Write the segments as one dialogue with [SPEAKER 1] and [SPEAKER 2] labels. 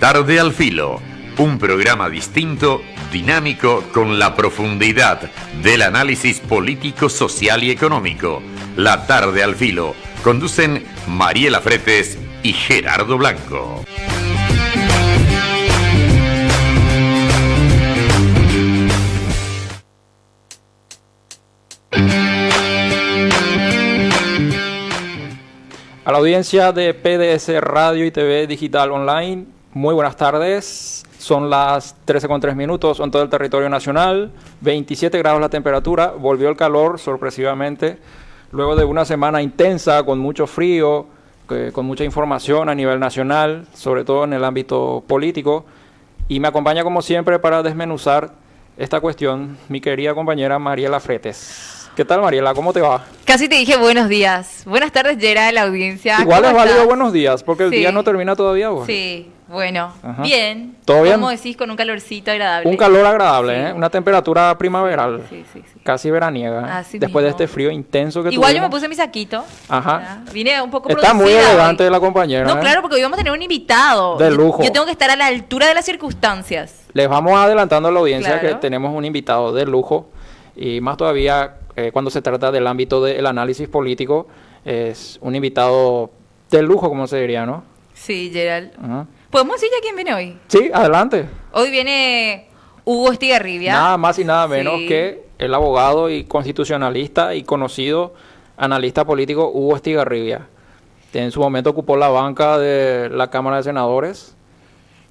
[SPEAKER 1] Tarde al Filo, un programa distinto, dinámico, con la profundidad del análisis político, social y económico. La Tarde al Filo, conducen Mariela Fretes y Gerardo Blanco.
[SPEAKER 2] A la audiencia de PDS Radio y TV Digital Online, muy buenas tardes. Son las 13:03 en todo el territorio nacional, 27 grados la temperatura, volvió el calor sorpresivamente, luego de una semana intensa con mucho frío, con mucha información a nivel nacional, sobre todo en el ámbito político, y me acompaña como siempre para desmenuzar esta cuestión mi querida compañera Mariela Fretes. ¿Qué tal, Mariela? ¿Cómo te va?
[SPEAKER 3] Casi te dije buenos días. Buenas tardes, Yera, de la audiencia.
[SPEAKER 2] Igual es válido buenos días, porque el día no termina todavía, ¿vos?
[SPEAKER 3] Sí, bueno.
[SPEAKER 2] Ajá.
[SPEAKER 3] Bien.
[SPEAKER 2] ¿Todo bien?
[SPEAKER 3] ¿Cómo decís? Con un calorcito agradable.
[SPEAKER 2] Un calor agradable,
[SPEAKER 3] Sí.
[SPEAKER 2] ¿eh? Una temperatura primaveral,
[SPEAKER 3] Sí.
[SPEAKER 2] casi veraniega,
[SPEAKER 3] Así
[SPEAKER 2] después de
[SPEAKER 3] mismo.
[SPEAKER 2] este frío intenso que
[SPEAKER 3] Igual yo
[SPEAKER 2] tuvimos.
[SPEAKER 3] me puse mi saquito.
[SPEAKER 2] Ajá.
[SPEAKER 3] Ya. Vine un poco
[SPEAKER 2] Está muy
[SPEAKER 3] producida
[SPEAKER 2] elegante
[SPEAKER 3] hoy.
[SPEAKER 2] la compañera.
[SPEAKER 3] No,
[SPEAKER 2] ¿eh?
[SPEAKER 3] claro, porque hoy vamos a tener un invitado.
[SPEAKER 2] De lujo.
[SPEAKER 3] Yo tengo que estar a la altura de las circunstancias.
[SPEAKER 2] Les vamos adelantando a la audiencia
[SPEAKER 3] Claro.
[SPEAKER 2] que tenemos un invitado de lujo, y más todavía cuando se trata del ámbito del análisis político, es un invitado de lujo, como se diría, ¿no?
[SPEAKER 3] Sí, Gerald.
[SPEAKER 2] Ajá.
[SPEAKER 3] ¿Podemos decir ya quién viene hoy?
[SPEAKER 2] Sí, adelante.
[SPEAKER 3] Hoy viene Hugo Estigarribia.
[SPEAKER 2] Nada más y nada menos
[SPEAKER 3] Sí.
[SPEAKER 2] que el abogado y constitucionalista y conocido analista político Hugo Estigarribia. En su momento ocupó la banca de la Cámara de Senadores.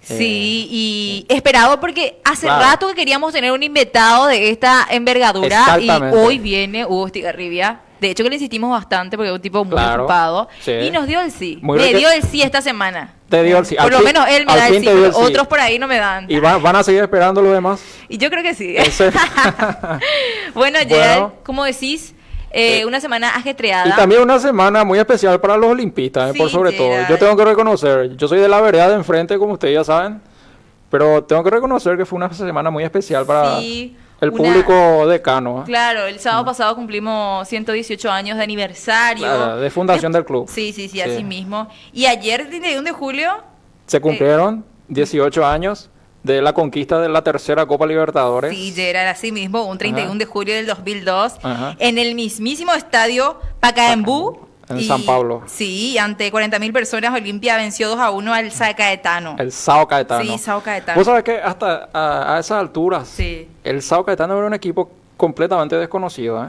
[SPEAKER 3] Sí, y esperado porque hace
[SPEAKER 2] Claro.
[SPEAKER 3] rato que queríamos tener un invitado de esta envergadura y
[SPEAKER 2] Exactamente.
[SPEAKER 3] hoy viene Hugo Estigarribia. De hecho que le insistimos bastante porque es un tipo muy
[SPEAKER 2] Claro,
[SPEAKER 3] ocupado
[SPEAKER 2] sí.
[SPEAKER 3] y nos dio el sí.
[SPEAKER 2] Muy
[SPEAKER 3] Me
[SPEAKER 2] rique-
[SPEAKER 3] dio el sí esta semana.
[SPEAKER 2] Te dio el sí.
[SPEAKER 3] Por
[SPEAKER 2] Al
[SPEAKER 3] lo
[SPEAKER 2] fin-
[SPEAKER 3] menos él me
[SPEAKER 2] al
[SPEAKER 3] da el
[SPEAKER 2] fin
[SPEAKER 3] sí,
[SPEAKER 2] te dio
[SPEAKER 3] pero
[SPEAKER 2] el sí.
[SPEAKER 3] otros por ahí no me dan.
[SPEAKER 2] Y van a seguir esperando los demás.
[SPEAKER 3] Y yo creo que sí.
[SPEAKER 2] Ese-
[SPEAKER 3] Bueno, Gerald,
[SPEAKER 2] Bueno.
[SPEAKER 3] como decís, una semana ajetreada.
[SPEAKER 2] Y también una semana muy especial para los olimpistas,
[SPEAKER 3] Sí,
[SPEAKER 2] por sobre todo.
[SPEAKER 3] Gerard.
[SPEAKER 2] Yo tengo que reconocer, yo soy de la vereda de enfrente, como ustedes ya saben, pero tengo que reconocer que fue una semana muy especial para
[SPEAKER 3] Sí,
[SPEAKER 2] el
[SPEAKER 3] una-
[SPEAKER 2] público decano. ¿eh?
[SPEAKER 3] Claro, el sábado pasado cumplimos 118 años de aniversario.
[SPEAKER 2] Claro, de fundación del club.
[SPEAKER 3] Sí, así mismo. Y ayer, 31 de julio,
[SPEAKER 2] Se cumplieron 18 años de la conquista de la tercera Copa Libertadores.
[SPEAKER 3] sí, Gerard, así mismo, un 31 de julio del 2002,
[SPEAKER 2] Ajá.
[SPEAKER 3] en el mismísimo estadio Pacaembu.
[SPEAKER 2] En San Pablo.
[SPEAKER 3] Sí, ante 40.000 personas, Olimpia venció 2-1 al Sao Caetano.
[SPEAKER 2] El Sao Caetano.
[SPEAKER 3] Sí, Sao Caetano.
[SPEAKER 2] Vos sabés que hasta a esas alturas,
[SPEAKER 3] Sí.
[SPEAKER 2] el Sao Caetano era un equipo completamente desconocido, ¿eh?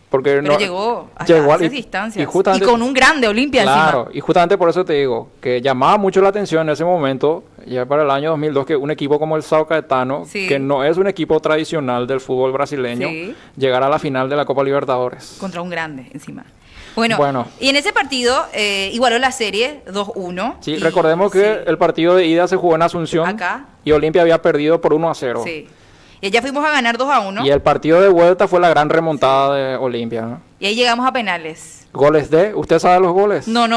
[SPEAKER 2] Porque
[SPEAKER 3] Pero
[SPEAKER 2] no,
[SPEAKER 3] llegó a
[SPEAKER 2] llegó
[SPEAKER 3] esas
[SPEAKER 2] y
[SPEAKER 3] distancias.
[SPEAKER 2] y justamente-
[SPEAKER 3] con un grande Olimpia
[SPEAKER 2] Claro,
[SPEAKER 3] encima.
[SPEAKER 2] y justamente por eso te digo que llamaba mucho la atención en ese momento, ya para el año 2002, que un equipo como el Sao Caetano,
[SPEAKER 3] Sí.
[SPEAKER 2] que no es un equipo tradicional del fútbol brasileño,
[SPEAKER 3] Sí.
[SPEAKER 2] llegara a la final de la Copa Libertadores.
[SPEAKER 3] Contra un grande encima. Bueno,
[SPEAKER 2] Bueno.
[SPEAKER 3] y en ese partido igualó la serie 2-1.
[SPEAKER 2] Sí,
[SPEAKER 3] y-
[SPEAKER 2] recordemos que
[SPEAKER 3] sí,
[SPEAKER 2] el partido de ida se jugó en Asunción
[SPEAKER 3] Acá.
[SPEAKER 2] y Olimpia había perdido por 1-0.
[SPEAKER 3] sí. Y ya fuimos a ganar 2-1.
[SPEAKER 2] Y el partido de vuelta fue la gran remontada de Olimpia, ¿no?
[SPEAKER 3] Y ahí llegamos a penales.
[SPEAKER 2] Goles de, ¿usted sabe los goles?
[SPEAKER 3] No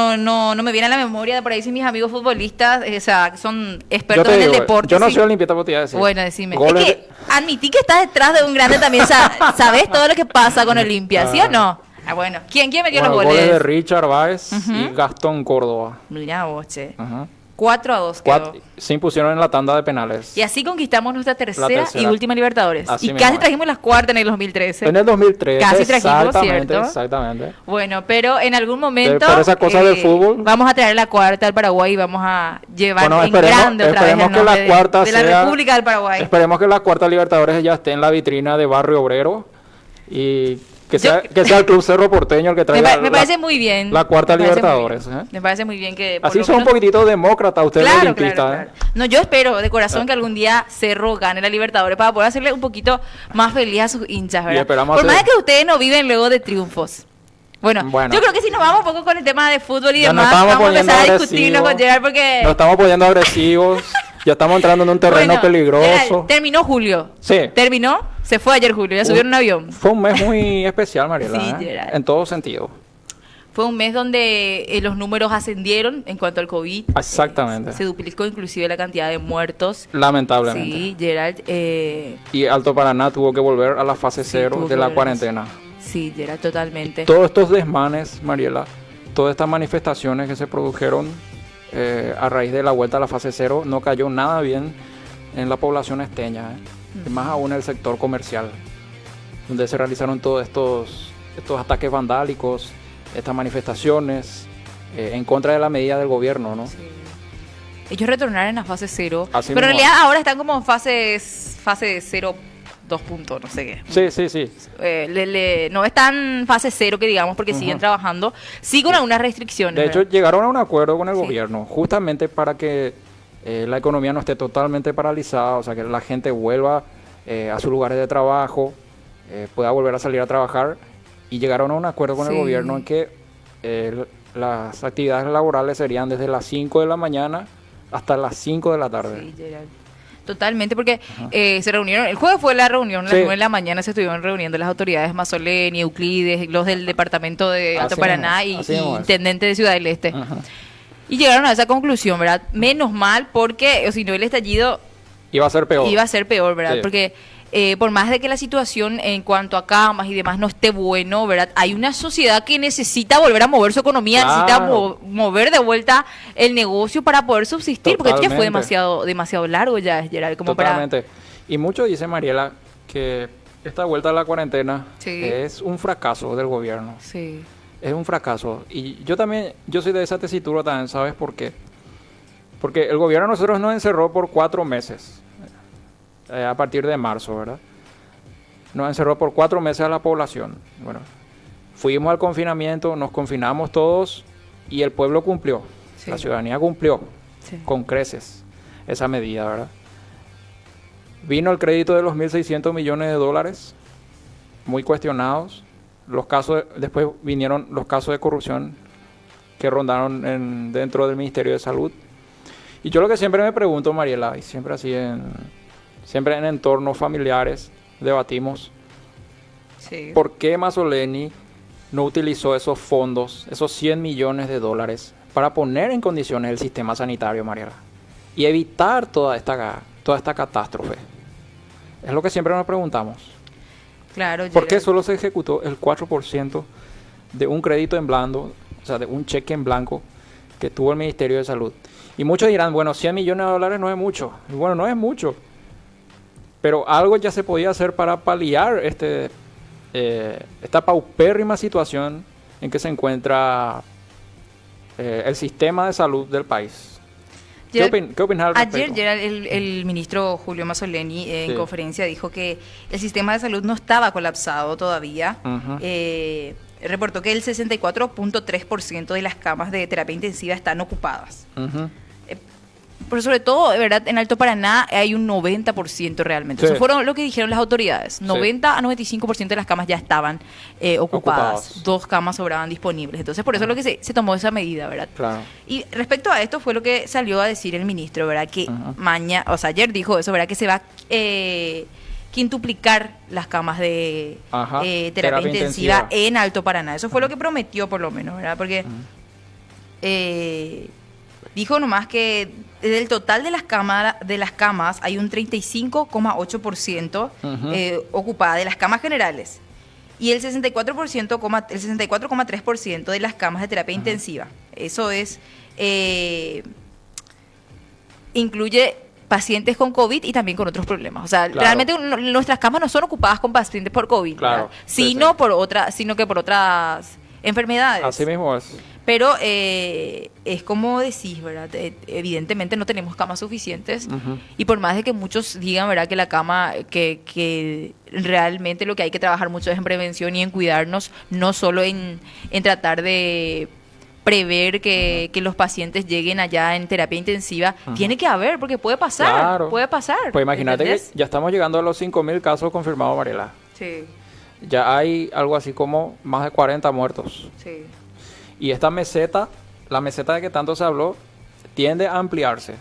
[SPEAKER 3] me viene a la memoria de por ahí si mis amigos futbolistas, o sea, que son
[SPEAKER 2] Yo
[SPEAKER 3] expertos
[SPEAKER 2] te
[SPEAKER 3] en el
[SPEAKER 2] digo,
[SPEAKER 3] deporte.
[SPEAKER 2] yo no
[SPEAKER 3] sí.
[SPEAKER 2] soy olimpiata, pero te iba a decir.
[SPEAKER 3] Bueno, decime.
[SPEAKER 2] Goles
[SPEAKER 3] Es que admití que estás detrás de un grande también, sabes todo lo que pasa con Olimpia, ¿sí o no? Ah, bueno. ¿Quién metió los
[SPEAKER 2] goles
[SPEAKER 3] goles?
[SPEAKER 2] de Richard Báez y Gastón Córdoba.
[SPEAKER 3] Mira vos, che.
[SPEAKER 2] Ajá.
[SPEAKER 3] 4-2 quedó.
[SPEAKER 2] Se impusieron en la tanda de penales.
[SPEAKER 3] Y así conquistamos nuestra tercera y
[SPEAKER 2] tercera.
[SPEAKER 3] última Libertadores.
[SPEAKER 2] Así
[SPEAKER 3] Y
[SPEAKER 2] mismo
[SPEAKER 3] casi
[SPEAKER 2] es.
[SPEAKER 3] trajimos las cuartas en el 2013.
[SPEAKER 2] En el 2013.
[SPEAKER 3] Casi trajimos,
[SPEAKER 2] exactamente,
[SPEAKER 3] ¿cierto?
[SPEAKER 2] exactamente.
[SPEAKER 3] Bueno, pero en algún momento
[SPEAKER 2] Pero esa cosa del fútbol.
[SPEAKER 3] vamos a traer la cuarta al Paraguay y vamos a llevar
[SPEAKER 2] Bueno,
[SPEAKER 3] en grande otra vez
[SPEAKER 2] esperemos
[SPEAKER 3] el
[SPEAKER 2] que
[SPEAKER 3] nombre
[SPEAKER 2] la cuarta
[SPEAKER 3] de la
[SPEAKER 2] sea-
[SPEAKER 3] República del Paraguay.
[SPEAKER 2] Esperemos que la cuarta Libertadores ya esté en la vitrina de Barrio Obrero y que sea el Club Cerro Porteño el que
[SPEAKER 3] Me,
[SPEAKER 2] traiga
[SPEAKER 3] me parece muy bien.
[SPEAKER 2] la cuarta
[SPEAKER 3] Me parece muy
[SPEAKER 2] Libertadores.
[SPEAKER 3] bien.
[SPEAKER 2] ¿eh?
[SPEAKER 3] Me parece muy bien que... por
[SPEAKER 2] Así
[SPEAKER 3] lo
[SPEAKER 2] son un
[SPEAKER 3] menos-
[SPEAKER 2] poquitito demócrata ustedes
[SPEAKER 3] Claro,
[SPEAKER 2] olimpistas.
[SPEAKER 3] claro. No, yo espero de corazón que algún día Cerro gane la Libertadores para poder hacerle un poquito más feliz a sus hinchas, ¿verdad?
[SPEAKER 2] esperamos
[SPEAKER 3] Por más
[SPEAKER 2] hacer-
[SPEAKER 3] de que ustedes no viven luego de triunfos. Bueno,
[SPEAKER 2] Bueno.
[SPEAKER 3] yo creo que si nos vamos un poco con el tema de fútbol y
[SPEAKER 2] Ya nos
[SPEAKER 3] demás,
[SPEAKER 2] estamos
[SPEAKER 3] vamos a
[SPEAKER 2] poniendo
[SPEAKER 3] empezar a discutirnos
[SPEAKER 2] agresivos.
[SPEAKER 3] con Gerard porque...
[SPEAKER 2] Nos estamos poniendo agresivos. Ya estamos entrando en un terreno
[SPEAKER 3] Bueno,
[SPEAKER 2] peligroso.
[SPEAKER 3] Gerard, terminó Julio.
[SPEAKER 2] Sí.
[SPEAKER 3] Terminó, se fue ayer Julio, ya subieron un avión.
[SPEAKER 2] Fue un mes muy especial, Mariela.
[SPEAKER 3] Sí,
[SPEAKER 2] ¿eh?
[SPEAKER 3] Gerard.
[SPEAKER 2] En todo sentido.
[SPEAKER 3] Fue un mes donde los números ascendieron en cuanto al COVID.
[SPEAKER 2] Exactamente.
[SPEAKER 3] Se duplicó inclusive la cantidad de muertos.
[SPEAKER 2] Lamentablemente.
[SPEAKER 3] Sí, Gerald.
[SPEAKER 2] Y Alto Paraná tuvo que volver a la fase
[SPEAKER 3] Sí,
[SPEAKER 2] cero
[SPEAKER 3] tuvo
[SPEAKER 2] de
[SPEAKER 3] que
[SPEAKER 2] la
[SPEAKER 3] volver.
[SPEAKER 2] cuarentena.
[SPEAKER 3] Sí, Gerald, totalmente.
[SPEAKER 2] Todos estos desmanes, Mariela, todas estas manifestaciones que se produjeron a raíz de la vuelta a la fase 0, no cayó nada bien en la población esteña, y más aún en el sector comercial, donde se realizaron todos estos ataques vandálicos, estas manifestaciones en contra de la medida del gobierno, ¿no?
[SPEAKER 3] Sí. Ellos retornaron a fase 0,
[SPEAKER 2] Así
[SPEAKER 3] pero en
[SPEAKER 2] mismo.
[SPEAKER 3] realidad ahora están como en fase 0, 2 puntos, no sé qué.
[SPEAKER 2] Sí.
[SPEAKER 3] No están en fase 0, que digamos, porque siguen trabajando, sí con algunas restricciones.
[SPEAKER 2] De hecho,
[SPEAKER 3] ¿verdad?
[SPEAKER 2] llegaron a un acuerdo con el
[SPEAKER 3] Sí.
[SPEAKER 2] gobierno, justamente para que la economía no esté totalmente paralizada, o sea, que la gente vuelva a sus lugares de trabajo, pueda volver a salir a trabajar, y llegaron a un acuerdo con el
[SPEAKER 3] Sí.
[SPEAKER 2] gobierno en que las actividades laborales serían desde las 5 de la mañana hasta las 5 de la tarde.
[SPEAKER 3] Sí, Gerald. Totalmente, porque se reunieron, el jueves fue la reunión, a las
[SPEAKER 2] Sí.
[SPEAKER 3] 9 de la mañana se estuvieron reuniendo las autoridades Mazzoleni, Euclides, los del departamento de Alto
[SPEAKER 2] Así
[SPEAKER 3] Paraná
[SPEAKER 2] mismo,
[SPEAKER 3] y
[SPEAKER 2] así mismo es.
[SPEAKER 3] intendente de Ciudad del Este.
[SPEAKER 2] Ajá.
[SPEAKER 3] Y llegaron a esa conclusión, ¿verdad? Menos mal, porque o si no el estallido
[SPEAKER 2] Iba a ser peor.
[SPEAKER 3] iba a ser peor, ¿verdad?
[SPEAKER 2] Sí.
[SPEAKER 3] Porque por más de que la situación en cuanto a camas y demás no esté bueno, ¿verdad? Hay una sociedad que necesita volver a mover su economía,
[SPEAKER 2] Claro.
[SPEAKER 3] necesita mover de vuelta el negocio para poder subsistir, porque esto ya fue
[SPEAKER 2] Totalmente.
[SPEAKER 3] demasiado largo ya, Gerald, como
[SPEAKER 2] Totalmente. Y mucho dice Mariela que esta vuelta a la cuarentena
[SPEAKER 3] Sí.
[SPEAKER 2] es un fracaso del gobierno.
[SPEAKER 3] para... Sí,
[SPEAKER 2] Es un fracaso. Y yo soy de esa tesitura también, ¿sabes por qué? Porque el gobierno a nosotros nos encerró por 4 meses, a partir de marzo, ¿verdad? Nos encerró por 4 meses a la población. Bueno, fuimos al confinamiento, nos confinamos todos y el pueblo cumplió.
[SPEAKER 3] Sí.
[SPEAKER 2] La ciudadanía cumplió
[SPEAKER 3] sí.
[SPEAKER 2] con creces esa medida, ¿verdad? Vino el crédito de los 1.600 millones de dólares, muy cuestionados. Después vinieron los casos de corrupción que rondaron dentro del Ministerio de Salud. Y yo lo que siempre me pregunto, Mariela, y siempre así siempre en entornos familiares debatimos,
[SPEAKER 3] Sí.
[SPEAKER 2] ¿por qué Mazzoleni no utilizó esos fondos, esos 100 millones de dólares, para poner en condiciones el sistema sanitario, Mariela? Y evitar toda esta catástrofe. Es lo que siempre nos preguntamos.
[SPEAKER 3] Claro,
[SPEAKER 2] ¿Por qué
[SPEAKER 3] Gerald.
[SPEAKER 2] solo se ejecutó el 4% de un crédito en blanco, o sea, de un cheque en blanco que tuvo el Ministerio de Salud? Y muchos dirán, bueno, 100 millones de dólares no es mucho. Y bueno, no es mucho. Pero algo ya se podía hacer para paliar esta paupérrima situación en que se encuentra el sistema de salud del país. ¿Qué opinas al respecto?
[SPEAKER 3] Ayer Gerald, el ministro Julio Mazzoleni en
[SPEAKER 2] Sí.
[SPEAKER 3] conferencia dijo que el sistema de salud no estaba colapsado todavía.
[SPEAKER 2] Ujú.
[SPEAKER 3] Reportó que el 64.3% de las camas de terapia intensiva están ocupadas.
[SPEAKER 2] Ujú.
[SPEAKER 3] Pero sobre todo, de verdad, en Alto Paraná hay un 90% realmente.
[SPEAKER 2] Sí.
[SPEAKER 3] Eso fueron lo que dijeron las autoridades. 90 a 95% de las camas ya estaban ocupadas.
[SPEAKER 2] Ocupadas.
[SPEAKER 3] 2 camas sobraban disponibles. Entonces, por eso es lo que se tomó esa medida, ¿verdad?
[SPEAKER 2] Claro.
[SPEAKER 3] Y respecto a esto fue lo que salió a decir el ministro, ¿verdad? Que ayer dijo eso, ¿verdad? Que se va a quintuplicar las camas de
[SPEAKER 2] Ajá,
[SPEAKER 3] terapia
[SPEAKER 2] terapia
[SPEAKER 3] intensiva
[SPEAKER 2] intensiva.
[SPEAKER 3] en Alto Paraná. Eso fue lo que prometió, por lo menos, ¿verdad? Porque dijo nomás que del total de las camas hay un 35,8% ocupada de las camas generales y el 64,3% de las camas de terapia intensiva. Eso es incluye pacientes con COVID y también con otros problemas. O sea,
[SPEAKER 2] Claro.
[SPEAKER 3] realmente nuestras camas no son ocupadas con pacientes por COVID,
[SPEAKER 2] Claro,
[SPEAKER 3] ¿verdad?
[SPEAKER 2] sí,
[SPEAKER 3] sino
[SPEAKER 2] sí.
[SPEAKER 3] sino que por otras enfermedades.
[SPEAKER 2] Así mismo es.
[SPEAKER 3] Pero es como decís, ¿verdad? Evidentemente no tenemos camas suficientes
[SPEAKER 2] Ujú.
[SPEAKER 3] y por más de que muchos digan, ¿verdad? Que la cama, que realmente lo que hay que trabajar mucho es en prevención y en cuidarnos, no solo en tratar de prever que los pacientes lleguen allá en terapia intensiva. Tiene que haber, porque puede pasar,
[SPEAKER 2] Claro.
[SPEAKER 3] puede pasar.
[SPEAKER 2] Pues imagínate
[SPEAKER 3] ¿entendés?
[SPEAKER 2] que ya estamos llegando a los 5.000 casos confirmados, Mariela.
[SPEAKER 3] Sí,
[SPEAKER 2] Ya hay algo así como más de 40 muertos.
[SPEAKER 3] sí.
[SPEAKER 2] Y esta meseta, la meseta de que tanto se habló, tiende a ampliarse.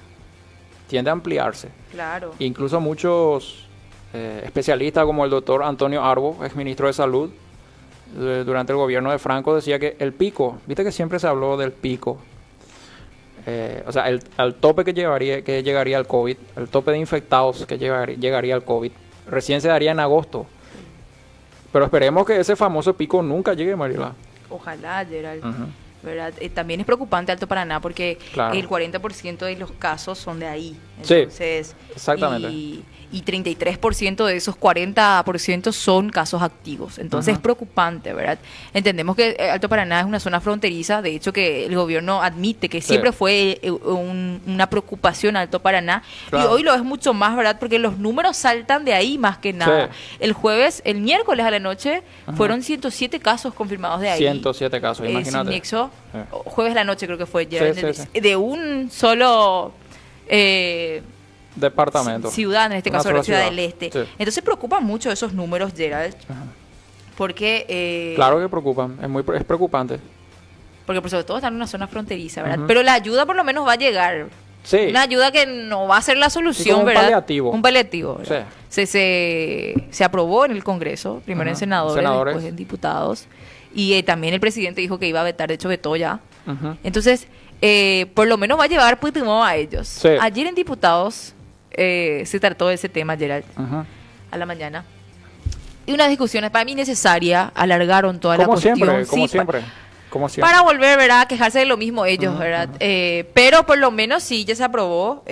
[SPEAKER 3] Claro.
[SPEAKER 2] Incluso muchos especialistas como el doctor Antonio Arbo, exministro de Salud, durante el gobierno de Franco, decía que el pico, viste que siempre se habló del pico, o sea, al tope que llegaría el COVID, el tope de infectados que llegaría el COVID, recién se daría en agosto. Pero esperemos que ese famoso pico nunca llegue, Mariela.
[SPEAKER 3] Ojalá, Gerald.
[SPEAKER 2] Ujú.
[SPEAKER 3] ¿verdad? También es preocupante Alto Paraná porque
[SPEAKER 2] Claro.
[SPEAKER 3] el 40% de los casos son de ahí.
[SPEAKER 2] Sí,
[SPEAKER 3] Entonces,
[SPEAKER 2] exactamente.
[SPEAKER 3] Y 33% de esos 40% son casos activos. Entonces
[SPEAKER 2] Ajá.
[SPEAKER 3] es preocupante, ¿verdad? Entendemos que Alto Paraná es una zona fronteriza, de hecho que el gobierno admite que
[SPEAKER 2] Sí.
[SPEAKER 3] siempre fue una preocupación Alto Paraná
[SPEAKER 2] Claro.
[SPEAKER 3] y hoy lo es mucho más, ¿verdad? Porque los números saltan de ahí más que nada.
[SPEAKER 2] Sí.
[SPEAKER 3] El miércoles a la noche
[SPEAKER 2] Ajá.
[SPEAKER 3] fueron 107 casos confirmados de ahí.
[SPEAKER 2] 107 casos,
[SPEAKER 3] Sin
[SPEAKER 2] imagínate.
[SPEAKER 3] nexo.
[SPEAKER 2] Sí.
[SPEAKER 3] Jueves a la noche creo que fue,
[SPEAKER 2] Sí.
[SPEAKER 3] de un solo
[SPEAKER 2] Departamento.
[SPEAKER 3] ciudad, en este
[SPEAKER 2] Una
[SPEAKER 3] caso
[SPEAKER 2] sola
[SPEAKER 3] la Ciudad
[SPEAKER 2] ciudad.
[SPEAKER 3] del Este.
[SPEAKER 2] Sí.
[SPEAKER 3] Entonces preocupan mucho esos números, Gerald,
[SPEAKER 2] Ajá.
[SPEAKER 3] porque
[SPEAKER 2] Claro que preocupan, es preocupante.
[SPEAKER 3] porque por sobre todo están en una zona fronteriza, ¿verdad?
[SPEAKER 2] Ujú.
[SPEAKER 3] Pero la ayuda por lo menos va a llegar.
[SPEAKER 2] Sí.
[SPEAKER 3] Una ayuda que no va a ser la solución,
[SPEAKER 2] como un
[SPEAKER 3] ¿verdad?
[SPEAKER 2] paliativo.
[SPEAKER 3] Un paliativo. ¿verdad?
[SPEAKER 2] Sí.
[SPEAKER 3] Se aprobó en el Congreso, primero en
[SPEAKER 2] Ajá.
[SPEAKER 3] senadores,
[SPEAKER 2] Senadores.
[SPEAKER 3] después en diputados. Y también el presidente dijo que iba a vetar, de hecho vetó ya.
[SPEAKER 2] Ujú.
[SPEAKER 3] Entonces, por lo menos va a llevar Puigdemont a ellos.
[SPEAKER 2] Sí.
[SPEAKER 3] Ayer en diputados se trató de ese tema, Gerald,
[SPEAKER 2] Ujú.
[SPEAKER 3] a la mañana. Y unas discusiones para mí necesarias, alargaron toda la
[SPEAKER 2] Como
[SPEAKER 3] cuestión.
[SPEAKER 2] siempre,
[SPEAKER 3] sí,
[SPEAKER 2] como siempre. Como siempre.
[SPEAKER 3] para volver, ¿verdad?, a quejarse de lo mismo ellos,
[SPEAKER 2] Ujú,
[SPEAKER 3] ¿verdad?
[SPEAKER 2] ujú.
[SPEAKER 3] Pero por lo menos sí, ya se aprobó.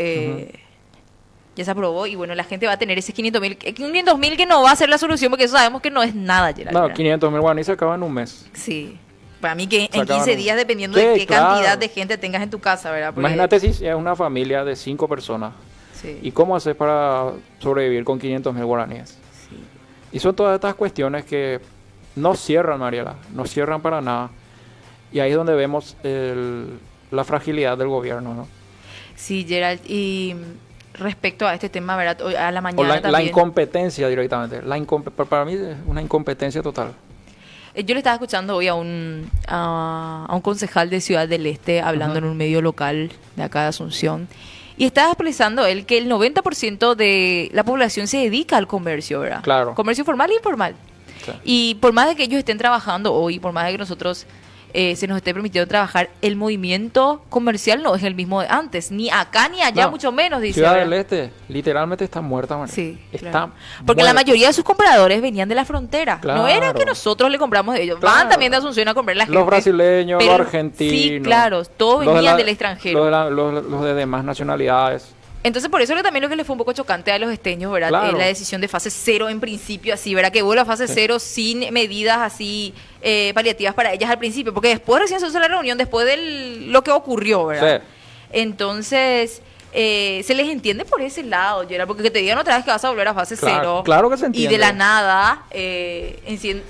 [SPEAKER 3] Ya se aprobó y bueno, la gente va a tener ese 500.000 que no va a ser la solución porque eso sabemos que no es nada, Gerald.
[SPEAKER 2] No,
[SPEAKER 3] ¿verdad?
[SPEAKER 2] 500.000 guaraníes se acaban en un mes.
[SPEAKER 3] Sí. Para mí que
[SPEAKER 2] Se
[SPEAKER 3] en
[SPEAKER 2] acaban
[SPEAKER 3] 15
[SPEAKER 2] un-
[SPEAKER 3] días, dependiendo
[SPEAKER 2] Sí,
[SPEAKER 3] de qué
[SPEAKER 2] claro.
[SPEAKER 3] cantidad de gente tengas en tu casa, ¿verdad? Porque-
[SPEAKER 2] Imagínate si es una familia de 5 personas.
[SPEAKER 3] Sí.
[SPEAKER 2] ¿Y cómo haces para sobrevivir con 500.000 guaraníes?
[SPEAKER 3] Sí.
[SPEAKER 2] Y son todas estas cuestiones que no cierran, Mariela, no cierran para nada. Y ahí es donde vemos la fragilidad del gobierno, ¿no?
[SPEAKER 3] Sí, Gerald, y respecto a este tema, ¿verdad? Hoy a la
[SPEAKER 2] O
[SPEAKER 3] mañana
[SPEAKER 2] la
[SPEAKER 3] también.
[SPEAKER 2] incompetencia directamente. Para mí es una incompetencia total.
[SPEAKER 3] Yo le estaba escuchando hoy a un concejal de Ciudad del Este hablando
[SPEAKER 2] Ajá.
[SPEAKER 3] en un medio local de acá de Asunción. Y estaba expresando él que el 90% de la población se dedica al comercio, ¿verdad?
[SPEAKER 2] Claro.
[SPEAKER 3] Comercio formal e informal.
[SPEAKER 2] Sí.
[SPEAKER 3] Y por más de que ellos estén trabajando hoy, por más de que nosotros se nos esté permitiendo trabajar, el movimiento comercial no es el mismo de antes. Ni acá ni allá,
[SPEAKER 2] No.
[SPEAKER 3] mucho menos, dice.
[SPEAKER 2] Ciudad
[SPEAKER 3] ¿verdad?
[SPEAKER 2] del Este literalmente está muerta, Mariela.
[SPEAKER 3] Sí,
[SPEAKER 2] Está
[SPEAKER 3] claro. Porque la
[SPEAKER 2] muerta.
[SPEAKER 3] mayoría de sus compradores venían de la frontera. No era
[SPEAKER 2] Claro.
[SPEAKER 3] que nosotros le compramos de ellos.
[SPEAKER 2] Claro.
[SPEAKER 3] Van también de Asunción a comprar la gente.
[SPEAKER 2] Los brasileños,
[SPEAKER 3] pero-
[SPEAKER 2] los argentinos.
[SPEAKER 3] Sí, claro. Todos
[SPEAKER 2] los de
[SPEAKER 3] venían
[SPEAKER 2] la-
[SPEAKER 3] del extranjero.
[SPEAKER 2] Los de demás nacionalidades.
[SPEAKER 3] Entonces, por eso también lo que le fue un poco chocante a los esteños, ¿verdad?
[SPEAKER 2] Claro.
[SPEAKER 3] La decisión de fase cero en principio, así, ¿verdad? Que vuelva a fase
[SPEAKER 2] Sí.
[SPEAKER 3] cero sin medidas así paliativas para ellas al principio. Porque después recién se hizo la reunión, después de lo que ocurrió, ¿verdad?
[SPEAKER 2] Sí.
[SPEAKER 3] Entonces, se les entiende por ese lado, Gerard, porque que te digan otra vez que vas a volver a fase
[SPEAKER 2] Claro,
[SPEAKER 3] cero.
[SPEAKER 2] claro que se
[SPEAKER 3] Y
[SPEAKER 2] entiende.
[SPEAKER 3] de la nada,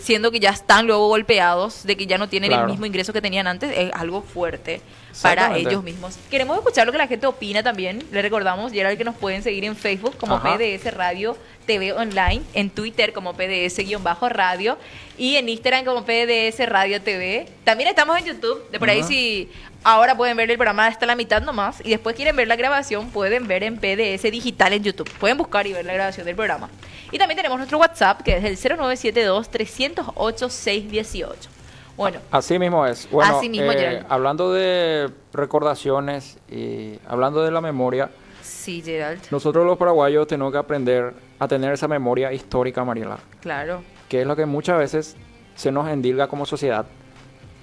[SPEAKER 3] siendo que ya están luego golpeados, de que ya no tienen
[SPEAKER 2] Claro.
[SPEAKER 3] el mismo ingreso que tenían antes, es algo fuerte para
[SPEAKER 2] Exactamente.
[SPEAKER 3] ellos mismos. Queremos escuchar lo que la gente opina también. Le recordamos, Gerard, que nos pueden seguir en Facebook como
[SPEAKER 2] Ajá.
[SPEAKER 3] PDS Radio TV Online, en Twitter como PDS-radio y en Instagram como PDS Radio TV. También estamos en YouTube, de por ahí
[SPEAKER 2] Ajá.
[SPEAKER 3] si ahora pueden ver el programa hasta la mitad nomás y después quieren ver la grabación, pueden ver en PDS Digital en YouTube. Pueden buscar y ver la grabación del programa. Y también tenemos nuestro WhatsApp, que es el 0972-308-618. Bueno,
[SPEAKER 2] Así mismo es. Bueno,
[SPEAKER 3] Así mismo, Gerald.
[SPEAKER 2] hablando de recordaciones y hablando de la memoria,
[SPEAKER 3] sí, Gerald,
[SPEAKER 2] nosotros los paraguayos tenemos que aprender a tener esa memoria histórica, Mariela,
[SPEAKER 3] claro.
[SPEAKER 2] que es lo que muchas veces se nos endilga como sociedad.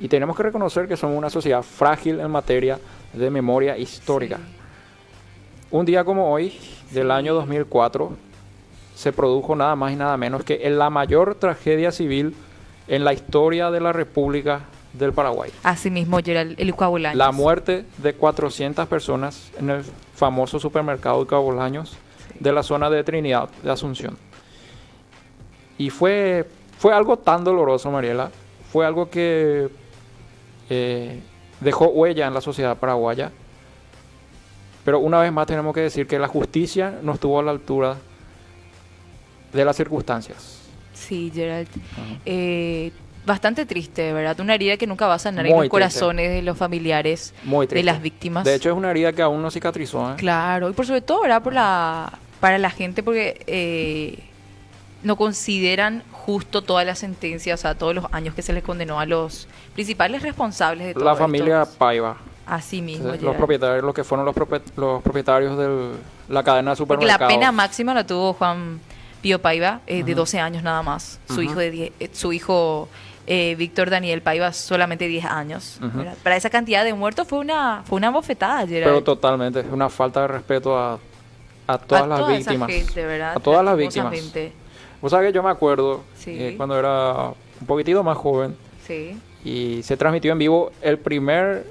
[SPEAKER 2] Y tenemos que reconocer que somos una sociedad frágil en materia de memoria histórica.
[SPEAKER 3] Sí.
[SPEAKER 2] Un día como hoy, del año 2004, se produjo nada más y nada menos que la mayor tragedia civil en la historia de la República del Paraguay.
[SPEAKER 3] Así mismo, Gerald, el Ucabolaños.
[SPEAKER 2] La muerte de 400 personas en el famoso supermercado Ucabolaños de la zona de Trinidad, de Asunción. Y fue algo tan doloroso, Mariela. Fue algo que dejó huella en la sociedad paraguaya. Pero una vez más tenemos que decir que la justicia no estuvo a la altura de las circunstancias.
[SPEAKER 3] Sí, Gerald.
[SPEAKER 2] Ajá.
[SPEAKER 3] Bastante triste, ¿verdad? Una herida que nunca va a sanar en
[SPEAKER 2] Muy
[SPEAKER 3] los
[SPEAKER 2] triste.
[SPEAKER 3] corazones de los familiares
[SPEAKER 2] Muy
[SPEAKER 3] de
[SPEAKER 2] triste.
[SPEAKER 3] las víctimas.
[SPEAKER 2] De hecho, es una herida que aún no cicatrizó, ¿eh?
[SPEAKER 3] Claro, y por sobre todo, ¿verdad? Para la gente, porque no consideran justo toda la sentencia, o sea, todos los años que se les condenó a los principales responsables de todo
[SPEAKER 2] La
[SPEAKER 3] esto.
[SPEAKER 2] familia Paiva.
[SPEAKER 3] Así mismo,
[SPEAKER 2] Los
[SPEAKER 3] Gerald.
[SPEAKER 2] propietarios, los que fueron los propietarios de la cadena de
[SPEAKER 3] Porque la
[SPEAKER 2] supermercados.
[SPEAKER 3] pena máxima la tuvo Juan Pío Paiva, de
[SPEAKER 2] Ujú.
[SPEAKER 3] 12 años nada más. Su
[SPEAKER 2] Ujú.
[SPEAKER 3] hijo Víctor Daniel Paiva solamente 10 años.
[SPEAKER 2] Ujú.
[SPEAKER 3] ¿Verdad? Para esa cantidad de muertos fue una bofetada, Gerald.
[SPEAKER 2] Pero totalmente, es una falta de respeto a todas las
[SPEAKER 3] toda
[SPEAKER 2] víctimas.
[SPEAKER 3] esa gente, ¿verdad?
[SPEAKER 2] A todas las víctimas.
[SPEAKER 3] Lastimosamente.
[SPEAKER 2] Vos sabés que yo me acuerdo
[SPEAKER 3] Sí.
[SPEAKER 2] cuando era un poquitito más joven
[SPEAKER 3] Sí,
[SPEAKER 2] y se transmitió en vivo el primer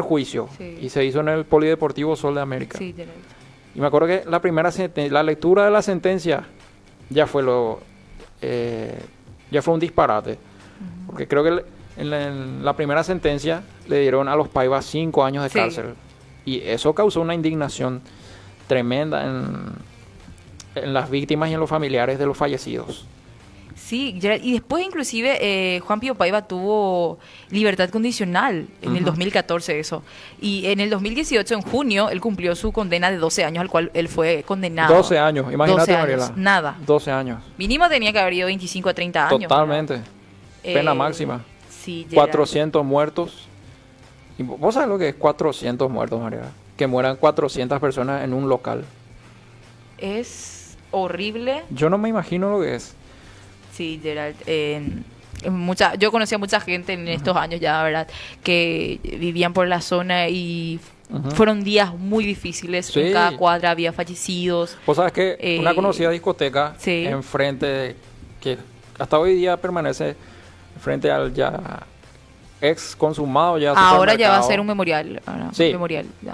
[SPEAKER 2] juicio
[SPEAKER 3] Sí.
[SPEAKER 2] y se hizo en el Polideportivo Sol de América.
[SPEAKER 3] sí, Gerald.
[SPEAKER 2] Y me acuerdo que la lectura de la sentencia ya fue ya fue un disparate. Porque creo que en la primera sentencia le dieron a los Paivas 5 años de
[SPEAKER 3] Sí.
[SPEAKER 2] cárcel. Y eso causó una indignación tremenda en las víctimas y en los familiares de los fallecidos.
[SPEAKER 3] Sí, Gerald, y después inclusive Juan Pío Paiva tuvo libertad condicional en el 2014 eso. Y en el 2018, en junio, él cumplió su condena de 12 años al cual él fue condenado.
[SPEAKER 2] 12 años, imagínate,
[SPEAKER 3] 12 años,
[SPEAKER 2] Mariela.
[SPEAKER 3] nada.
[SPEAKER 2] 12 años.
[SPEAKER 3] Mínimo tenía que haber ido 25 a 30 años.
[SPEAKER 2] Totalmente.
[SPEAKER 3] ¿verdad?
[SPEAKER 2] Pena máxima.
[SPEAKER 3] Sí, Gerald.
[SPEAKER 2] 400 muertos. Y vos sabés lo que es 400 muertos, Mariela. Que mueran 400 personas en un local.
[SPEAKER 3] Es horrible.
[SPEAKER 2] Yo no me imagino lo que es.
[SPEAKER 3] Sí, Gerald. Yo conocí a mucha gente en estos años ya, ¿verdad? Que vivían por la zona y
[SPEAKER 2] Ujú.
[SPEAKER 3] fueron días muy difíciles.
[SPEAKER 2] Sí.
[SPEAKER 3] En cada cuadra había fallecidos.
[SPEAKER 2] Vos sabés que una conocida discoteca
[SPEAKER 3] sí.
[SPEAKER 2] enfrente, que hasta hoy día permanece frente al ya ex consumado ya
[SPEAKER 3] Ahora ya va a
[SPEAKER 2] supermercado.
[SPEAKER 3] ser un memorial.
[SPEAKER 2] Sí,
[SPEAKER 3] Un memorial. ya.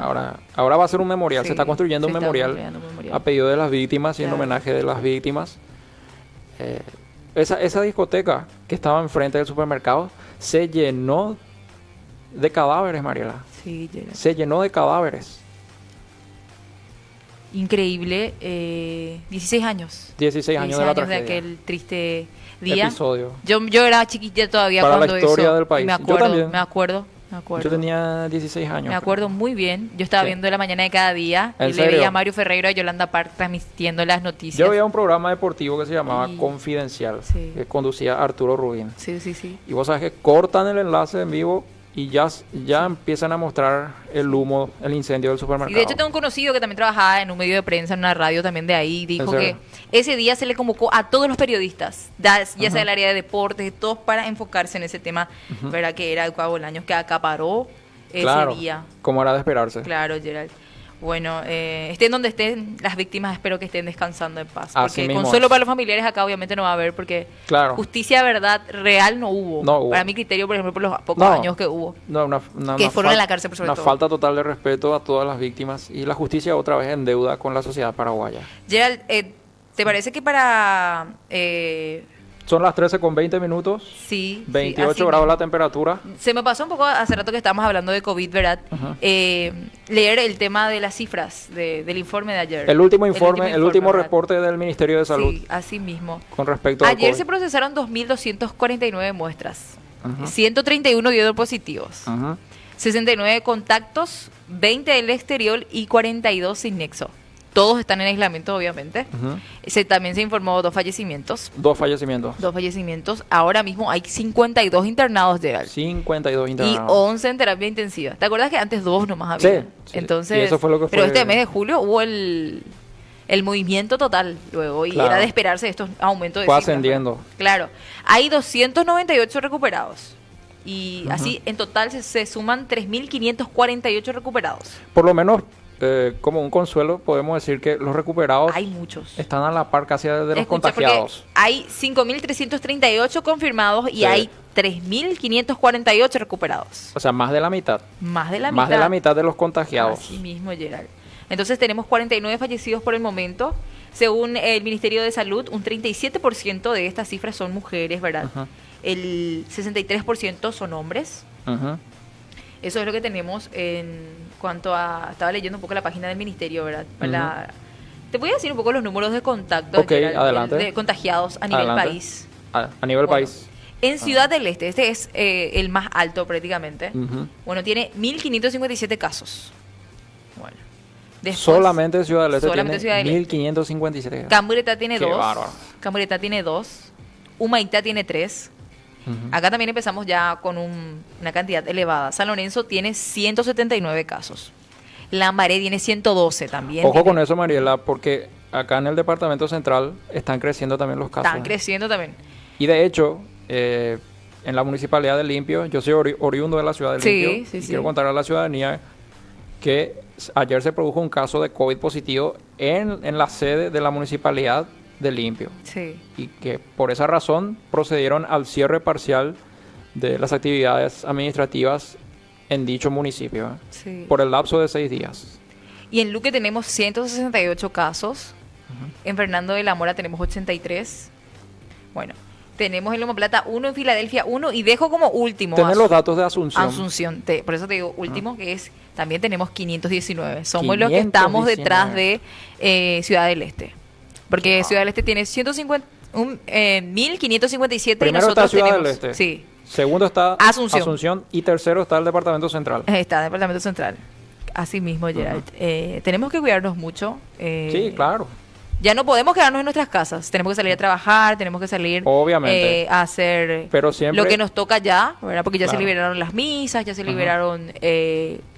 [SPEAKER 2] ahora va a ser un memorial.
[SPEAKER 3] Sí,
[SPEAKER 2] Se está construyendo
[SPEAKER 3] se
[SPEAKER 2] un
[SPEAKER 3] está
[SPEAKER 2] memorial
[SPEAKER 3] construyendo un memorial.
[SPEAKER 2] a pedido de las víctimas y en
[SPEAKER 3] Claro.
[SPEAKER 2] homenaje de las víctimas. Esa discoteca que estaba enfrente del supermercado se llenó de cadáveres, Mariela.
[SPEAKER 3] Sí, Gerald.
[SPEAKER 2] Se llenó de cadáveres.
[SPEAKER 3] Increíble. 16 años.
[SPEAKER 2] 16 años de la tragedia.
[SPEAKER 3] aquel triste día.
[SPEAKER 2] Episodio.
[SPEAKER 3] Yo era chiquita todavía
[SPEAKER 2] Para la
[SPEAKER 3] cuando
[SPEAKER 2] historia
[SPEAKER 3] eso.
[SPEAKER 2] del país.
[SPEAKER 3] Me
[SPEAKER 2] Yo
[SPEAKER 3] acuerdo,
[SPEAKER 2] también.
[SPEAKER 3] me acuerdo.
[SPEAKER 2] Yo tenía 16 años.
[SPEAKER 3] Me acuerdo muy bien. Yo estaba
[SPEAKER 2] Sí.
[SPEAKER 3] viendo la mañana de cada día y
[SPEAKER 2] ¿En
[SPEAKER 3] le
[SPEAKER 2] serio?
[SPEAKER 3] veía a Mario Ferreira y a Yolanda Park transmitiendo las noticias.
[SPEAKER 2] Yo veía un programa deportivo que se llamaba
[SPEAKER 3] Y-
[SPEAKER 2] Confidencial,
[SPEAKER 3] Sí.
[SPEAKER 2] que conducía Arturo Rubín.
[SPEAKER 3] Sí, sí, sí.
[SPEAKER 2] Y vos sabes que cortan el enlace en vivo y ya empiezan a mostrar el humo, el incendio del
[SPEAKER 3] Y
[SPEAKER 2] supermercado.
[SPEAKER 3] de hecho tengo un conocido que también trabajaba en un medio de prensa, en una radio también de ahí, dijo
[SPEAKER 2] ¿En
[SPEAKER 3] que
[SPEAKER 2] serio?
[SPEAKER 3] ese día se le convocó a todos los periodistas, ya sea
[SPEAKER 2] Ajá.
[SPEAKER 3] del área de deportes, todos para enfocarse en ese tema, ¿verdad? Que era el Cuavo Bolaños, que acaparó ese
[SPEAKER 2] Claro,
[SPEAKER 3] día.
[SPEAKER 2] como era de esperarse.
[SPEAKER 3] Claro, Gerald. Bueno, estén donde estén, las víctimas espero que estén descansando en paz.
[SPEAKER 2] Así
[SPEAKER 3] Porque
[SPEAKER 2] mismo
[SPEAKER 3] consuelo
[SPEAKER 2] es.
[SPEAKER 3] para los familiares acá obviamente no va a haber, porque
[SPEAKER 2] Claro.
[SPEAKER 3] justicia, verdad, real no hubo.
[SPEAKER 2] No hubo.
[SPEAKER 3] Para mi criterio, por ejemplo, por los pocos
[SPEAKER 2] No.
[SPEAKER 3] años que hubo.
[SPEAKER 2] No,
[SPEAKER 3] Que fueron a la cárcel, por sobre
[SPEAKER 2] una
[SPEAKER 3] todo.
[SPEAKER 2] falta total de respeto a todas las víctimas y la justicia otra vez en deuda con la sociedad paraguaya.
[SPEAKER 3] Gerald, ¿te parece que para...
[SPEAKER 2] Son las 13:20,
[SPEAKER 3] sí,
[SPEAKER 2] 28
[SPEAKER 3] así
[SPEAKER 2] grados
[SPEAKER 3] mismo.
[SPEAKER 2] la temperatura.
[SPEAKER 3] Se me pasó un poco hace rato que estábamos hablando de COVID, ¿verdad?
[SPEAKER 2] Ajá.
[SPEAKER 3] Leer el tema de las cifras del informe de ayer.
[SPEAKER 2] El último informe, el último
[SPEAKER 3] ¿verdad?
[SPEAKER 2] reporte del Ministerio de Salud
[SPEAKER 3] Sí, así mismo.
[SPEAKER 2] con respecto al
[SPEAKER 3] Ayer
[SPEAKER 2] COVID.
[SPEAKER 3] se procesaron 2.249 muestras,
[SPEAKER 2] Ajá.
[SPEAKER 3] 131 dieron positivos,
[SPEAKER 2] Ajá.
[SPEAKER 3] 69 contactos, 20 del exterior y 42 sin nexo. Todos están en aislamiento, obviamente.
[SPEAKER 2] Ajá.
[SPEAKER 3] También se informó 2 fallecimientos.
[SPEAKER 2] 2 fallecimientos.
[SPEAKER 3] 2 fallecimientos. Ahora mismo hay 52 internados, Gerald.
[SPEAKER 2] 52
[SPEAKER 3] Y
[SPEAKER 2] internados.
[SPEAKER 3] 11 en terapia intensiva. ¿Te acuerdas que antes 2 nomás había?
[SPEAKER 2] Sí, sí.
[SPEAKER 3] Entonces,
[SPEAKER 2] Y eso fue lo que
[SPEAKER 3] pero
[SPEAKER 2] fue-
[SPEAKER 3] este mes de julio hubo el movimiento total luego y
[SPEAKER 2] Claro.
[SPEAKER 3] era de esperarse estos aumentos de
[SPEAKER 2] Fue
[SPEAKER 3] cifras,
[SPEAKER 2] ascendiendo.
[SPEAKER 3] ¿no? Claro. Hay 298 recuperados. Y así en total se suman 3.548 recuperados.
[SPEAKER 2] Por lo menos, como un consuelo, podemos decir que los recuperados
[SPEAKER 3] Hay muchos.
[SPEAKER 2] están a la par casi de los
[SPEAKER 3] Escucha, porque
[SPEAKER 2] contagiados.
[SPEAKER 3] hay 5.338 confirmados y
[SPEAKER 2] Sí.
[SPEAKER 3] hay 3.548 recuperados.
[SPEAKER 2] O sea, más de la mitad.
[SPEAKER 3] Más de la
[SPEAKER 2] Más
[SPEAKER 3] mitad.
[SPEAKER 2] de la mitad de los contagiados.
[SPEAKER 3] Así mismo, Gerald. Entonces tenemos 49 fallecidos por el momento. Según el Ministerio de Salud, un 37% de estas cifras son mujeres, ¿verdad?
[SPEAKER 2] Ajá.
[SPEAKER 3] El 63% son hombres.
[SPEAKER 2] Ajá.
[SPEAKER 3] Eso es lo que tenemos en cuanto a... Estaba leyendo un poco la página del Ministerio, ¿verdad? Te voy a decir un poco los números de contactos,
[SPEAKER 2] Ok,
[SPEAKER 3] Gerald,
[SPEAKER 2] adelante.
[SPEAKER 3] de contagiados a nivel
[SPEAKER 2] Adelante.
[SPEAKER 3] país.
[SPEAKER 2] A nivel
[SPEAKER 3] Bueno,
[SPEAKER 2] país.
[SPEAKER 3] En Ciudad del Este, este es el más alto prácticamente.
[SPEAKER 2] Ujú.
[SPEAKER 3] Bueno, tiene 1.557 casos. Bueno. Después,
[SPEAKER 2] Solamente Ciudad del Este
[SPEAKER 3] solamente Ciudad
[SPEAKER 2] tiene
[SPEAKER 3] del Este.
[SPEAKER 2] 1553.
[SPEAKER 3] Camburetá tiene
[SPEAKER 2] Qué
[SPEAKER 3] 2.
[SPEAKER 2] bárbaro.
[SPEAKER 3] Camburetá tiene 2. Humaitá tiene 3.
[SPEAKER 2] Ujú.
[SPEAKER 3] Acá también empezamos ya con una cantidad elevada. San Lorenzo tiene 179 casos. Lambaré tiene 112 también.
[SPEAKER 2] Ojo
[SPEAKER 3] tiene-
[SPEAKER 2] con eso, Mariela, porque acá en el departamento central están creciendo también los casos.
[SPEAKER 3] Están creciendo también.
[SPEAKER 2] Y de hecho, en la municipalidad de Limpio. Yo soy oriundo de la ciudad de
[SPEAKER 3] Sí,
[SPEAKER 2] Limpio.
[SPEAKER 3] sí,
[SPEAKER 2] Y
[SPEAKER 3] sí.
[SPEAKER 2] quiero contar a la ciudadanía que ayer se produjo un caso de COVID positivo en la sede de la municipalidad de Limpio.
[SPEAKER 3] Sí.
[SPEAKER 2] Y que por esa razón procedieron al cierre parcial de las actividades administrativas en dicho municipio,
[SPEAKER 3] Sí.
[SPEAKER 2] por el lapso de 6 días.
[SPEAKER 3] Y en Luque tenemos 168 casos. En Fernando de la Mora tenemos 83. Bueno, tenemos en Loma Plata 1, en Filadelfia 1 y dejo como último
[SPEAKER 2] Tener los datos de Asunción.
[SPEAKER 3] Asunción. Por eso te digo último, que es, también tenemos 519. Somos los que estamos
[SPEAKER 2] 519.
[SPEAKER 3] detrás de Ciudad del Este. Porque Ciudad del Este tiene 1557 y
[SPEAKER 2] Primero
[SPEAKER 3] nosotros
[SPEAKER 2] está Ciudad
[SPEAKER 3] tenemos...
[SPEAKER 2] del Este.
[SPEAKER 3] Sí,
[SPEAKER 2] Segundo está
[SPEAKER 3] Asunción.
[SPEAKER 2] y tercero está el Departamento Central.
[SPEAKER 3] está Departamento Central. Así mismo, Gerald. Tenemos que cuidarnos mucho.
[SPEAKER 2] Sí, claro.
[SPEAKER 3] Ya no podemos quedarnos en nuestras casas. Tenemos que salir a trabajar, tenemos que salir
[SPEAKER 2] Obviamente.
[SPEAKER 3] a hacer
[SPEAKER 2] Pero siempre-
[SPEAKER 3] lo que nos toca ya, ¿verdad? Porque ya se
[SPEAKER 2] Claro.
[SPEAKER 3] liberaron las misas, ya se liberaron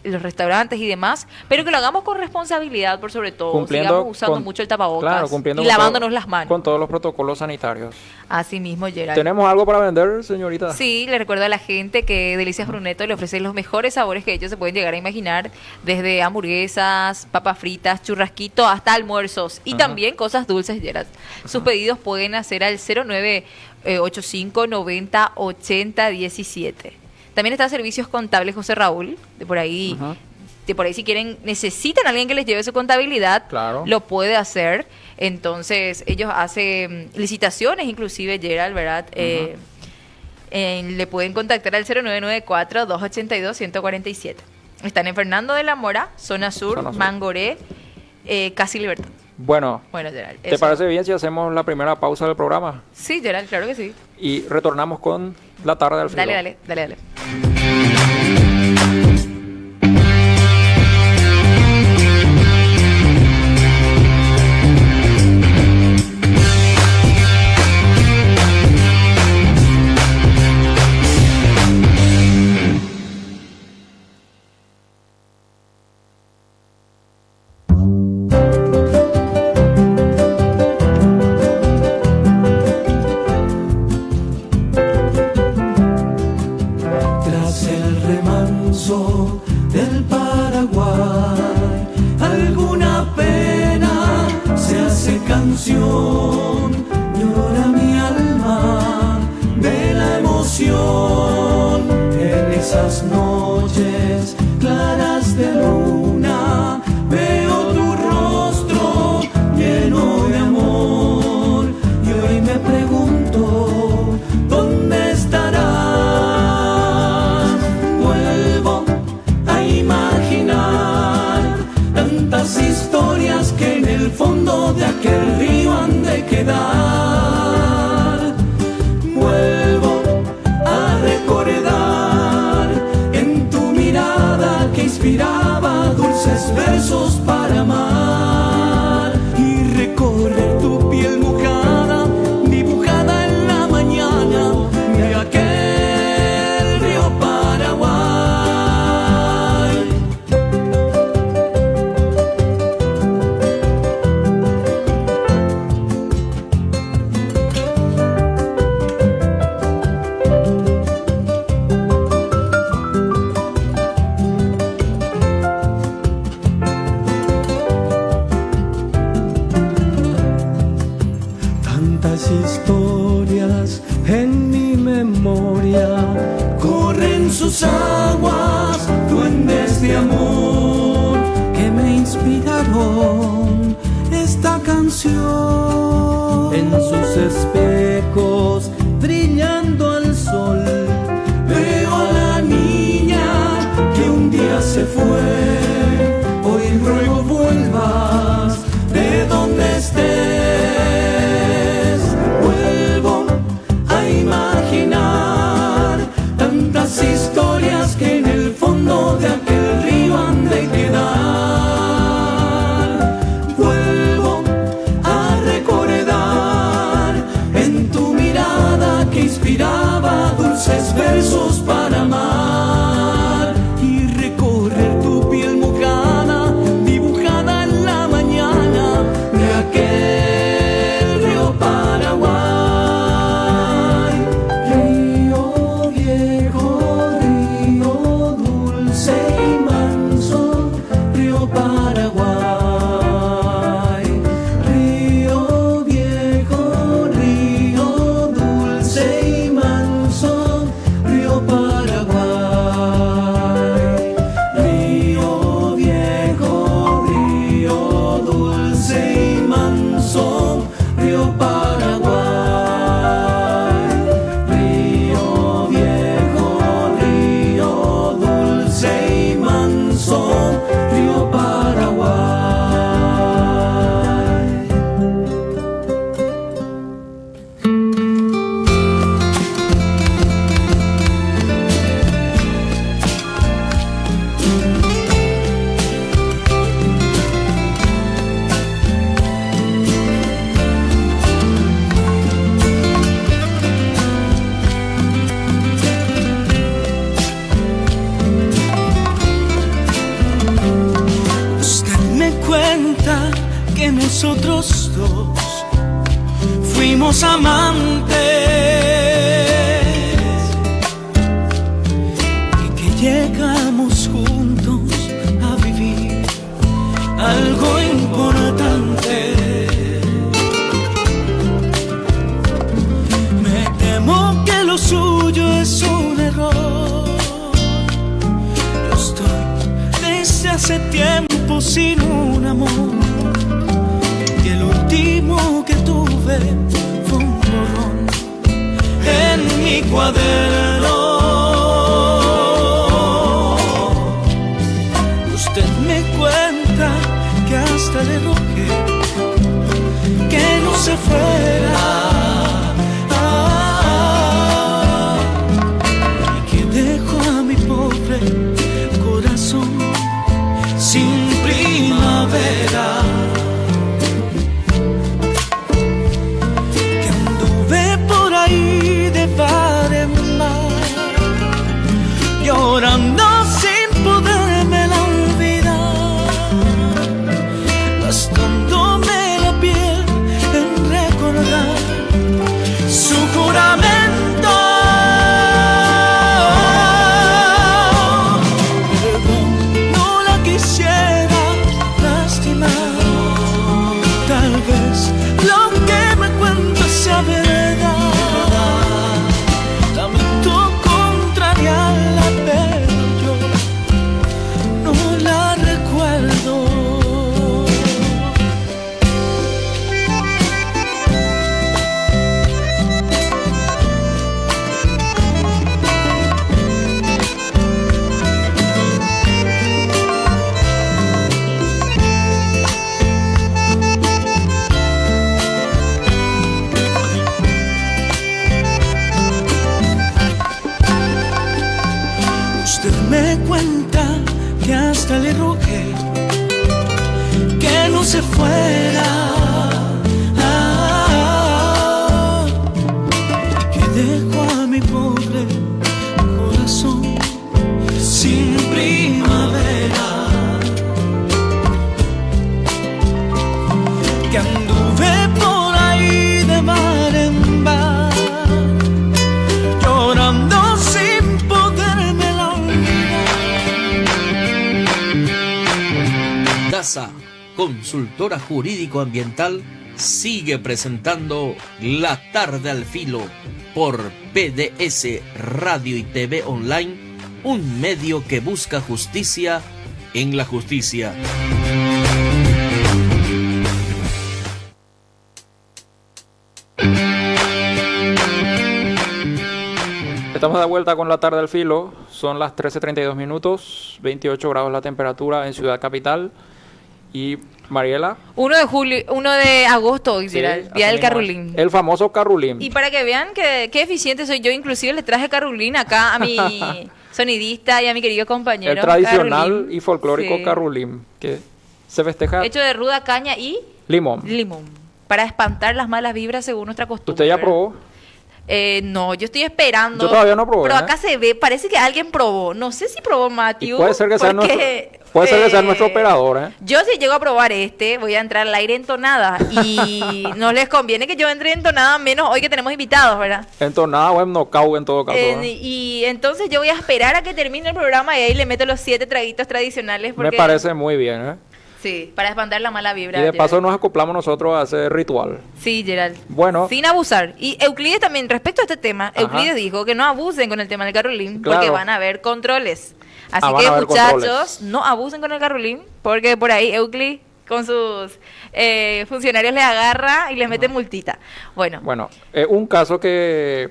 [SPEAKER 3] los restaurantes y demás. Pero que lo hagamos con responsabilidad, por sobre todo. Sigamos usando mucho el tapabocas
[SPEAKER 2] claro, cumpliendo
[SPEAKER 3] y
[SPEAKER 2] con
[SPEAKER 3] lavándonos
[SPEAKER 2] todo-
[SPEAKER 3] las manos.
[SPEAKER 2] con todos los protocolos sanitarios.
[SPEAKER 3] Así mismo, Gerald.
[SPEAKER 2] ¿Tenemos algo para vender, señorita?
[SPEAKER 3] Sí, le recuerdo a la gente que Delicias Bruneto le ofrece los mejores sabores que ellos se pueden llegar a imaginar, desde hamburguesas, papas fritas, churrasquito, hasta almuerzos y también cosas dulces, Gerard. Sus pedidos pueden hacer al 0985 90 80 17. También está Servicios Contables José Raúl, de por ahí.
[SPEAKER 2] Ajá.
[SPEAKER 3] De por ahí si necesitan a alguien que les lleve su contabilidad,
[SPEAKER 2] Claro.
[SPEAKER 3] lo puede hacer. Entonces, ellos hacen licitaciones, inclusive, Gerald, ¿verdad? Le pueden contactar al 0994-282-147. Están en Fernando de la Mora, zona sur,
[SPEAKER 2] Zona sur.
[SPEAKER 3] Mangoré, Casi Libertad.
[SPEAKER 2] Bueno,
[SPEAKER 3] Bueno, Gerald.
[SPEAKER 2] ¿te parece bien si hacemos la primera pausa del programa?
[SPEAKER 3] Sí, Gerald, claro que sí.
[SPEAKER 2] Y retornamos con la tarde del filo.
[SPEAKER 3] Dale.
[SPEAKER 4] Tras el remanso del Paraguay, alguna pena se hace canción, llora mi alma de la emoción. En esas noches claras de luna veo tu rostro lleno de amor y hoy me pregunto, ¿dónde estarás? Vuelvo a imaginar tantas historias que en el fondo de aquel río han de quedar. Vuelvo a recordar en tu mirada que inspiraba dulces versos para amar y recorrer tu piel mojada, dibujada en la mañana de aquel río Paraguay. Tantas historias en mi memoria, corren sus aguas, duendes de amor que me inspiraron esta canción. En sus espejos brillando al sol, veo a la niña que un día se fue. Hoy ruego vuelvas de donde estés. Vuelvo a imaginar tantas historias que en el fondo de aquel río han de quedar. Vuelvo a recordar en tu mirada que inspiraba dulces versos para amar y recorrer tu piel mojada, dibujada en la mañana de aquel río Paraguay. los dos fuimos amantes y que llegamos juntos a vivir algo importante. Me temo que lo suyo es un error. Yo estoy desde hace tiempo sin un amor y el último que tuve fue un borrón en mi cuaderno. Usted me cuenta que hasta le rogué que no se fuera, y que dejó a mi pobre corazón sin primavera. Que anduve por ahí de bar en bar, llorando sin poderme la olvidar, gastándome la piel en recordar su juramento. Perdón, no la quisiera lastimar. Tal vez lo que me cuenta sea verdad. Lamento contrariarla, pero yo no la recuerdo. Usted me cuenta que hasta le rogué que no se fuera, que dejó a mi pobre corazón sin primavera. Que anduve por ahí de bar en bar, llorando sin poderme la olvidar.
[SPEAKER 5] DASA, consultora jurídico-ambiental, sigue presentando La Tarde al Filo por PDS Radio y TV Online, un medio que busca justicia en la justicia.
[SPEAKER 2] Estamos de vuelta con La Tarde al Filo. Son las 13:32 minutos, 28 grados la temperatura en Ciudad Capital. Y Mariela.
[SPEAKER 3] 1 de agosto hoy
[SPEAKER 2] Sí,
[SPEAKER 3] será el día
[SPEAKER 2] así
[SPEAKER 3] del
[SPEAKER 2] mismo es.
[SPEAKER 3] carrulín.
[SPEAKER 2] El famoso carrulín.
[SPEAKER 3] Y para que vean qué eficiente soy yo, inclusive le traje carrulín acá a mi sonidista y a mi querido compañero.
[SPEAKER 2] El tradicional
[SPEAKER 3] Carrulín.
[SPEAKER 2] y folclórico
[SPEAKER 3] Sí.
[SPEAKER 2] carrulín, que se festeja
[SPEAKER 3] Hecho de ruda caña y
[SPEAKER 2] limón.
[SPEAKER 3] limón. Para espantar las malas vibras según nuestra costumbre.
[SPEAKER 2] ¿Usted ya
[SPEAKER 3] ¿verdad?
[SPEAKER 2] probó?
[SPEAKER 3] No, yo estoy esperando.
[SPEAKER 2] Yo todavía no probé,
[SPEAKER 3] Pero
[SPEAKER 2] ¿eh?
[SPEAKER 3] acá se ve, parece que alguien probó. No sé si probó
[SPEAKER 2] Y
[SPEAKER 3] Matthew.
[SPEAKER 2] puede ser que sea
[SPEAKER 3] porque,
[SPEAKER 2] nuestro operador, ¿eh?
[SPEAKER 3] Yo si llego a probar voy a entrar al aire entonada. Y no les conviene que yo entre entonada, menos hoy que tenemos invitados, ¿verdad?
[SPEAKER 2] Entonada o en knockout en todo caso.
[SPEAKER 3] Y entonces yo voy a esperar a que termine el programa y ahí le meto los 7 traguitos tradicionales.
[SPEAKER 2] Me
[SPEAKER 3] Porque,
[SPEAKER 2] parece muy bien, ¿eh?
[SPEAKER 3] Sí, para espantar la mala vibra.
[SPEAKER 2] Y de paso
[SPEAKER 3] Gerald.
[SPEAKER 2] nos acoplamos nosotros a ese ritual.
[SPEAKER 3] Sí, Gerald.
[SPEAKER 2] Bueno.
[SPEAKER 3] Sin abusar. Y Euclides también, respecto a este tema,
[SPEAKER 2] Ajá.
[SPEAKER 3] Euclides dijo que no abusen con el tema del carrulín
[SPEAKER 2] Claro.
[SPEAKER 3] porque van a haber controles. Así
[SPEAKER 2] van
[SPEAKER 3] que,
[SPEAKER 2] a haber
[SPEAKER 3] muchachos,
[SPEAKER 2] controles.
[SPEAKER 3] no abusen con el carrulín porque por ahí Euclides con sus funcionarios les agarra y les mete multita. Bueno,
[SPEAKER 2] Bueno, un caso que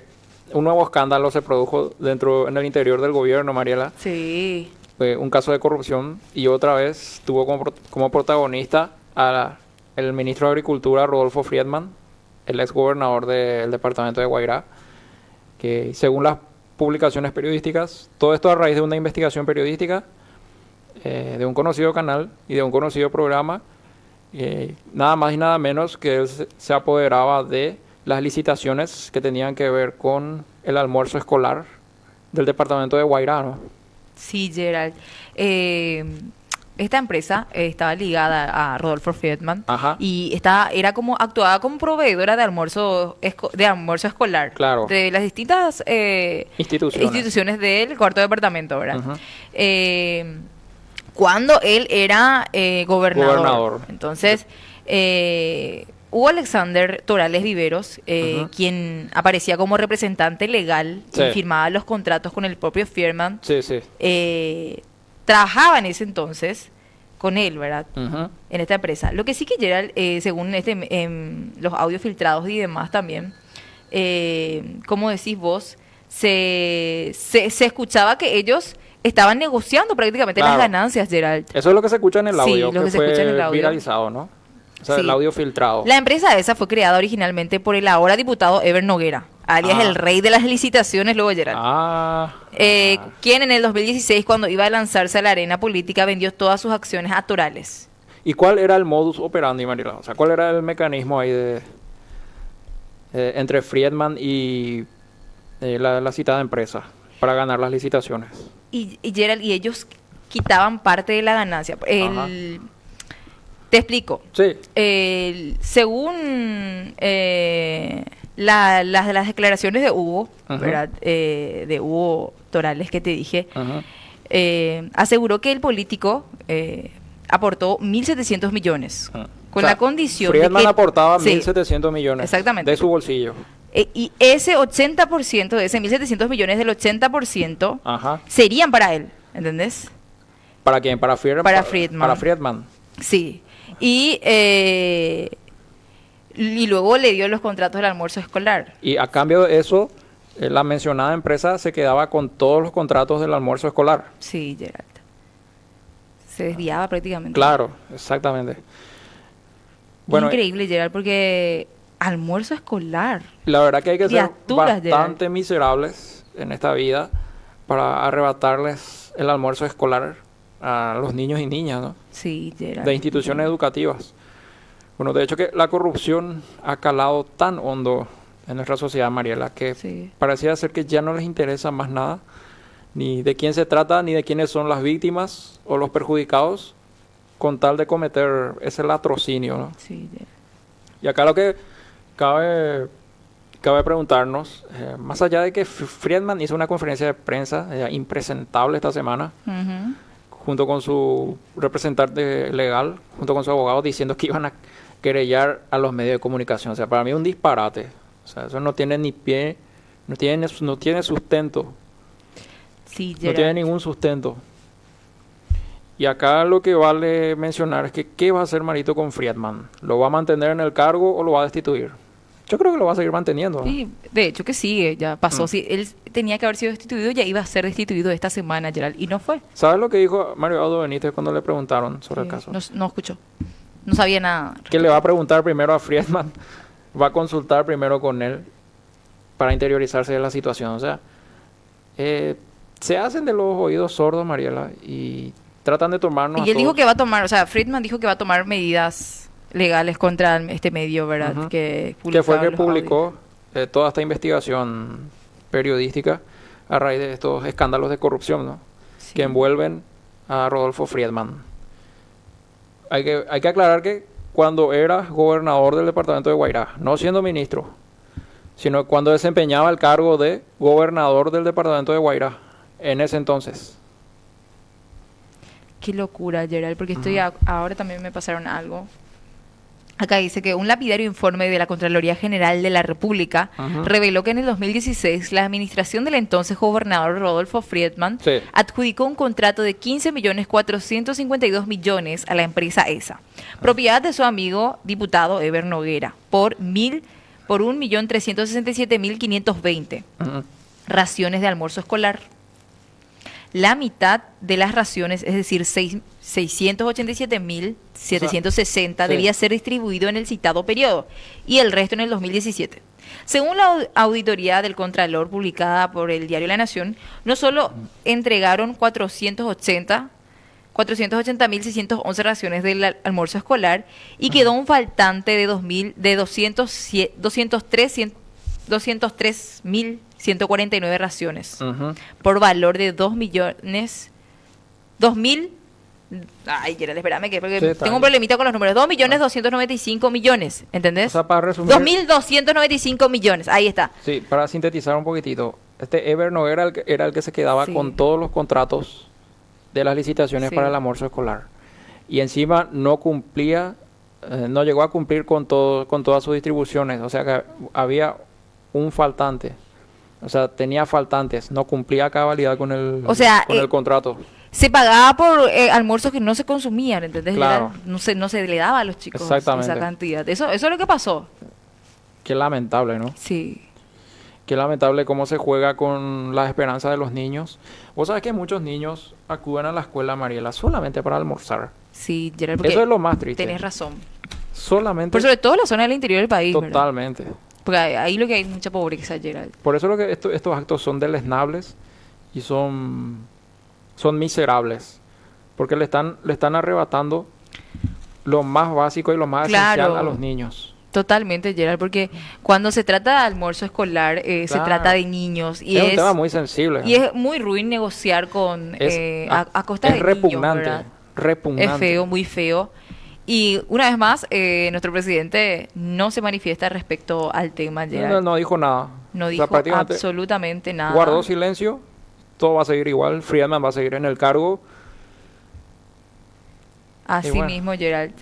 [SPEAKER 2] un nuevo escándalo se produjo en el interior del gobierno, Mariela.
[SPEAKER 3] sí.
[SPEAKER 2] Un caso de corrupción y otra vez tuvo como protagonista el ministro de Agricultura, Rodolfo Friedman, el ex gobernador del departamento de Guairá, que según las publicaciones periodísticas, todo esto a raíz de una investigación periodística de un conocido canal y de un conocido programa, nada más y nada menos que él se apoderaba de las licitaciones que tenían que ver con el almuerzo escolar del departamento de Guairá, ¿no?
[SPEAKER 3] Sí, Gerald. esta empresa estaba ligada a Rodolfo Friedman.
[SPEAKER 2] Ajá.
[SPEAKER 3] Y actuaba como proveedora de almuerzo escolar.
[SPEAKER 2] Claro.
[SPEAKER 3] De las distintas instituciones del cuarto departamento, ¿verdad?
[SPEAKER 2] Ujú.
[SPEAKER 3] Cuando él era gobernador.
[SPEAKER 2] Gobernador.
[SPEAKER 3] Entonces, Hugo Alexander Torales Viveros,
[SPEAKER 2] Ujú.
[SPEAKER 3] quien aparecía como representante legal
[SPEAKER 2] Sí.
[SPEAKER 3] y firmaba los contratos con el propio Friedman,
[SPEAKER 2] Sí, sí.
[SPEAKER 3] trabajaba en ese entonces con él, ¿verdad?
[SPEAKER 2] Ujú.
[SPEAKER 3] En esta empresa. Lo que sí que Gerald, según los audios filtrados y demás también, como decís vos, se escuchaba que ellos estaban negociando prácticamente las
[SPEAKER 2] Claro.
[SPEAKER 3] ganancias, Gerald.
[SPEAKER 2] Eso es lo que se escucha en el
[SPEAKER 3] Sí,
[SPEAKER 2] audio,
[SPEAKER 3] lo que se
[SPEAKER 2] fue
[SPEAKER 3] escucha en el audio.
[SPEAKER 2] viralizado, ¿no? O sea,
[SPEAKER 3] Sí.
[SPEAKER 2] el audio filtrado.
[SPEAKER 3] La empresa esa fue creada originalmente por el ahora diputado Ever Noguera, alias
[SPEAKER 2] Ah.
[SPEAKER 3] el rey de las licitaciones, luego Gerald. Quien en el 2016, cuando iba a lanzarse a la arena política, vendió todas sus acciones a Torales.
[SPEAKER 2] ¿Y cuál era el modus operandi, Mariela? O sea, ¿cuál era el mecanismo ahí entre Friedman y la citada empresa para ganar las licitaciones?
[SPEAKER 3] Y Gerald, y ellos quitaban parte de la ganancia. Te explico.
[SPEAKER 2] Sí.
[SPEAKER 3] Según las declaraciones de Hugo,
[SPEAKER 2] Ajá.
[SPEAKER 3] ¿verdad? De Hugo Torales, que te dije,
[SPEAKER 2] Ajá.
[SPEAKER 3] aseguró que el político aportó 1.700 millones,
[SPEAKER 2] Ah.
[SPEAKER 3] con
[SPEAKER 2] O sea,
[SPEAKER 3] la condición
[SPEAKER 2] Friedman
[SPEAKER 3] de que...
[SPEAKER 2] aportaba
[SPEAKER 3] Sí,
[SPEAKER 2] 1.700 millones
[SPEAKER 3] Exactamente.
[SPEAKER 2] de su bolsillo.
[SPEAKER 3] y ese 80% de ese 1.700 millones, del 80%,
[SPEAKER 2] Ajá.
[SPEAKER 3] serían para él, ¿entendés?
[SPEAKER 2] ¿Para quién? Para Friedman.
[SPEAKER 3] Para Friedman.
[SPEAKER 2] Para Friedman.
[SPEAKER 3] Sí. Y luego le dio los contratos del almuerzo escolar.
[SPEAKER 2] Y a cambio de eso, la mencionada empresa se quedaba con todos los contratos del almuerzo escolar.
[SPEAKER 3] Sí, Gerald. Se desviaba prácticamente.
[SPEAKER 2] Claro, exactamente. Bueno,
[SPEAKER 3] Increíble, Gerald, porque almuerzo escolar.
[SPEAKER 2] la verdad que hay que ser
[SPEAKER 3] Criaturas,
[SPEAKER 2] bastante miserables en esta vida para arrebatarles el almuerzo escolar a los niños y niñas, ¿no?
[SPEAKER 3] Sí, Gerald.
[SPEAKER 2] De instituciones educativas. Bueno, de hecho que la corrupción ha calado tan hondo en nuestra sociedad, Mariela, que
[SPEAKER 3] Sí.
[SPEAKER 2] parecía ser que ya no les interesa más nada, ni de quién se trata, ni de quiénes son las víctimas o los perjudicados, con tal de cometer ese latrocinio, ¿no?
[SPEAKER 3] Sí, Gerald.
[SPEAKER 2] Y acá lo que cabe preguntarnos, más allá de que Friedman hizo una conferencia de prensa impresentable esta semana,
[SPEAKER 3] Ujú.
[SPEAKER 2] junto con su representante legal, junto con su abogado, diciendo que iban a querellar a los medios de comunicación. O sea, para mí es un disparate. O sea, eso no tiene ni pie, no tiene sustento,
[SPEAKER 3] Sí,
[SPEAKER 2] no
[SPEAKER 3] Gerald.
[SPEAKER 2] tiene ningún sustento. Y acá lo que vale mencionar es que ¿qué va a hacer Marito con Friedman? ¿Lo va a mantener en el cargo o lo va a destituir? Yo creo que lo va a seguir manteniendo, ¿no?
[SPEAKER 3] Sí, de hecho que sigue, ya pasó.
[SPEAKER 2] Mm.
[SPEAKER 3] Si él tenía que haber sido destituido, ya iba a ser destituido esta semana, Gerald, y no fue.
[SPEAKER 2] ¿Sabes lo que dijo Mario Aldo Benítez cuando le preguntaron sobre el
[SPEAKER 3] Sí,
[SPEAKER 2] caso?
[SPEAKER 3] no escuchó. No sabía nada.
[SPEAKER 2] Que le va a preguntar primero a Friedman, va a consultar primero con él para interiorizarse de la situación. O sea, se hacen de los oídos sordos, Mariela, y tratan de tomarnos
[SPEAKER 3] Y
[SPEAKER 2] a
[SPEAKER 3] él dijo
[SPEAKER 2] todos.
[SPEAKER 3] que va a tomar, o sea, Friedman dijo que va a tomar medidas legales contra este medio, ¿verdad?
[SPEAKER 2] Ujú.
[SPEAKER 3] Que
[SPEAKER 2] Que fue el que
[SPEAKER 3] publicaba los
[SPEAKER 2] publicó toda esta investigación periodística a raíz de estos escándalos de corrupción, ¿no?
[SPEAKER 3] Sí.
[SPEAKER 2] Que envuelven a Rodolfo Friedman. Hay que aclarar que cuando era gobernador del departamento de Guairá, no siendo ministro, sino cuando desempeñaba el cargo de gobernador del departamento de Guairá, en ese entonces.
[SPEAKER 3] Qué locura, Gerald, porque ahora también me pasaron algo. Acá dice que un lapidario informe de la Contraloría General de la República
[SPEAKER 2] Ajá.
[SPEAKER 3] reveló que en el 2016 la administración del entonces gobernador Rodolfo Friedman
[SPEAKER 2] Sí.
[SPEAKER 3] adjudicó un contrato de 15.452.000.000 a la empresa ESA, propiedad de su amigo diputado Ever Noguera, por 1.367.520
[SPEAKER 2] Ujú.
[SPEAKER 3] raciones de almuerzo escolar. La mitad de las raciones, es decir, 687.760,
[SPEAKER 2] sí.
[SPEAKER 3] debía ser distribuido en el citado periodo y el resto en el 2017. Según la auditoría del Contralor publicada por el diario La Nación, no solo entregaron 480.611 raciones del almuerzo escolar y quedó un faltante de 203.149 raciones
[SPEAKER 2] Ujú.
[SPEAKER 3] por valor de 2.000 Ay, Gerald, espérame, que porque
[SPEAKER 2] Sí, está
[SPEAKER 3] tengo un
[SPEAKER 2] bien.
[SPEAKER 3] problemita con los números. 2.295.000.000, ¿entendés?
[SPEAKER 2] O sea, para resumir,
[SPEAKER 3] 2.295.000.000, ahí está.
[SPEAKER 2] sí, para sintetizar un poquitito, este Ever no era el que se quedaba
[SPEAKER 3] Sí.
[SPEAKER 2] con todos los contratos de las licitaciones
[SPEAKER 3] Sí.
[SPEAKER 2] para el almuerzo escolar. Y encima no cumplía, no llegó a cumplir con todas sus distribuciones. O sea que había un faltante. O sea, tenía faltantes, no cumplía a cabalidad con
[SPEAKER 3] O sea,
[SPEAKER 2] con el contrato.
[SPEAKER 3] Se pagaba por almuerzos que no se consumían, ¿entendés?
[SPEAKER 2] Claro.
[SPEAKER 3] No se le daba a los chicos
[SPEAKER 2] Exactamente.
[SPEAKER 3] esa cantidad. Eso es lo que pasó.
[SPEAKER 2] Qué lamentable, ¿no?
[SPEAKER 3] Sí.
[SPEAKER 2] Qué lamentable cómo se juega con las esperanzas de los niños. Vos sabés que muchos niños acuden a la escuela, Mariela, solamente para almorzar.
[SPEAKER 3] Sí, Gerald, porque
[SPEAKER 2] Eso es lo más triste.
[SPEAKER 3] tenés razón.
[SPEAKER 2] Solamente.
[SPEAKER 3] Por sobre todo la zona del interior del país, ¿verdad?
[SPEAKER 2] Totalmente.
[SPEAKER 3] Porque ahí lo que hay mucha pobreza, Gerald.
[SPEAKER 2] Por eso lo que estos actos son deleznables y son miserables. Porque le están arrebatando lo más básico y lo más
[SPEAKER 3] Claro.
[SPEAKER 2] esencial a los niños.
[SPEAKER 3] Totalmente, Gerald, porque cuando se trata de almuerzo escolar, se
[SPEAKER 2] Claro.
[SPEAKER 3] trata de niños y
[SPEAKER 2] Es un tema muy sensible.
[SPEAKER 3] y es muy ruin negociar con a costa
[SPEAKER 2] es
[SPEAKER 3] de
[SPEAKER 2] repugnante.
[SPEAKER 3] niños, ¿verdad?
[SPEAKER 2] Repugnante.
[SPEAKER 3] Es feo, muy feo. Y una vez más, nuestro presidente no se manifiesta respecto al tema, Gerald.
[SPEAKER 2] No dijo nada.
[SPEAKER 3] No
[SPEAKER 2] O sea,
[SPEAKER 3] dijo
[SPEAKER 2] prácticamente
[SPEAKER 3] absolutamente nada.
[SPEAKER 2] guardó silencio. Todo va a seguir igual. Friedman va a seguir en el cargo.
[SPEAKER 3] Así
[SPEAKER 2] Y bueno.
[SPEAKER 3] mismo, Gerald.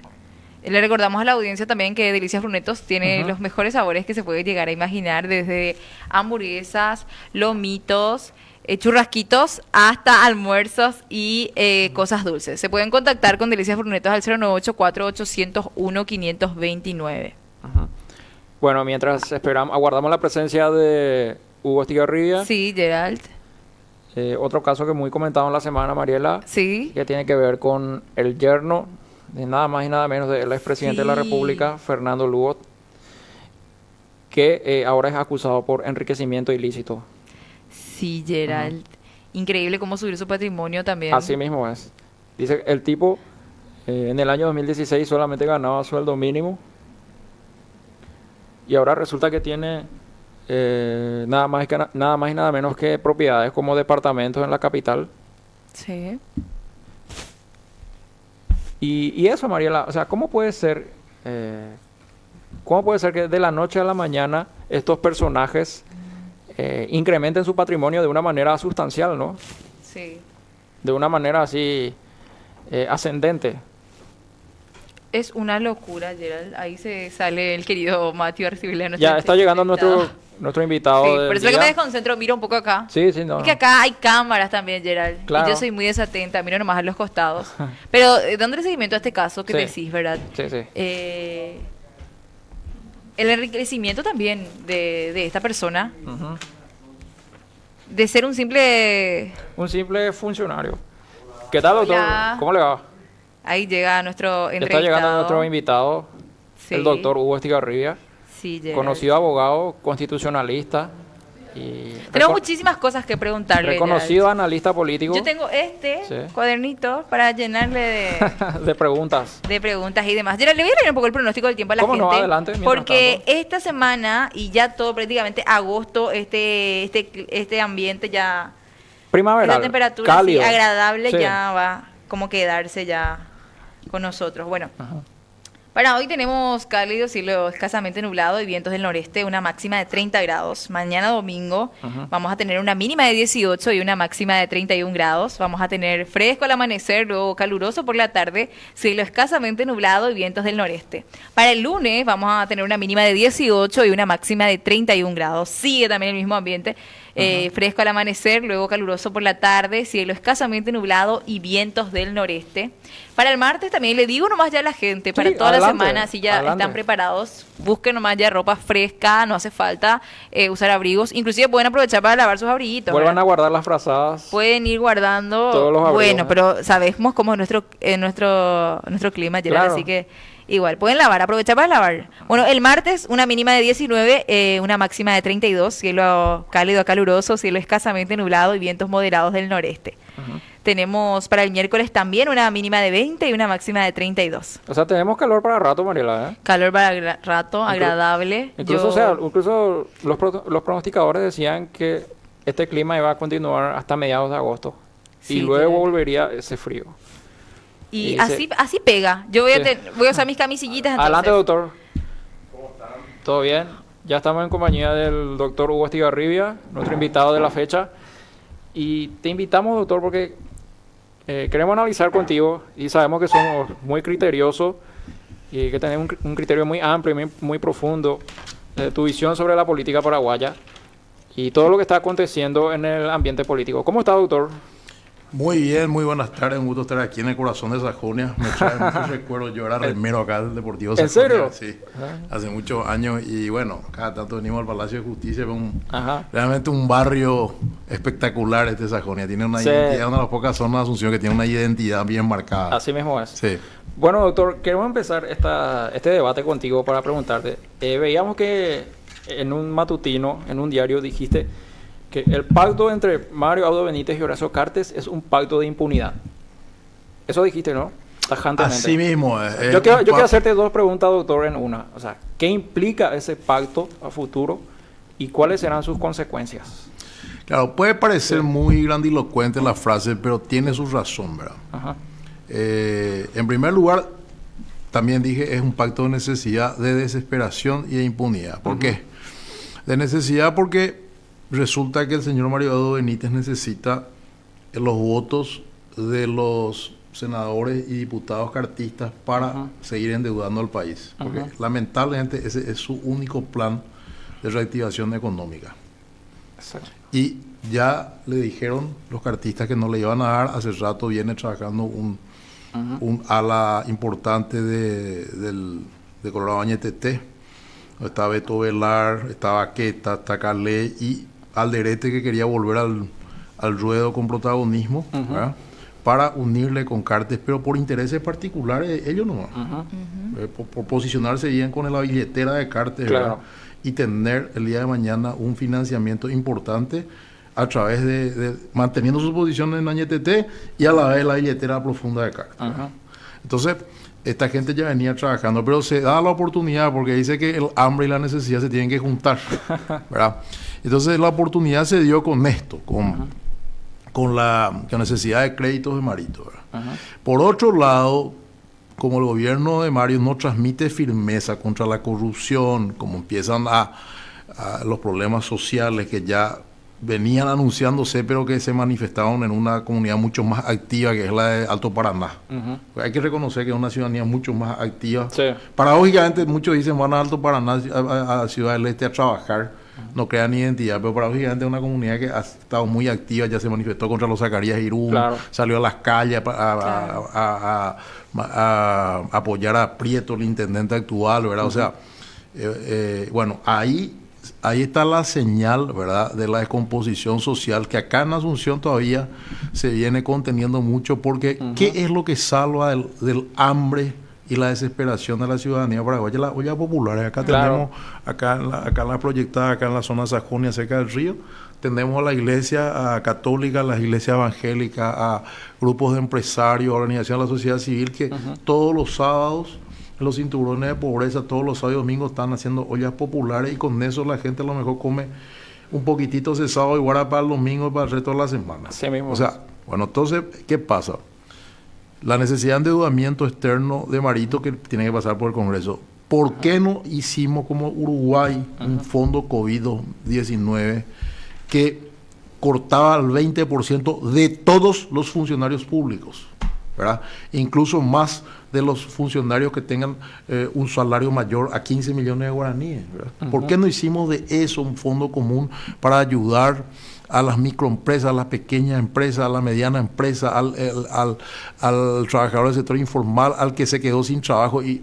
[SPEAKER 3] Le recordamos a la audiencia también que Delicias Brunetos tiene
[SPEAKER 2] Ujú.
[SPEAKER 3] los mejores sabores que se puede llegar a imaginar, desde hamburguesas, lomitos, churrasquitos, hasta almuerzos y cosas dulces. Se pueden contactar con Delicias Brunetos al 098-4801-529.
[SPEAKER 2] Ajá. Bueno, mientras aguardamos la presencia de Hugo Estigarribia.
[SPEAKER 3] Sí, Gerald.
[SPEAKER 2] Otro caso que muy comentado en la semana, Mariela,
[SPEAKER 3] Sí.
[SPEAKER 2] que tiene que ver con el yerno de nada más y nada menos del expresidente de la
[SPEAKER 3] Sí.
[SPEAKER 2] República, Fernando Lugo, que ahora es acusado por enriquecimiento ilícito.
[SPEAKER 3] Sí, Gerald. Increíble cómo subir su patrimonio también.
[SPEAKER 2] Así mismo es. Dice, el tipo en el año 2016 solamente ganaba sueldo mínimo y ahora resulta que tiene nada más y nada menos que propiedades como departamentos en la capital.
[SPEAKER 3] Sí.
[SPEAKER 2] Y eso, Mariela, o sea, ¿cómo puede ser que de la noche a la mañana estos personajes incrementen su patrimonio de una manera sustancial, ¿no?
[SPEAKER 3] Sí.
[SPEAKER 2] De una manera así ascendente.
[SPEAKER 3] Es una locura, Gerald. Ahí se sale el querido Matthew a recibirle a nuestro
[SPEAKER 2] Ya está llegando
[SPEAKER 3] invitado.
[SPEAKER 2] nuestro invitado.
[SPEAKER 3] Sí,
[SPEAKER 2] del
[SPEAKER 3] por eso es que
[SPEAKER 2] día.
[SPEAKER 3] me desconcentro, miro un poco acá.
[SPEAKER 2] Sí, sí, no.
[SPEAKER 3] Es que acá hay cámaras también, Gerald.
[SPEAKER 2] Claro.
[SPEAKER 3] Y yo soy muy desatenta, miro nomás a los costados. Pero dándole seguimiento a este caso que
[SPEAKER 2] Sí.
[SPEAKER 3] decís, ¿verdad?
[SPEAKER 2] Sí, sí.
[SPEAKER 3] El enriquecimiento también de esta persona,
[SPEAKER 2] Ujú.
[SPEAKER 3] de ser un simple...
[SPEAKER 2] Un simple funcionario. ¿Qué tal, doctor?
[SPEAKER 3] Hola.
[SPEAKER 2] ¿Cómo le va?
[SPEAKER 3] Ahí llega nuestro
[SPEAKER 2] Ya
[SPEAKER 3] entrevistado.
[SPEAKER 2] está llegando nuestro invitado,
[SPEAKER 3] Sí.
[SPEAKER 2] el doctor Hugo Estigarribia,
[SPEAKER 3] Sí, Gerald.
[SPEAKER 2] conocido abogado, constitucionalista y
[SPEAKER 3] Tenemos muchísimas cosas que preguntarle,
[SPEAKER 2] reconocido
[SPEAKER 3] Gerald.
[SPEAKER 2] analista político.
[SPEAKER 3] Yo tengo este
[SPEAKER 2] Sí.
[SPEAKER 3] cuadernito para llenarle
[SPEAKER 2] de preguntas.
[SPEAKER 3] de preguntas y demás. Gerald, le voy a leer un poco el pronóstico del tiempo a la
[SPEAKER 2] ¿Cómo
[SPEAKER 3] gente.
[SPEAKER 2] no? Adelante, mientras
[SPEAKER 3] Porque
[SPEAKER 2] tanto.
[SPEAKER 3] esta semana y ya todo prácticamente agosto, este ambiente ya,
[SPEAKER 2] Primaveral,
[SPEAKER 3] esta temperatura así
[SPEAKER 2] cálido.
[SPEAKER 3] agradable
[SPEAKER 2] Sí.
[SPEAKER 3] ya va como quedarse ya con nosotros. Bueno,
[SPEAKER 2] Ajá.
[SPEAKER 3] para hoy tenemos cálido, cielo escasamente nublado y vientos del noreste, una máxima de 30 grados. Mañana domingo
[SPEAKER 2] Ajá.
[SPEAKER 3] vamos a tener una mínima de 18 y una máxima de 31 grados. Vamos a tener fresco al amanecer, luego caluroso por la tarde, cielo escasamente nublado y vientos del noreste. Para el lunes vamos a tener una mínima de 18 y una máxima de 31 grados. Sigue también el mismo ambiente. Fresco al amanecer, luego caluroso por la tarde, cielo escasamente nublado y vientos del noreste. Para el martes también le digo nomás ya a la gente, para toda la
[SPEAKER 2] adelante,
[SPEAKER 3] semana, si ya
[SPEAKER 2] adelante.
[SPEAKER 3] están preparados, busquen nomás ya ropa fresca, no hace falta usar abrigos, inclusive pueden aprovechar para lavar sus abriguitos.
[SPEAKER 2] Vuelvan
[SPEAKER 3] ¿verdad?
[SPEAKER 2] a guardar las frazadas.
[SPEAKER 3] Pueden ir guardando.
[SPEAKER 2] Todos los abrigos,
[SPEAKER 3] bueno,
[SPEAKER 2] ¿eh?
[SPEAKER 3] pero sabemos cómo es nuestro clima, Gerald,
[SPEAKER 2] Claro.
[SPEAKER 3] así que igual, pueden lavar, aprovechar para lavar. Bueno, el martes una mínima de 19, una máxima de 32, cielo cálido a caluroso, cielo escasamente nublado y vientos moderados del noreste.
[SPEAKER 2] Ajá.
[SPEAKER 3] Tenemos para el miércoles también una mínima de 20 y una máxima de 32.
[SPEAKER 2] O sea, tenemos calor para rato, Mariela, ¿eh?
[SPEAKER 3] Calor para rato, agradable.
[SPEAKER 2] Incluso, incluso los pronosticadores decían que este clima iba a continuar hasta mediados de agosto.
[SPEAKER 3] Sí,
[SPEAKER 2] y luego
[SPEAKER 3] Gerald.
[SPEAKER 2] volvería ese frío.
[SPEAKER 3] Y
[SPEAKER 2] Y
[SPEAKER 3] así pega. Yo voy a,
[SPEAKER 2] Sí.
[SPEAKER 3] voy a usar mis camisillitas entonces.
[SPEAKER 2] Adelante, doctor. ¿Todo bien? Ya estamos en compañía del doctor Hugo Estigarribia, nuestro invitado de la fecha. Y te invitamos, doctor, porque queremos analizar contigo y sabemos que somos muy criteriosos y que tenemos un criterio muy amplio y muy profundo de tu visión sobre la política paraguaya y todo lo que está aconteciendo en el ambiente político. ¿Cómo está, doctor?
[SPEAKER 6] Muy bien, muy buenas tardes. Un gusto estar aquí en el corazón de Sajonia. Me trae muchos recuerdos. Yo era remero acá del Deportivo
[SPEAKER 2] ¿En
[SPEAKER 6] Sajonia.
[SPEAKER 2] serio?
[SPEAKER 6] Sí, hace muchos años. Y bueno, cada tanto venimos al Palacio de Justicia.
[SPEAKER 2] Ajá.
[SPEAKER 6] Realmente un barrio espectacular este Sajonia. Tiene una
[SPEAKER 2] Sí.
[SPEAKER 6] identidad, una de las pocas zonas de Asunción que tiene una identidad bien marcada.
[SPEAKER 2] Así mismo es.
[SPEAKER 6] Sí.
[SPEAKER 2] Bueno, doctor, queremos empezar este debate contigo para preguntarte. Veíamos que en un matutino, en un diario, dijiste que el pacto entre Mario Abdo Benítez y Horacio Cartes es un pacto de impunidad. Eso dijiste, ¿no? Tajantemente.
[SPEAKER 6] Así mismo.
[SPEAKER 2] Yo quiero hacerte dos preguntas, doctor, en una. O sea, ¿qué implica ese pacto a futuro y cuáles serán sus consecuencias?
[SPEAKER 6] Claro, puede parecer muy grandilocuente la frase, pero tiene su razón, ¿verdad?
[SPEAKER 2] Ajá.
[SPEAKER 6] En primer lugar, también dije, es un pacto de necesidad, de desesperación y de impunidad. ¿Por qué? De necesidad porque resulta que el señor Mario Abdo Benítez necesita los votos de los senadores y diputados cartistas para seguir endeudando al país. Porque lamentablemente ese es su único plan de reactivación económica.
[SPEAKER 2] Exacto.
[SPEAKER 6] Y ya le dijeron los cartistas que no le iban a dar. Hace rato viene trabajando un ala importante de Colorado Añetete. Estaba Beto Velar, estaba Queta, está Calé y Alderete, que quería volver al ruedo con protagonismo, ¿verdad? Para unirle con Cartes, pero por intereses particulares ellos no. Por posicionarse bien con la billetera de Cartes,
[SPEAKER 2] Claro.
[SPEAKER 6] ¿verdad? Y tener el día de mañana un financiamiento importante a través de manteniendo sus posiciones en Añetete y a la vez la billetera profunda de Cartes. Entonces, esta gente ya venía trabajando, pero se da la oportunidad porque dice que el hambre y la necesidad se tienen que juntar, ¿verdad? Entonces la oportunidad se dio con esto, con la necesidad de créditos de Marito, ¿verdad? Por otro lado, como el gobierno de Mario no transmite firmeza contra la corrupción, como empiezan a los problemas sociales que ya venían anunciándose, pero que se manifestaron en una comunidad mucho más activa, que es la de Alto Paraná. Hay que reconocer que es una ciudadanía mucho más activa.
[SPEAKER 2] Sí.
[SPEAKER 6] Paradójicamente, muchos dicen van a Alto Paraná, a Ciudad del Este a trabajar, no crean identidad, pero paradójicamente es una comunidad que ha estado muy activa, ya se manifestó contra los Zacarías Irún,
[SPEAKER 2] Claro.
[SPEAKER 6] salió a las calles a apoyar a Prieto, el intendente actual, ¿verdad? O sea, bueno, ahí está la señal, ¿verdad?, de la descomposición social que acá en Asunción todavía se viene conteniendo mucho, porque ¿qué es lo que salva del hambre y la desesperación de la ciudadanía paraguaya? Las ollas populares. Acá
[SPEAKER 2] Claro.
[SPEAKER 6] tenemos, acá en la proyectada, acá en la zona Sajonia, cerca del río, tenemos a la iglesia católica, a las iglesias evangélicas, a grupos de empresarios, a organizaciones de la sociedad civil que todos los sábados, los cinturones de pobreza, todos los sábados y domingos están haciendo ollas populares, y con eso la gente a lo mejor come un poquitito ese sábado y guarda para el domingo y para el resto de la semana.
[SPEAKER 2] Así mismo.
[SPEAKER 6] O sea, bueno, entonces, ¿qué pasa? La necesidad de endeudamiento externo de Marito que tiene que pasar por el Congreso. ¿Por qué no hicimos como Uruguay un fondo COVID-19 que cortaba el 20% de todos los funcionarios públicos, ¿verdad? Incluso más de los funcionarios que tengan un salario mayor a 15 millones de guaraníes, ¿verdad? ¿Por qué no hicimos de eso un fondo común para ayudar a las microempresas, a las pequeñas empresas, a la mediana empresa, al trabajador del sector informal, al que se quedó sin trabajo? Y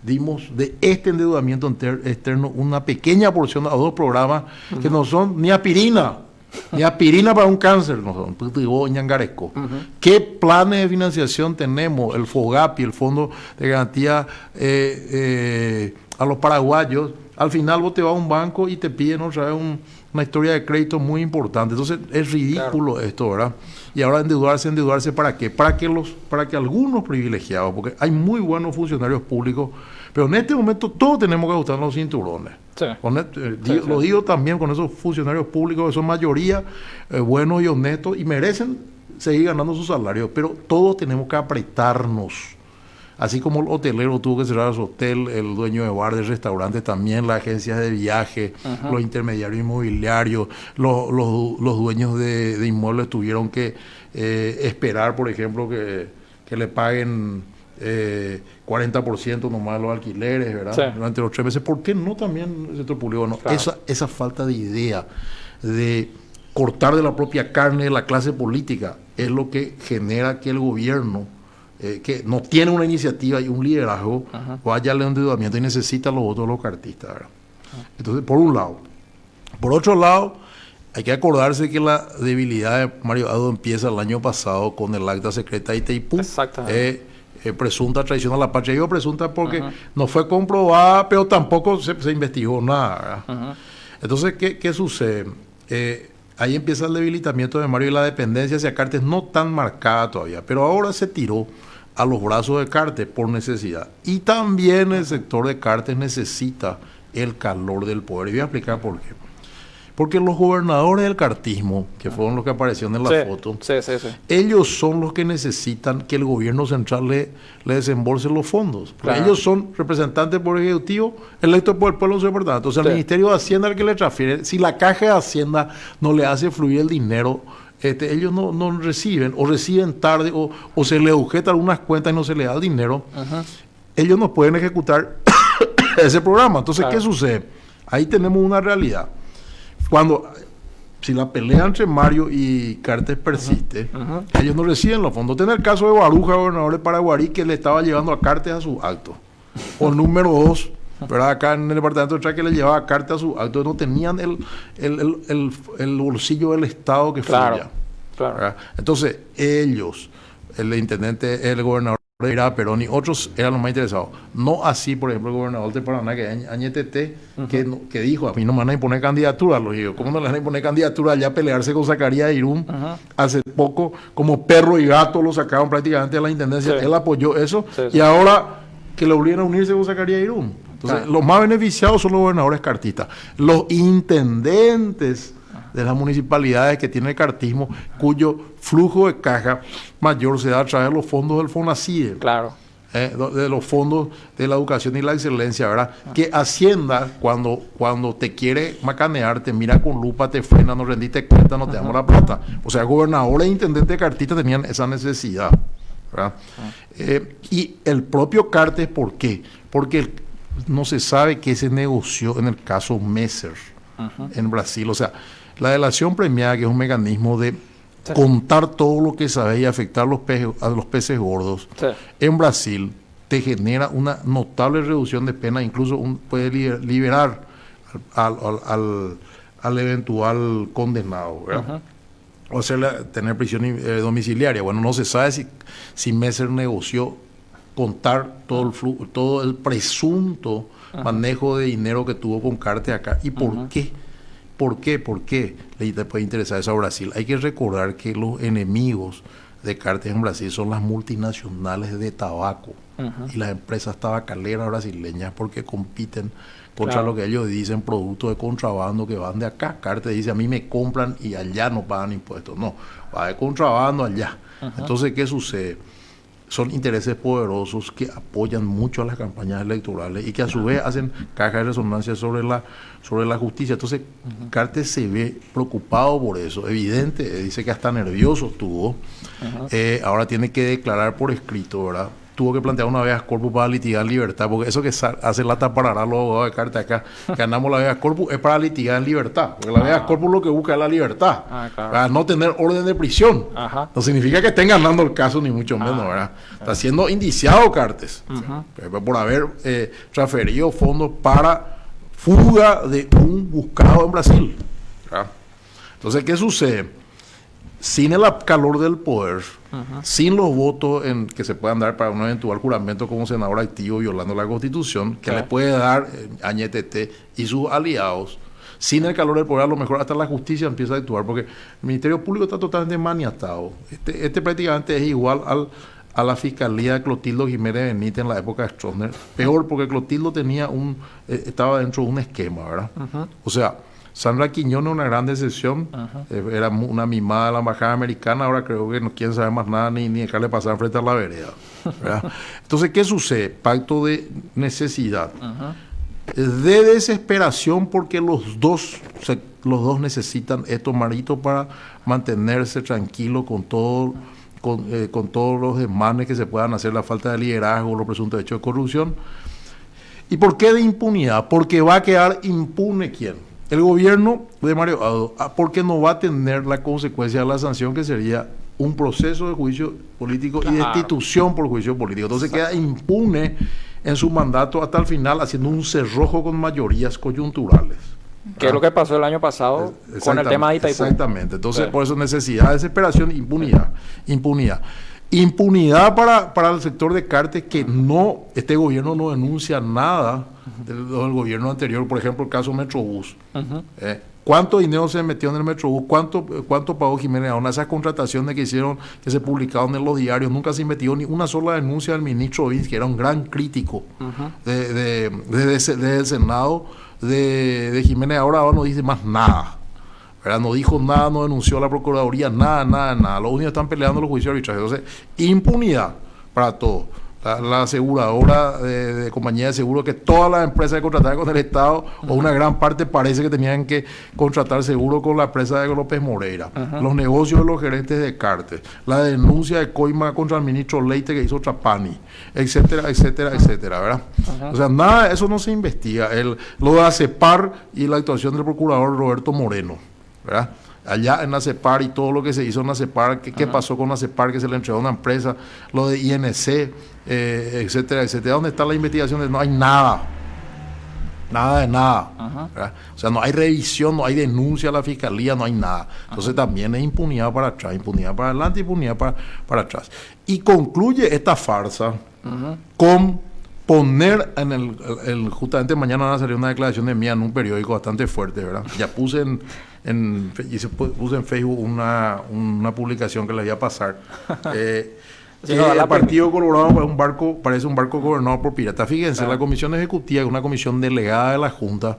[SPEAKER 6] dimos de este endeudamiento externo una pequeña porción a dos programas que no son ni aspirina para un cáncer, no son Putigo, Ñangaresco. ¿Qué planes de financiación tenemos? El FOGAPI, el Fondo de Garantía a los paraguayos. Al final vos te vas a un banco y te piden otra vez una historia de crédito muy importante. Entonces es ridículo esto, ¿verdad? Y ahora endeudarse ¿para qué? Para que algunos privilegiados, porque hay muy buenos funcionarios públicos, pero en este momento todos tenemos que ajustar los cinturones.
[SPEAKER 2] Sí.
[SPEAKER 6] Lo digo también con esos funcionarios públicos que son mayoría buenos y honestos y merecen seguir ganando su salario, pero todos tenemos que apretarnos. Así como el hotelero tuvo que cerrar su hotel, el dueño de bar, de restaurante también, las agencias de viaje, los intermediarios inmobiliarios, los dueños de inmuebles tuvieron que esperar, por ejemplo, que le paguen 40% nomás los alquileres, ¿verdad?
[SPEAKER 2] Sí.
[SPEAKER 6] Durante los 3 meses. ¿Por qué no también el sector público? No,
[SPEAKER 2] Claro.
[SPEAKER 6] esa falta de idea de cortar de la propia carne de la clase política es lo que genera que el gobierno, que no tiene una iniciativa y un liderazgo, vaya al endeudamiento y necesita los votos de los cartistas, ¿verdad? Entonces, por un lado. Por otro lado, hay que acordarse que la debilidad de Mario Abdo empieza el año pasado con el acta secreta de Itaipú.
[SPEAKER 2] Exactamente.
[SPEAKER 6] Presunta traición a la patria. Digo presunta porque no fue comprobada, pero tampoco se investigó nada, ¿verdad? Entonces, ¿qué sucede? Ahí empieza el debilitamiento de Mario y la dependencia hacia Cartes no tan marcada todavía, pero ahora se tiró a los brazos de Cartes por necesidad. Y también el sector de Cartes necesita el calor del poder. Y voy a explicar por qué. Porque los gobernadores del cartismo, que fueron los que aparecieron en la foto,
[SPEAKER 2] Sí.
[SPEAKER 6] ellos son los que necesitan que el gobierno central le desembolse los fondos. Porque
[SPEAKER 2] Claro.
[SPEAKER 6] ellos son representantes por ejecutivo electos por el pueblo en su departamento. O sea, el
[SPEAKER 2] Sí.
[SPEAKER 6] Ministerio de Hacienda es el que le transfiere. Si la caja de Hacienda no le hace fluir el dinero, ellos no reciben, o reciben tarde, o se le objetan algunas cuentas y no se le da el dinero, ellos no pueden ejecutar ese programa. Entonces,
[SPEAKER 2] Claro.
[SPEAKER 6] ¿qué sucede? Ahí tenemos una realidad. Si la pelea entre Mario y Cartes persiste, ellos no reciben los fondos. Ten el caso de Baruja, gobernador de Paraguarí, que le estaba llevando a Cartes a su acto. O el número 2, ¿verdad? Acá en el departamento de Chá, que le llevaba a Cartes a su acto. No tenían el bolsillo del Estado que
[SPEAKER 2] Claro.
[SPEAKER 6] fluya.
[SPEAKER 2] Claro.
[SPEAKER 6] ¿Verdad? Entonces, ellos, el intendente, el gobernador de Irá, Perón y otros eran los más interesados. No así, por ejemplo, el gobernador de Paraná, que es Añetete, que dijo, a mí no me van a imponer candidatura. Los digo, ¿cómo no le van a imponer candidatura allá a pelearse con Zacarías Irún? Hace poco, como perro y gato, lo sacaron prácticamente de la intendencia.
[SPEAKER 2] Sí.
[SPEAKER 6] Él apoyó eso.
[SPEAKER 2] Sí, sí.
[SPEAKER 6] Y ahora que le obligan a unirse con Zacarías Irún. Entonces,
[SPEAKER 2] Claro.
[SPEAKER 6] los más beneficiados son los gobernadores cartistas. Los intendentes de las municipalidades que tiene el cartismo, cuyo flujo de caja mayor se da a través de los fondos del FONACIDE,
[SPEAKER 2] Claro.
[SPEAKER 6] de los fondos de la educación y la excelencia, ¿verdad? Que Hacienda, cuando te quiere macanear, te mira con lupa, te frena, no rendiste cuenta, no te damos la plata. O sea, gobernadores e intendentes cartistas tenían esa necesidad, ¿verdad? Y el propio Cartes, ¿por qué? Porque no se sabe qué se negoció en el caso Messer en Brasil. O sea, la delación premiada, que es un mecanismo de contar todo lo que sabes y afectar a los peces gordos,
[SPEAKER 2] Sí.
[SPEAKER 6] en Brasil te genera una notable reducción de pena, incluso puede liberar al eventual condenado, ¿verdad? O sea, tener prisión domiciliaria. Bueno, no se sabe si Messer negoció contar todo el presunto manejo de dinero que tuvo con Cartes acá. ¿Y por qué? ¿Por qué le puede interesar eso a Brasil? Hay que recordar que los enemigos de Cartes en Brasil son las multinacionales de tabaco y las empresas tabacaleras brasileñas, porque compiten contra
[SPEAKER 2] Claro.
[SPEAKER 6] lo que ellos dicen, productos de contrabando que van de acá. Cartes dice, a mí me compran y allá no pagan impuestos. No, va de contrabando allá. Entonces, ¿qué sucede? Son intereses poderosos que apoyan mucho a las campañas electorales y que a su vez hacen caja de resonancia sobre la justicia. Entonces, Cartes se ve preocupado por eso, evidente, dice que hasta nervioso estuvo. Ahora tiene que declarar por escrito, ¿verdad? Tuvo que plantear una habeas corpus para litigar en libertad, porque eso que hace la taparará los abogados de Cartes acá, ganamos la habeas corpus, es para litigar en libertad, porque la habeas corpus lo que busca es la libertad,
[SPEAKER 2] Claro.
[SPEAKER 6] para no tener orden de prisión. No significa que estén ganando el caso, ni mucho menos, ¿verdad? Está siendo indiciado Cartes por haber transferido fondos para fuga de un buscado en Brasil, ¿verdad? Entonces, ¿qué sucede? Sin el calor del poder, sin los votos que se puedan dar para un eventual juramento como senador activo violando la Constitución, que le puede dar Añetete y sus aliados, sin el calor del poder, a lo mejor hasta la justicia empieza a actuar, porque el Ministerio Público está totalmente maniatado. Este prácticamente es igual a la fiscalía de Clotildo Jiménez Benítez en la época de Stroessner. Peor, porque Clotildo estaba dentro de un esquema, ¿verdad? O sea, Sandra Quiñones, una gran decepción, era una mimada de la embajada americana, ahora creo que no quieren saber más nada ni dejarle pasar frente a la vereda, ¿verdad? Entonces, ¿qué sucede? Pacto de necesidad, de desesperación, porque los dos necesitan esto, Marito, para mantenerse tranquilo con todo, con todos los desmanes que se puedan hacer, la falta de liderazgo, los presuntos hechos de corrupción. ¿Y por qué de impunidad? Porque va a quedar impune ¿quién? El gobierno de Mario Ado, porque no va a tener la consecuencia de la sanción, que sería un proceso de juicio político y destitución por juicio político. Entonces queda impune en su mandato hasta el final, haciendo un cerrojo con mayorías coyunturales.
[SPEAKER 2] ¿Qué es lo que pasó el año pasado con el tema de Itaipú? Exactamente.
[SPEAKER 6] Entonces, por eso necesidad, desesperación, impunidad. Impunidad para el sector de Cartes, que este gobierno no denuncia nada del gobierno anterior. Por ejemplo, el caso Metrobús. ¿Cuánto dinero se metió en el Metrobús? ¿Cuánto pagó Jiménez Gaona? Esas contrataciones que hicieron, que se publicaron en los diarios, nunca se investigó ni una sola denuncia del ministro Vince, que era un gran crítico del Senado de Jiménez. Ahora no dice más nada, ¿verdad? No dijo nada, no denunció a la Procuraduría, nada. Los únicos que están peleando los juicios de arbitraje. Entonces, impunidad para todos. La aseguradora de compañía de seguro, que todas las empresas que contrataban con el Estado, o una gran parte, parece que tenían que contratar seguro con la empresa de López Moreira. Los negocios de los gerentes de Cartes, la denuncia de Coima contra el ministro Leite que hizo Trapani, etcétera, ¿verdad? O sea, nada de eso no se investiga. Lo de ACEPAR y la actuación del procurador Roberto Moreno, ¿verdad? Allá en ACEPAR y todo lo que se hizo en ACEPAR, ¿qué pasó con ACEPAR, que se le entregó a una empresa, lo de INC, etcétera. ¿Dónde está la investigación? No hay nada de nada. O sea, no hay revisión, no hay denuncia a la fiscalía, no hay nada. Entonces también es impunidad para atrás, impunidad para adelante, impunidad para atrás. Y concluye esta farsa con poner justamente mañana van a salir una declaración de mía en un periódico bastante fuerte, ¿verdad? Ya puse en Facebook una publicación que les voy a pasar. El Partido Colorado parece un barco gobernado por piratas. Fíjense, la Comisión Ejecutiva, que es una comisión delegada de la Junta,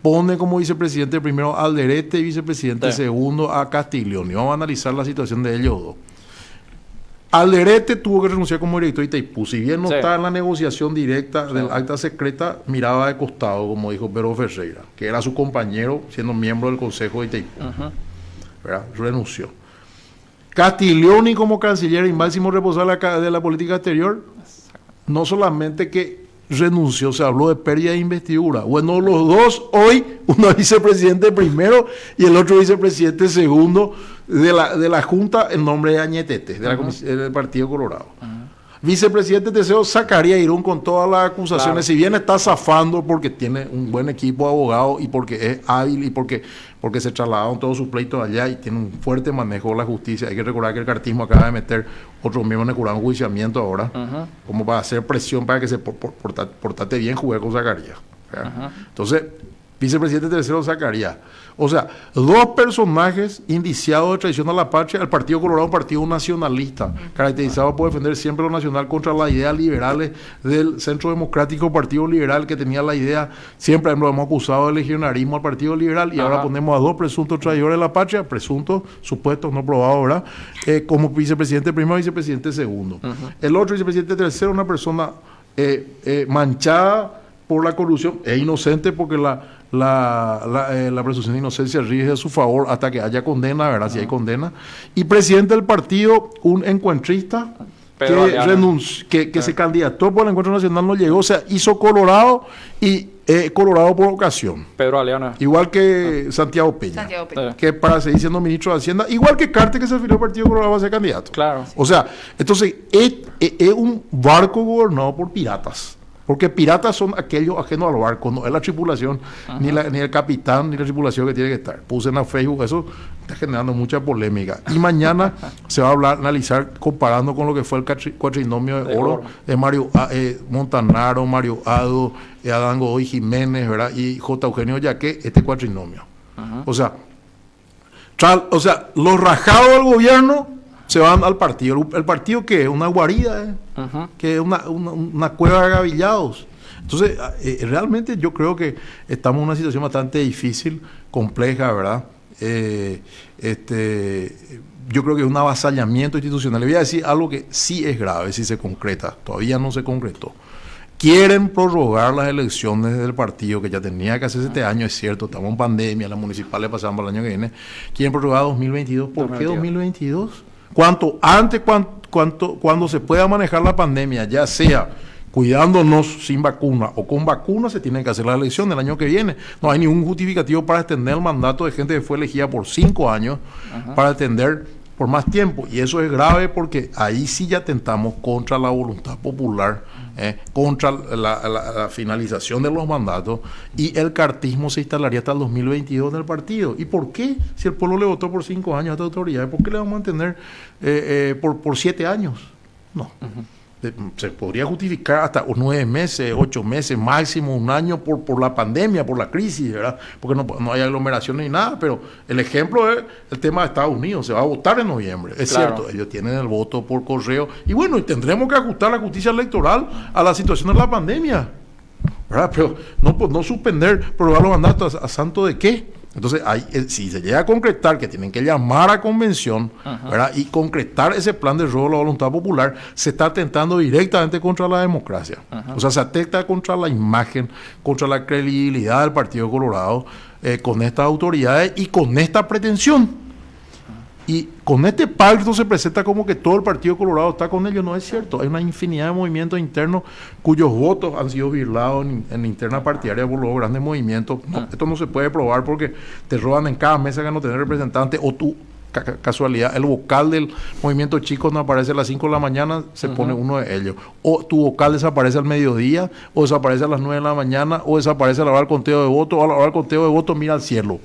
[SPEAKER 6] pone como vicepresidente primero a Alderete y vicepresidente segundo a Castiglioni. Vamos a analizar la situación de ellos dos. Alderete tuvo que renunciar como director de Itaipú. Si bien no está en la negociación directa del acta secreta, miraba de costado, como dijo Pedro Ferreira, que era su compañero siendo miembro del Consejo de Itaipú. ¿Verdad? Renunció. Castiglioni, como canciller y máximo responsable de la política exterior, no solamente que renunció, se habló de pérdida de investidura. Bueno, los dos hoy, uno es vicepresidente primero y el otro vicepresidente segundo de la Junta en nombre de Añetete, del Partido Colorado. Vicepresidente tercero, Zacarías Irún, con todas las acusaciones, si bien está zafando porque tiene un buen equipo de abogados y porque es hábil y porque se trasladaron todos sus pleitos allá y tiene un fuerte manejo de la justicia. Hay que recordar que el cartismo acaba de meter otros miembros en el jurado en juiciamiento ahora, como para hacer presión para que se portate bien, jugué con Zacarías. Entonces, vicepresidente tercero, Zacarías. O sea, dos personajes indiciados de traición a la patria. El Partido Colorado, un partido nacionalista, caracterizado por defender siempre lo nacional contra las ideas liberales del Centro Democrático, Partido Liberal, que tenía la idea, siempre lo hemos acusado de legionarismo al Partido Liberal, y ahora ponemos a dos presuntos traidores de la patria, presuntos, supuestos, no probados, ¿verdad? Como vicepresidente primero y vicepresidente segundo. El otro vicepresidente tercero, una persona manchada por la corrupción, es inocente porque la presunción de inocencia rige a su favor hasta que haya condena, ¿verdad? Si hay condena. Y presidente del partido, un encuentrista que se candidató por el Encuentro Nacional, no llegó, o sea, hizo Colorado y Colorado por ocasión.
[SPEAKER 2] Pedro Aleana.
[SPEAKER 6] Igual que Santiago Peña. Que para seguir siendo ministro de Hacienda, igual que Cartes, que se afilió al Partido Colorado, va a ser candidato.
[SPEAKER 2] Claro.
[SPEAKER 6] O sea, entonces es un barco gobernado por piratas. Porque piratas son aquellos ajenos al barco, no es la tripulación, ni el capitán, ni la tripulación que tiene que estar. Puse en Facebook, eso está generando mucha polémica. Y mañana se va a analizar comparando con lo que fue el cuatrinomio de oro de Mario Montanaro, Mario Ado, Adán Godoy Jiménez, ¿verdad? Y J. Eugenio Yaque, este cuatrinomio. O sea, los rajados del gobierno se van al partido. ¿El partido qué es? Una guarida, que es una cueva de gavillados. Entonces, realmente yo creo que estamos en una situación bastante difícil, compleja, ¿verdad? Yo creo que es un avasallamiento institucional. Le voy a decir algo que sí es grave si se concreta, todavía no se concretó. Quieren prorrogar las elecciones del partido, que ya tenía que hacerse este año, es cierto, estamos en pandemia, las municipales pasaban para el año que viene. Quieren prorrogar 2022. ¿Por qué 2022? Cuanto antes, cuando se pueda manejar la pandemia, ya sea cuidándonos sin vacuna o con vacuna, se tienen que hacer las elecciones el año que viene. No hay ningún justificativo para extender el mandato de gente que fue elegida por 5 años, para extender por más tiempo. Y eso es grave porque ahí sí ya atentamos contra la voluntad popular, contra la finalización de los mandatos, y el cartismo se instalaría hasta el 2022 en el partido. ¿Y por qué? Si el pueblo le votó por 5 años a esta autoridad, ¿por qué le vamos a mantener por 7 años? No. Se podría justificar hasta 9 meses, 8 meses, máximo un año por la pandemia, por la crisis, ¿verdad? Porque no hay aglomeraciones ni nada, pero el ejemplo es el tema de Estados Unidos. Se va a votar en noviembre, es cierto, ellos tienen el voto por correo, y bueno, y tendremos que ajustar la justicia electoral a la situación de la pandemia, ¿verdad? Pero no suspender, prorrogar los mandatos, ¿a santo de qué? Entonces, si se llega a concretar que tienen que llamar a convención, ¿verdad? Y concretar ese plan de robo de la voluntad popular, se está atentando directamente contra la democracia. O sea, se atenta contra la imagen, contra la credibilidad del Partido Colorado, con estas autoridades y con esta pretensión. Y con este pacto se presenta como que todo el Partido Colorado está con ellos. No es cierto. Hay una infinidad de movimientos internos cuyos votos han sido birlados en interna partidaria por los grandes movimientos. No, esto no se puede probar porque te roban en cada mesa que no tenés representante, o tú, casualidad, el vocal del movimiento chico no aparece a las 5 de la mañana, se pone uno de ellos. O tu vocal desaparece al mediodía, o desaparece a las 9 de la mañana, o desaparece a la hora del conteo de votos, o a la hora del conteo de votos mira al cielo.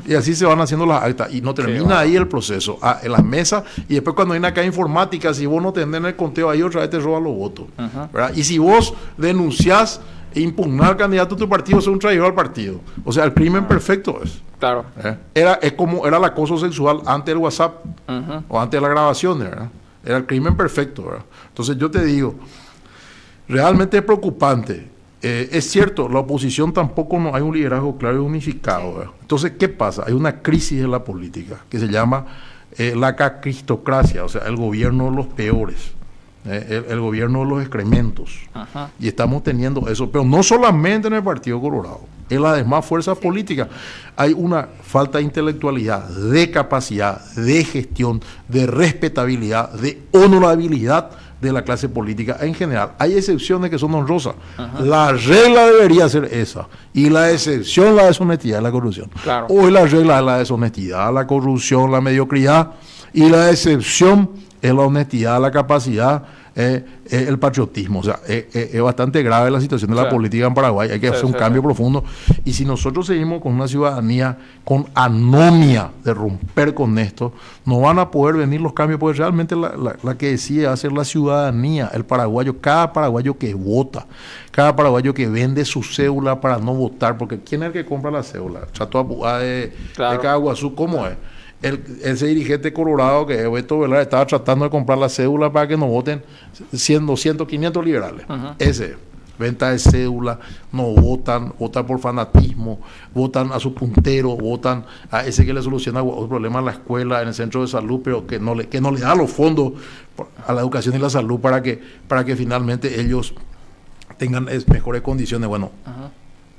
[SPEAKER 6] Y así se van haciendo las actas. Y no termina ahí el proceso, en las mesas, y después cuando hay una caja informática, si vos no tenés el conteo ahí, otra vez te roban los votos. ¿Verdad? Y si vos denunciás e impugnar al candidato de tu partido, sos un traidor al partido. O sea, el crimen perfecto es.
[SPEAKER 2] Claro.
[SPEAKER 6] Es como era el acoso sexual antes del WhatsApp, o antes de la grabación, ¿verdad? Era el crimen perfecto, ¿verdad? Entonces yo te digo, realmente es preocupante. Es cierto, la oposición tampoco no hay un liderazgo claro y unificado, ¿verdad? Entonces, ¿qué pasa? Hay una crisis en la política que se llama la caquistocracia, o sea, el gobierno de los peores. El gobierno de los excrementos. Y estamos teniendo eso, pero no solamente en el Partido Colorado, en las demás fuerzas políticas hay una falta de intelectualidad, de capacidad, de gestión, de respetabilidad, de honorabilidad de la clase política en general. Hay excepciones que son honrosas. La regla debería ser esa, y la excepción la deshonestidad y la corrupción. Hoy la regla es la deshonestidad, la corrupción, la mediocridad, y la excepción es la honestidad, la capacidad, el patriotismo. O sea, es bastante grave la situación de la política en Paraguay. Hay que hacer un cambio profundo. Y si nosotros seguimos con una ciudadanía con anomia de romper con esto, no van a poder venir los cambios, porque realmente la que decide hacer la ciudadanía, el paraguayo, cada paraguayo que vota, cada paraguayo que vende su cédula para no votar, porque ¿quién es el que compra la cédula? Chato Apuá de Caguazú, ¿cómo es? Ese dirigente colorado que es Beto Velar estaba tratando de comprar la cédula para que no voten 100, 200, 500 liberales. Ese, venta de cédula, no votan por fanatismo, votan a su puntero, votan a ese que le soluciona los problemas en la escuela, en el centro de salud, pero que no le da los fondos a la educación y la salud para que finalmente ellos tengan mejores condiciones. Bueno,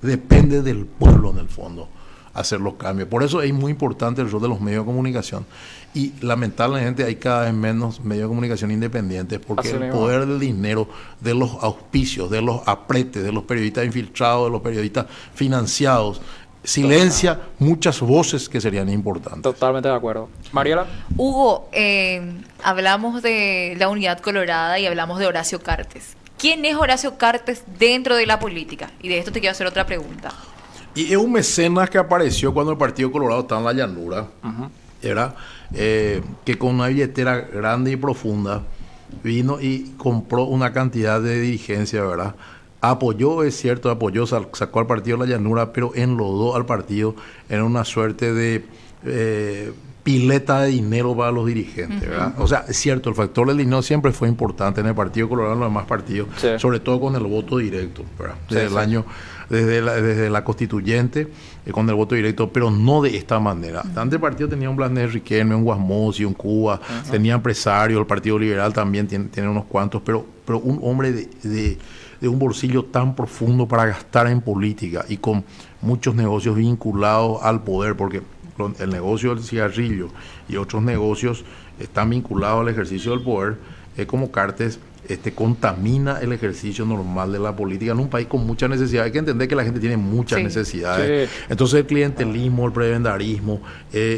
[SPEAKER 6] depende del pueblo en el fondo hacer los cambios. Por eso es muy importante el rol de los medios de comunicación, y lamentablemente hay cada vez menos medios de comunicación independientes, porque el poder del dinero, de los auspicios, de los apretes, de los periodistas infiltrados, de los periodistas financiados, silencia muchas voces que serían importantes.
[SPEAKER 2] Totalmente de acuerdo. Mariela.
[SPEAKER 3] Hugo, hablamos de la Unidad Colorada y hablamos de Horacio Cartes. ¿Quién es Horacio Cartes dentro de la política? Y de esto te quiero hacer otra pregunta.
[SPEAKER 6] Y es un mecenas que apareció cuando el Partido Colorado estaba en la llanura, era que con una billetera grande y profunda vino y compró una cantidad de dirigencia, ¿verdad? Apoyó, es cierto, sacó al partido de la llanura, pero enlodó al partido en una suerte de pileta de dinero para los dirigentes, ¿verdad? O sea, es cierto, el factor del dinero siempre fue importante en el Partido Colorado, en los demás partidos,
[SPEAKER 2] Sí.
[SPEAKER 6] sobre todo con el voto directo, ¿verdad?
[SPEAKER 2] Sí,
[SPEAKER 6] Desde el
[SPEAKER 2] sí.
[SPEAKER 6] año, desde la constituyente, con el voto directo, pero no de esta manera. Antes el partido tenía un Blas de Riquelme, un Guasmosi, un Cuba, tenía empresarios, el Partido Liberal también tiene unos cuantos, pero un hombre de un bolsillo tan profundo para gastar en política y con muchos negocios vinculados al poder, porque el negocio del cigarrillo y otros negocios están vinculados al ejercicio del poder, es como Cartes contamina el ejercicio normal de la política en un país con mucha necesidad. Hay que entender que la gente tiene muchas
[SPEAKER 3] Sí.
[SPEAKER 6] necesidades.
[SPEAKER 2] Sí.
[SPEAKER 6] Entonces el clientelismo, el prebendarismo,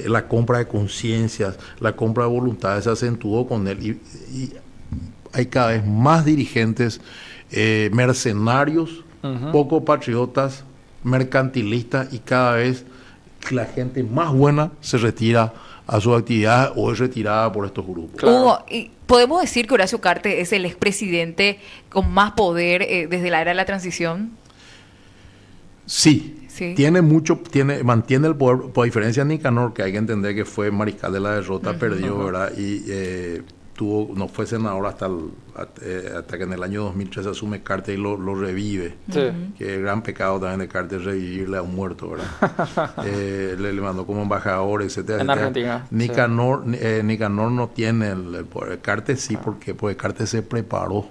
[SPEAKER 6] la compra de conciencias, la compra de voluntades se acentuó con él y hay cada vez más dirigentes mercenarios, poco patriotas, mercantilistas y cada vez la gente más buena se retira a su actividad o es retirada por estos grupos.
[SPEAKER 2] Claro.
[SPEAKER 3] Hugo, y podemos decir que Horacio Cartes es el expresidente con más poder desde la era de la transición.
[SPEAKER 6] Sí,
[SPEAKER 3] Sí.
[SPEAKER 6] mantiene el poder, por diferencia de Nicanor, que hay que entender que fue mariscal de la derrota, perdió, ¿verdad? Y no fue senador hasta que en el año 2003 asume Cartes y lo revive.
[SPEAKER 2] Sí.
[SPEAKER 6] Que el gran pecado también de Cartes es revivirle a un muerto, ¿verdad? Le mandó como embajador, etcétera.
[SPEAKER 2] En
[SPEAKER 6] etcétera.
[SPEAKER 2] Argentina,
[SPEAKER 6] Nicanor no tiene el poder. Cartes sí, porque Cartes se preparó.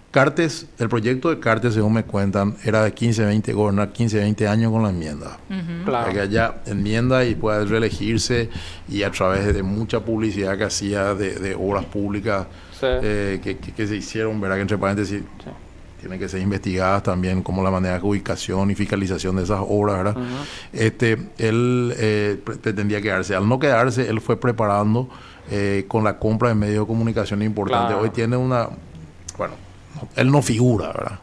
[SPEAKER 6] Cartes, el proyecto de Cartes, según me cuentan, era de 15, 20, gobernar 15, 20 años con la enmienda.
[SPEAKER 2] Claro.
[SPEAKER 6] Para que haya enmienda y pueda reelegirse y a través de mucha publicidad que hacía de obras públicas
[SPEAKER 2] Sí.
[SPEAKER 6] que se hicieron, ¿verdad? Que entre paréntesis tienen que ser investigadas también, como la manera de ubicación y fiscalización de esas obras, ¿verdad? Él pretendía quedarse. Al no quedarse, él fue preparando con la compra de medios de comunicación importantes.
[SPEAKER 2] Claro.
[SPEAKER 6] Hoy tiene él no figura, ¿verdad?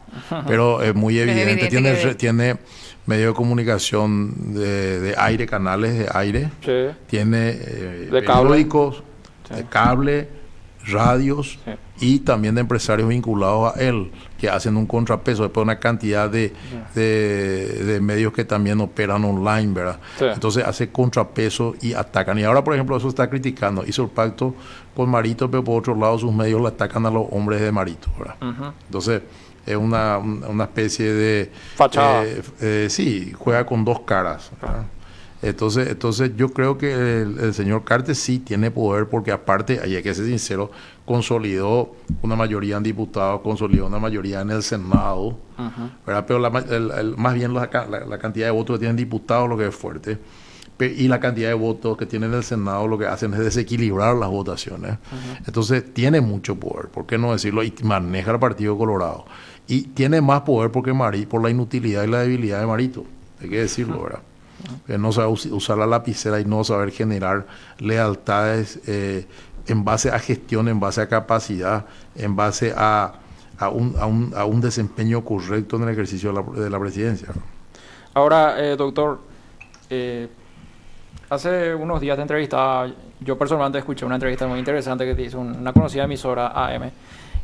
[SPEAKER 6] Pero es muy evidente.
[SPEAKER 3] evidente
[SPEAKER 6] Tiene medios de comunicación de aire, canales de aire.
[SPEAKER 2] Sí.
[SPEAKER 6] Tiene
[SPEAKER 2] De cable.
[SPEAKER 6] periódicos,
[SPEAKER 2] Sí.
[SPEAKER 6] de cable, radios
[SPEAKER 2] Sí.
[SPEAKER 6] y también de empresarios vinculados a él, que hacen un contrapeso. Después una cantidad de medios que también operan online, ¿verdad?
[SPEAKER 2] Sí.
[SPEAKER 6] Entonces hace contrapeso y atacan. Y ahora, por ejemplo, eso está criticando. Hizo el pacto con Marito, pero por otro lado sus medios le atacan a los hombres de Marito, ¿verdad? Entonces es una especie de...
[SPEAKER 2] Fachada.
[SPEAKER 6] Sí, juega con dos caras, ¿verdad? Entonces yo creo que el señor Cartes sí tiene poder porque aparte, hay que ser sincero, consolidó una mayoría en diputados, consolidó una mayoría en el Senado, ¿verdad? Pero más bien la cantidad de votos que tienen diputados lo que es fuerte y la cantidad de votos que tienen en el Senado lo que hacen es desequilibrar las votaciones. Entonces tiene mucho poder, ¿por qué no decirlo? Y maneja el Partido Colorado. Y tiene más poder por la inutilidad y la debilidad de Marito, hay que decirlo, ¿verdad? Que no sabe usar la lapicera y no saber generar lealtades en base a gestión, en base a capacidad, en base a un desempeño correcto en el ejercicio de la presidencia.
[SPEAKER 2] Ahora, doctor, hace unos días te entrevistaba, yo personalmente escuché una entrevista muy interesante que te hizo una conocida emisora AM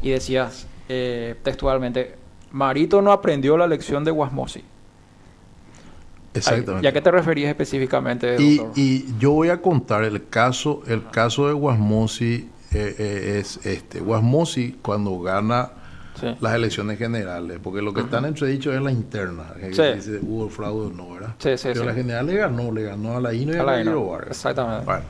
[SPEAKER 2] y decías textualmente, Marito no aprendió la lección de Guasmosi.
[SPEAKER 6] Exactamente.
[SPEAKER 2] ¿Y a qué te referías específicamente, doctor?
[SPEAKER 6] Y yo voy a contar el caso de Guasmosi. Es Guasmosi cuando gana
[SPEAKER 2] Sí.
[SPEAKER 6] las elecciones generales, porque lo que están entredichos es la interna, que
[SPEAKER 2] Sí.
[SPEAKER 6] dice hubo fraude o no, ¿verdad?
[SPEAKER 2] Sí, sí,
[SPEAKER 6] Pero
[SPEAKER 2] sí.
[SPEAKER 6] la general le ganó a la INO y a
[SPEAKER 2] A la
[SPEAKER 6] la
[SPEAKER 2] INO,
[SPEAKER 6] Vargas.
[SPEAKER 2] exactamente.
[SPEAKER 6] Bueno,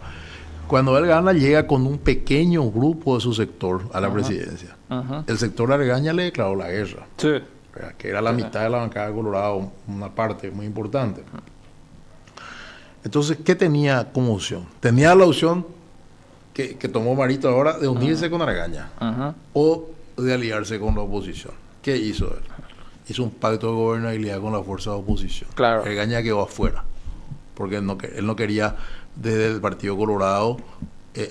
[SPEAKER 6] cuando él gana llega con un pequeño grupo de su sector a la presidencia.
[SPEAKER 2] Ujú.
[SPEAKER 6] El sector Argaña le declaró la guerra,
[SPEAKER 2] Sí.
[SPEAKER 6] ¿verdad? Que era la mitad de la bancada de Colorado, una parte muy importante. Entonces, ¿qué tenía como opción? Tenía la opción que tomó Marito ahora de unirse con Argaña
[SPEAKER 2] Ujú.
[SPEAKER 6] o de aliarse con la oposición. ¿Qué hizo él? Hizo un pacto de gobernabilidad con la fuerza de oposición.
[SPEAKER 2] Claro.
[SPEAKER 6] Argaña quedó afuera, porque él no quería desde el Partido Colorado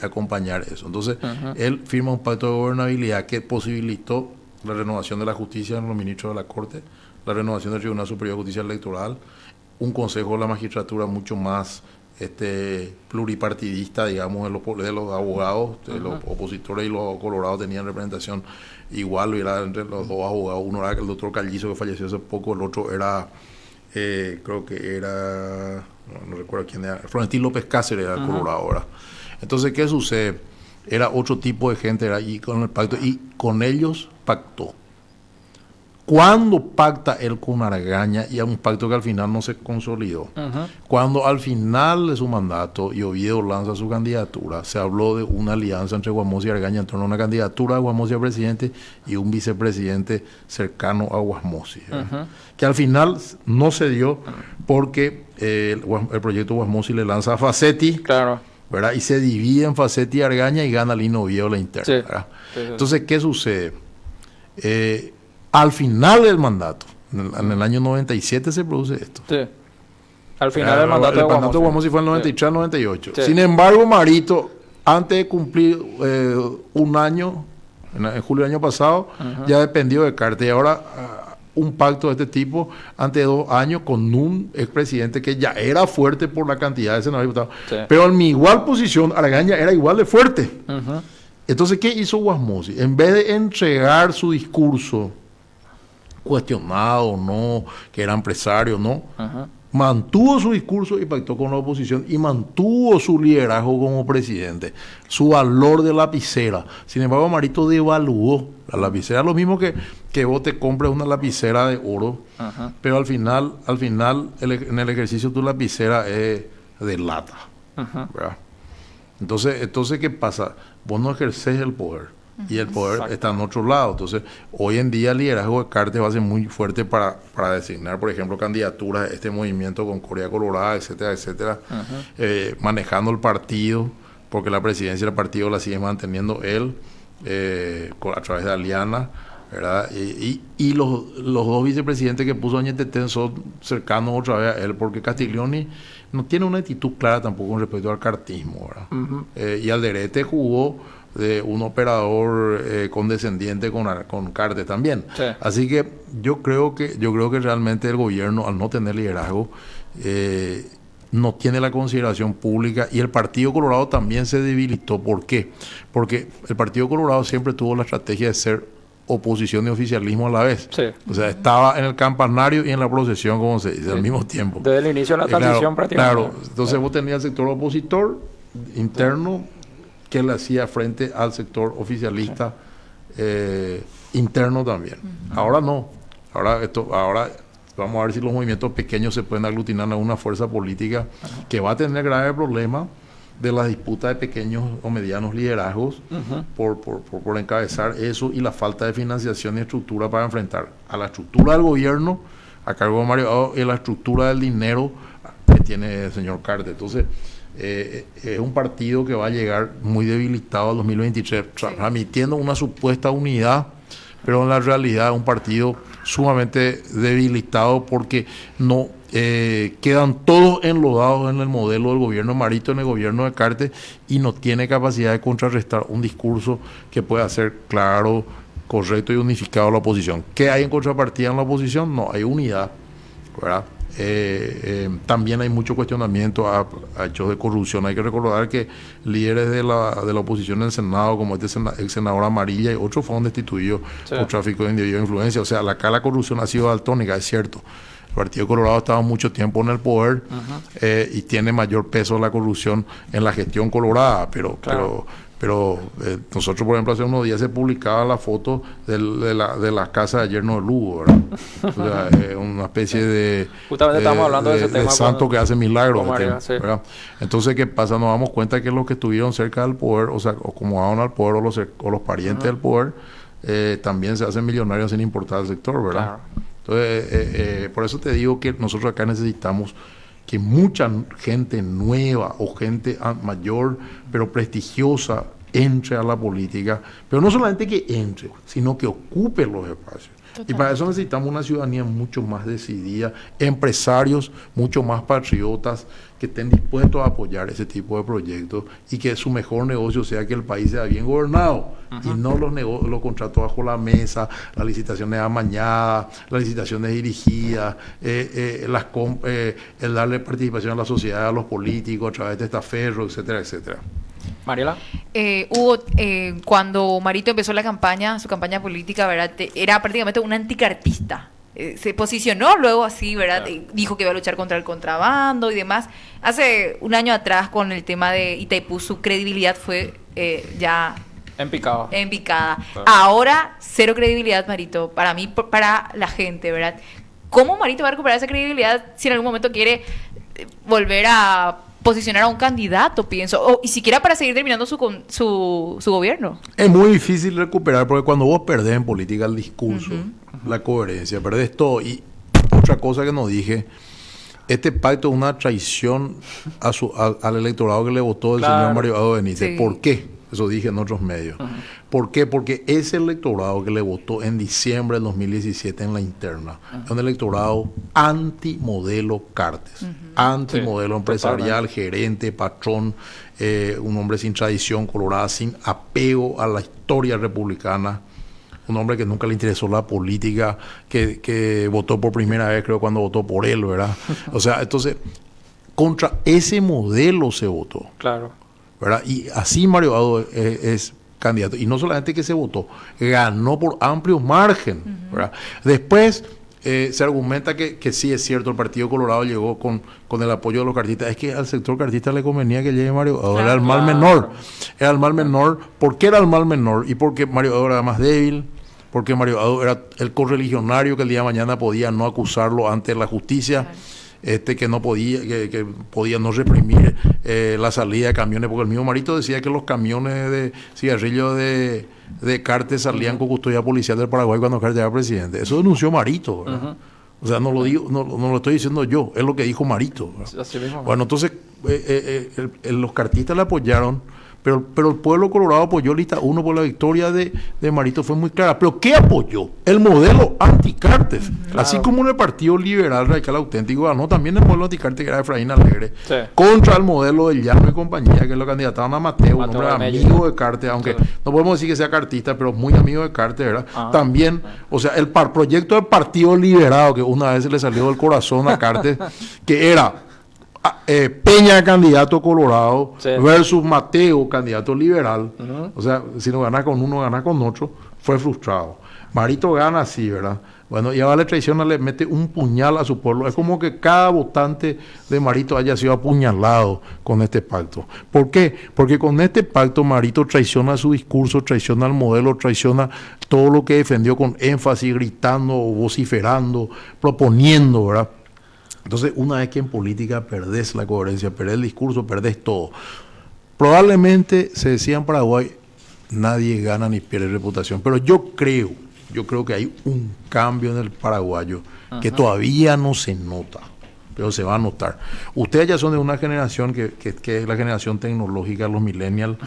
[SPEAKER 6] acompañar eso. Entonces, él firma un pacto de gobernabilidad que posibilitó la renovación de la justicia en los ministros de la Corte, la renovación del Tribunal Superior de Justicia Electoral, un consejo de la magistratura mucho más pluripartidista, digamos, de los abogados, los opositores y los colorados tenían representación igual, y era entre los dos abogados, uno era el doctor Callizo que falleció hace poco, el otro era, creo que era no recuerdo quién era, Florentín López Cáceres era el Colorado ahora. Entonces, ¿qué sucede? Era otro tipo de gente, era ahí con el pacto, y con ellos pactó. Cuando pacta él con Argaña, y a un pacto que al final no se consolidó, cuando al final de su mandato y Oviedo lanza su candidatura, se habló de una alianza entre Guasmoz y Argaña en torno a una candidatura de Guasmoz a presidente y un vicepresidente cercano a Guasmoz, que al final no se dio porque el proyecto Guasmoz le lanza a Facetti,
[SPEAKER 2] Claro.
[SPEAKER 6] ¿verdad? Y se divide en Facetti y Argaña y gana Lino Oviedo la interna,
[SPEAKER 2] Sí.
[SPEAKER 6] ¿verdad?
[SPEAKER 2] Sí.
[SPEAKER 6] Entonces, ¿qué sucede? Al final del mandato, en el año 97 se produce esto.
[SPEAKER 2] Sí. Al final del mandato de Guasmoz.
[SPEAKER 6] Guasmoz fue en el 93 al 98.
[SPEAKER 2] Sí.
[SPEAKER 6] Sin embargo, Marito, antes de cumplir un año, en julio del año pasado, ya dependió de Cartes. Y ahora un pacto de este tipo, antes de 2 años, con un expresidente que ya era fuerte por la cantidad de senadores y diputados.
[SPEAKER 2] Sí.
[SPEAKER 6] Pero en mi igual posición, Argaña era igual de fuerte. Entonces, ¿qué hizo Guasmoz? En vez de entregar su discurso cuestionado, no, que era empresario, no, mantuvo su discurso y pactó con la oposición y mantuvo su liderazgo como presidente, su valor de lapicera. Sin embargo, Marito devaluó la lapicera, lo mismo que vos te compres una lapicera de oro, pero al final en el ejercicio tu lapicera es de lata, ¿verdad? Entonces, ¿qué pasa? Vos no ejerces el poder. Y el poder está en otro lado. Entonces, hoy en día el liderazgo de Cartes va a ser muy fuerte para designar, por ejemplo, candidaturas de este movimiento con Corea Colorada, etcétera, etcétera, manejando el partido, porque la presidencia del partido la sigue manteniendo él, a través de Aliana, ¿verdad? Y los 2 vicepresidentes que puso Añetete son cercanos otra vez a él, porque Castiglioni no tiene una actitud clara tampoco con respecto al cartismo, ¿verdad? Y Alderete jugó de un operador condescendiente con Cartes también.
[SPEAKER 2] Sí.
[SPEAKER 6] Así que yo creo que realmente el gobierno, al no tener liderazgo, no tiene la consideración pública, y el Partido Colorado también se debilitó. ¿Por qué? Porque el Partido Colorado siempre tuvo la estrategia de ser oposición y oficialismo a la vez.
[SPEAKER 2] Sí.
[SPEAKER 6] O sea, estaba en el campanario y en la procesión, como se dice, al mismo tiempo.
[SPEAKER 2] Desde el inicio de la transición prácticamente.
[SPEAKER 6] Claro, entonces vos tenías el sector opositor interno que le hacía frente al sector oficialista interno también. Ahora no. Ahora vamos a ver si los movimientos pequeños se pueden aglutinar en una fuerza política que va a tener graves problemas de las disputas de pequeños o medianos liderazgos por encabezar eso, y la falta de financiación y estructura para enfrentar a la estructura del gobierno a cargo de Mario y la estructura del dinero que tiene el señor Cartes. Entonces, es un partido que va a llegar muy debilitado al 2023, transmitiendo una supuesta unidad, pero en la realidad es un partido sumamente debilitado, porque no quedan todos enlodados en el modelo del gobierno de Marito, en el gobierno de Cartes, y no tiene capacidad de contrarrestar un discurso que pueda ser claro, correcto y unificado a la oposición. ¿Qué hay en contrapartida en la oposición? No, hay unidad, ¿verdad? También hay mucho cuestionamiento a hechos de corrupción. Hay que recordar que líderes de la oposición en el Senado, como el senador Amarilla y otros, fueron destituidos por tráfico de individuos de influencia. O sea, acá la corrupción ha sido daltónica, es cierto. El Partido Colorado ha estado mucho tiempo en el poder y tiene mayor peso la corrupción en la gestión colorada, pero nosotros, por ejemplo, hace unos días se publicaba la foto de la casa de Yerno de Lugo, ¿verdad? O sea, una especie de
[SPEAKER 2] justamente estamos hablando de ese tema
[SPEAKER 6] santo que hace milagros,
[SPEAKER 2] María, sí.
[SPEAKER 6] ¿verdad? Entonces, ¿qué pasa? Nos damos cuenta que los que estuvieron cerca del poder, o sea, o acomodaron al poder, o los parientes del poder, también se hacen millonarios sin importar el sector, ¿verdad?
[SPEAKER 2] Claro.
[SPEAKER 6] Entonces, por eso te digo que nosotros acá necesitamos que mucha gente nueva o gente mayor, pero prestigiosa, entre a la política, pero no solamente que entre, sino que ocupe los espacios. Totalmente. Y para eso necesitamos una ciudadanía mucho más decidida, empresarios mucho más patriotas, que estén dispuestos a apoyar ese tipo de proyectos, y que su mejor negocio sea que el país sea bien gobernado, y no los contratos bajo la mesa, las licitaciones amañadas, las licitaciones dirigidas, el darle participación a la sociedad, a los políticos a través de testaferros, etcétera, etcétera.
[SPEAKER 2] Mariela.
[SPEAKER 3] Hugo, cuando Marito empezó su campaña política, ¿verdad? Era prácticamente un anticartista. se posicionó luego así, ¿verdad? Dijo que iba a luchar contra el contrabando y demás. Hace un año atrás con el tema de Itaipú su credibilidad fue ya
[SPEAKER 2] En picado.
[SPEAKER 3] en picada.
[SPEAKER 2] Claro.
[SPEAKER 3] Ahora, cero credibilidad, Marito, para mí, para la gente, ¿verdad? ¿Cómo Marito va a recuperar esa credibilidad si en algún momento quiere volver a posicionar a un candidato, pienso, o y siquiera para seguir terminando su gobierno?
[SPEAKER 6] Es muy difícil recuperar porque cuando vos perdés en política el discurso, la coherencia, perdés todo. Y otra cosa que no dije, este pacto es una traición al electorado que le votó el señor Mario Abdo Benítez.
[SPEAKER 3] Sí.
[SPEAKER 6] ¿Por qué? Eso dije en otros medios. ¿Por qué? Porque ese electorado que le votó en diciembre del 2017 en la interna es un electorado antimodelo Cartes, antimodelo empresarial, gerente, patrón, un hombre sin tradición colorada, sin apego a la historia republicana, un hombre que nunca le interesó la política, que votó por primera vez, creo, cuando votó por él, ¿verdad? O sea, entonces, contra ese modelo se votó.
[SPEAKER 2] Claro.
[SPEAKER 6] ¿Verdad? Y así Mario Abdo es candidato. Y no solamente que se votó, ganó por amplio margen. ¿Verdad? Después se argumenta que sí es cierto, el Partido Colorado llegó con el apoyo de los cartistas. Es que al sector cartista le convenía que llegue Mario Abdo. Era el mal menor. Era el mal menor. ¿Por qué era el mal menor? Y porque Mario Abdo era más débil. Porque Mario Abdo era el correligionario que el día de mañana podía no acusarlo ante la justicia. Que no podía, que podía no reprimir la salida de camiones, porque el mismo Marito decía que los camiones de cigarrillos de Cartes salían con custodia policial del Paraguay cuando Cartes era presidente. Eso denunció Marito, ¿verdad? O sea, no lo digo, no lo estoy diciendo yo, es lo que dijo Marito, ¿verdad?
[SPEAKER 2] Así mismo.
[SPEAKER 6] Bueno, entonces los cartistas le apoyaron, pero el pueblo colorado apoyó lista 1 por la victoria de Marito, fue muy clara. ¿Pero qué apoyó? El modelo anti-Cartes.
[SPEAKER 2] Claro.
[SPEAKER 6] Así como en el Partido Liberal Radical Auténtico ganó también el modelo anti-Cartes, que era Efraín Alegre,
[SPEAKER 2] Sí.
[SPEAKER 6] contra el modelo del Llano y compañía, que lo candidataron a Mateo, un hombre
[SPEAKER 2] Bello.
[SPEAKER 6] amigo de Cartes, aunque
[SPEAKER 2] Sí.
[SPEAKER 6] no podemos decir que sea cartista, pero muy amigo de Cartes, ¿verdad?
[SPEAKER 2] Ah.
[SPEAKER 6] También, o sea, el proyecto del Partido Liberado, que una vez se le salió del corazón a Cartes, que era Peña, candidato colorado,
[SPEAKER 2] Sí.
[SPEAKER 6] versus Mateo, candidato liberal. O sea, si no ganas con uno, ganas con otro. Fue frustrado. Marito gana así, ¿verdad? Bueno, y ahora le traiciona, le mete un puñal a su pueblo. Es como que cada votante de Marito haya sido apuñalado con este pacto. ¿Por qué? Porque con este pacto Marito traiciona su discurso, traiciona el modelo, traiciona todo lo que defendió con énfasis, gritando, vociferando, proponiendo, ¿verdad? Entonces, una vez que en política perdés la coherencia, perdés el discurso, perdés todo. Probablemente, se decía en Paraguay, nadie gana ni pierde reputación. Pero yo creo que hay un cambio en el paraguayo que todavía no se nota, pero se va a notar. Ustedes ya son de una generación que es la generación tecnológica, los millennials.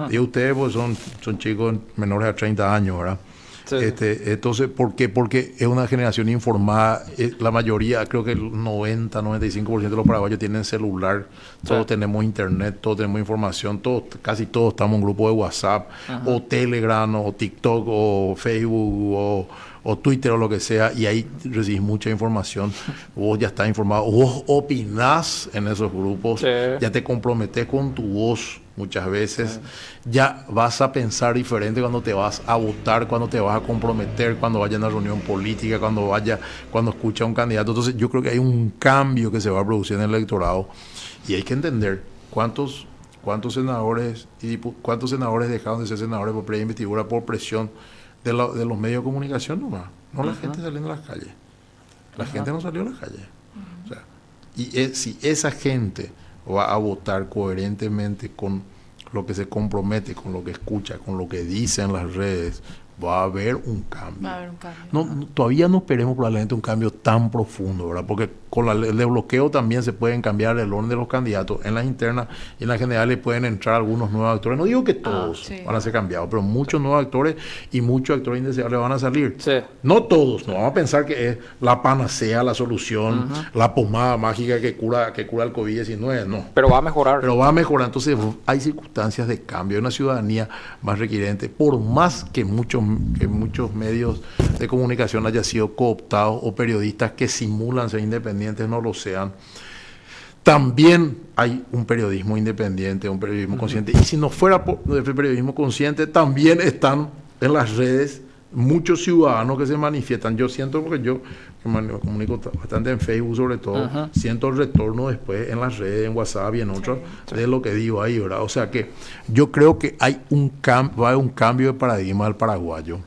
[SPEAKER 6] Y ustedes pues son chicos menores a 30 años, ¿verdad?
[SPEAKER 2] Sí.
[SPEAKER 6] Entonces, ¿por qué? Porque es una generación informada. La mayoría, creo que el 90-95% de los paraguayos tienen celular. Todos tenemos internet, todos tenemos información, casi todos estamos en un grupo de WhatsApp, o Telegram, o TikTok, o Facebook, o Twitter, o lo que sea, y ahí recibís mucha información. Vos ya estás informado, vos opinás en esos grupos,
[SPEAKER 2] Sí.
[SPEAKER 6] ya te comprometés con tu voz muchas veces, ya vas a pensar diferente cuando te vas a votar, cuando te vas a comprometer, cuando vayas a una reunión política, cuando escuchas a un candidato. Entonces yo creo que hay un cambio que se va a producir en el electorado, y hay que entender cuántos senadores dejaron de ser senadores por preinvestidura, por presión de los medios de comunicación nomás, no la gente saliendo a las calles. La gente no salió a las calles. O sea, si esa gente va a votar coherentemente con lo que se compromete, con lo que escucha, con lo que dice en las redes, va a haber un cambio.
[SPEAKER 3] Va a haber un cambio.
[SPEAKER 6] Todavía no esperemos probablemente un cambio tan profundo, ¿verdad? Porque con el desbloqueo también se pueden cambiar el orden de los candidatos. En las internas y en las generales pueden entrar algunos nuevos actores. No digo que todos
[SPEAKER 3] sí.
[SPEAKER 6] van a ser cambiados, pero muchos nuevos actores y muchos actores indeseables van a salir.
[SPEAKER 2] Sí.
[SPEAKER 6] No todos, no vamos a pensar que es la panacea, la solución, la pomada mágica que cura el COVID-19, no.
[SPEAKER 2] Pero va a mejorar.
[SPEAKER 6] Pero va a mejorar. Entonces hay circunstancias de cambio, hay una ciudadanía más requiriente, por más que muchos medios de comunicación hayan sido cooptados, o periodistas que simulan ser independientes no lo sean. También hay un periodismo independiente, un periodismo consciente, y si no fuera por el periodismo consciente, también están en las redes muchos ciudadanos que se manifiestan. Yo siento, porque yo que me comunico bastante en Facebook sobre todo, siento el retorno después en las redes, en WhatsApp y en otros, de lo que digo ahí, ¿verdad? O sea que yo creo que hay va a haber un cambio de paradigma del paraguayo,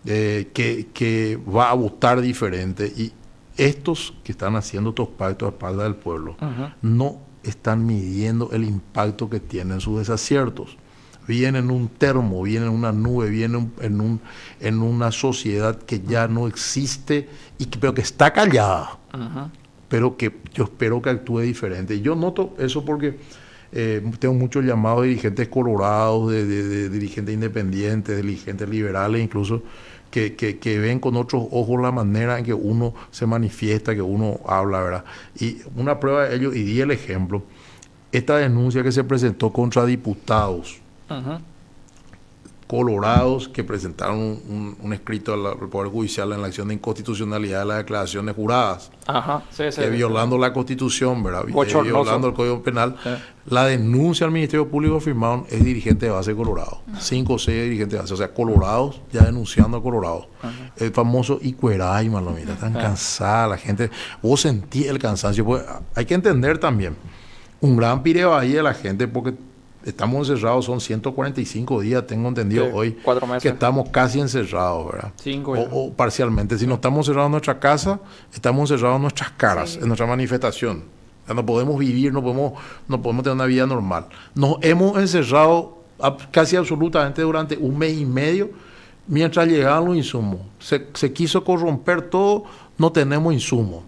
[SPEAKER 6] que va a votar diferente, y estos que están haciendo estos pactos a espaldas del pueblo no están midiendo el impacto que tienen sus desaciertos. Vienen en un termo, vienen en una nube, vienen en una sociedad que ya no existe, pero que está callada, pero que yo espero que actúe diferente. Y yo noto eso porque tengo muchos llamados de dirigentes colorados, de dirigentes independientes, de dirigentes liberales incluso, que ven con otros ojos la manera en que uno se manifiesta, que uno habla, ¿verdad? Y una prueba de ello, y di el ejemplo, esta denuncia que se presentó contra diputados colorados que presentaron un escrito al Poder Judicial en la acción de inconstitucionalidad de las declaraciones juradas, violando la Constitución, ¿verdad? Violando el Código Penal. La denuncia al Ministerio Público firmaron es dirigente de base colorado, 5 o 6 dirigentes de base, o sea, colorados ya denunciando a colorados. El famoso Icueray, Malomira, tan cansada la gente. Vos sentís el cansancio, pues hay que entender también un gran pireo ahí de la gente, porque estamos encerrados, son 145 días, tengo entendido hoy,
[SPEAKER 2] 4 meses.
[SPEAKER 6] Que estamos casi encerrados, ¿verdad?
[SPEAKER 2] 5
[SPEAKER 6] o parcialmente. Si no estamos encerrados en nuestra casa, estamos encerrados en nuestras caras, en nuestra manifestación. O sea, no podemos vivir, no podemos tener una vida normal. Nos hemos encerrado casi absolutamente durante 1 mes y medio, mientras llegaban los insumos. Se quiso corromper todo, no tenemos insumos.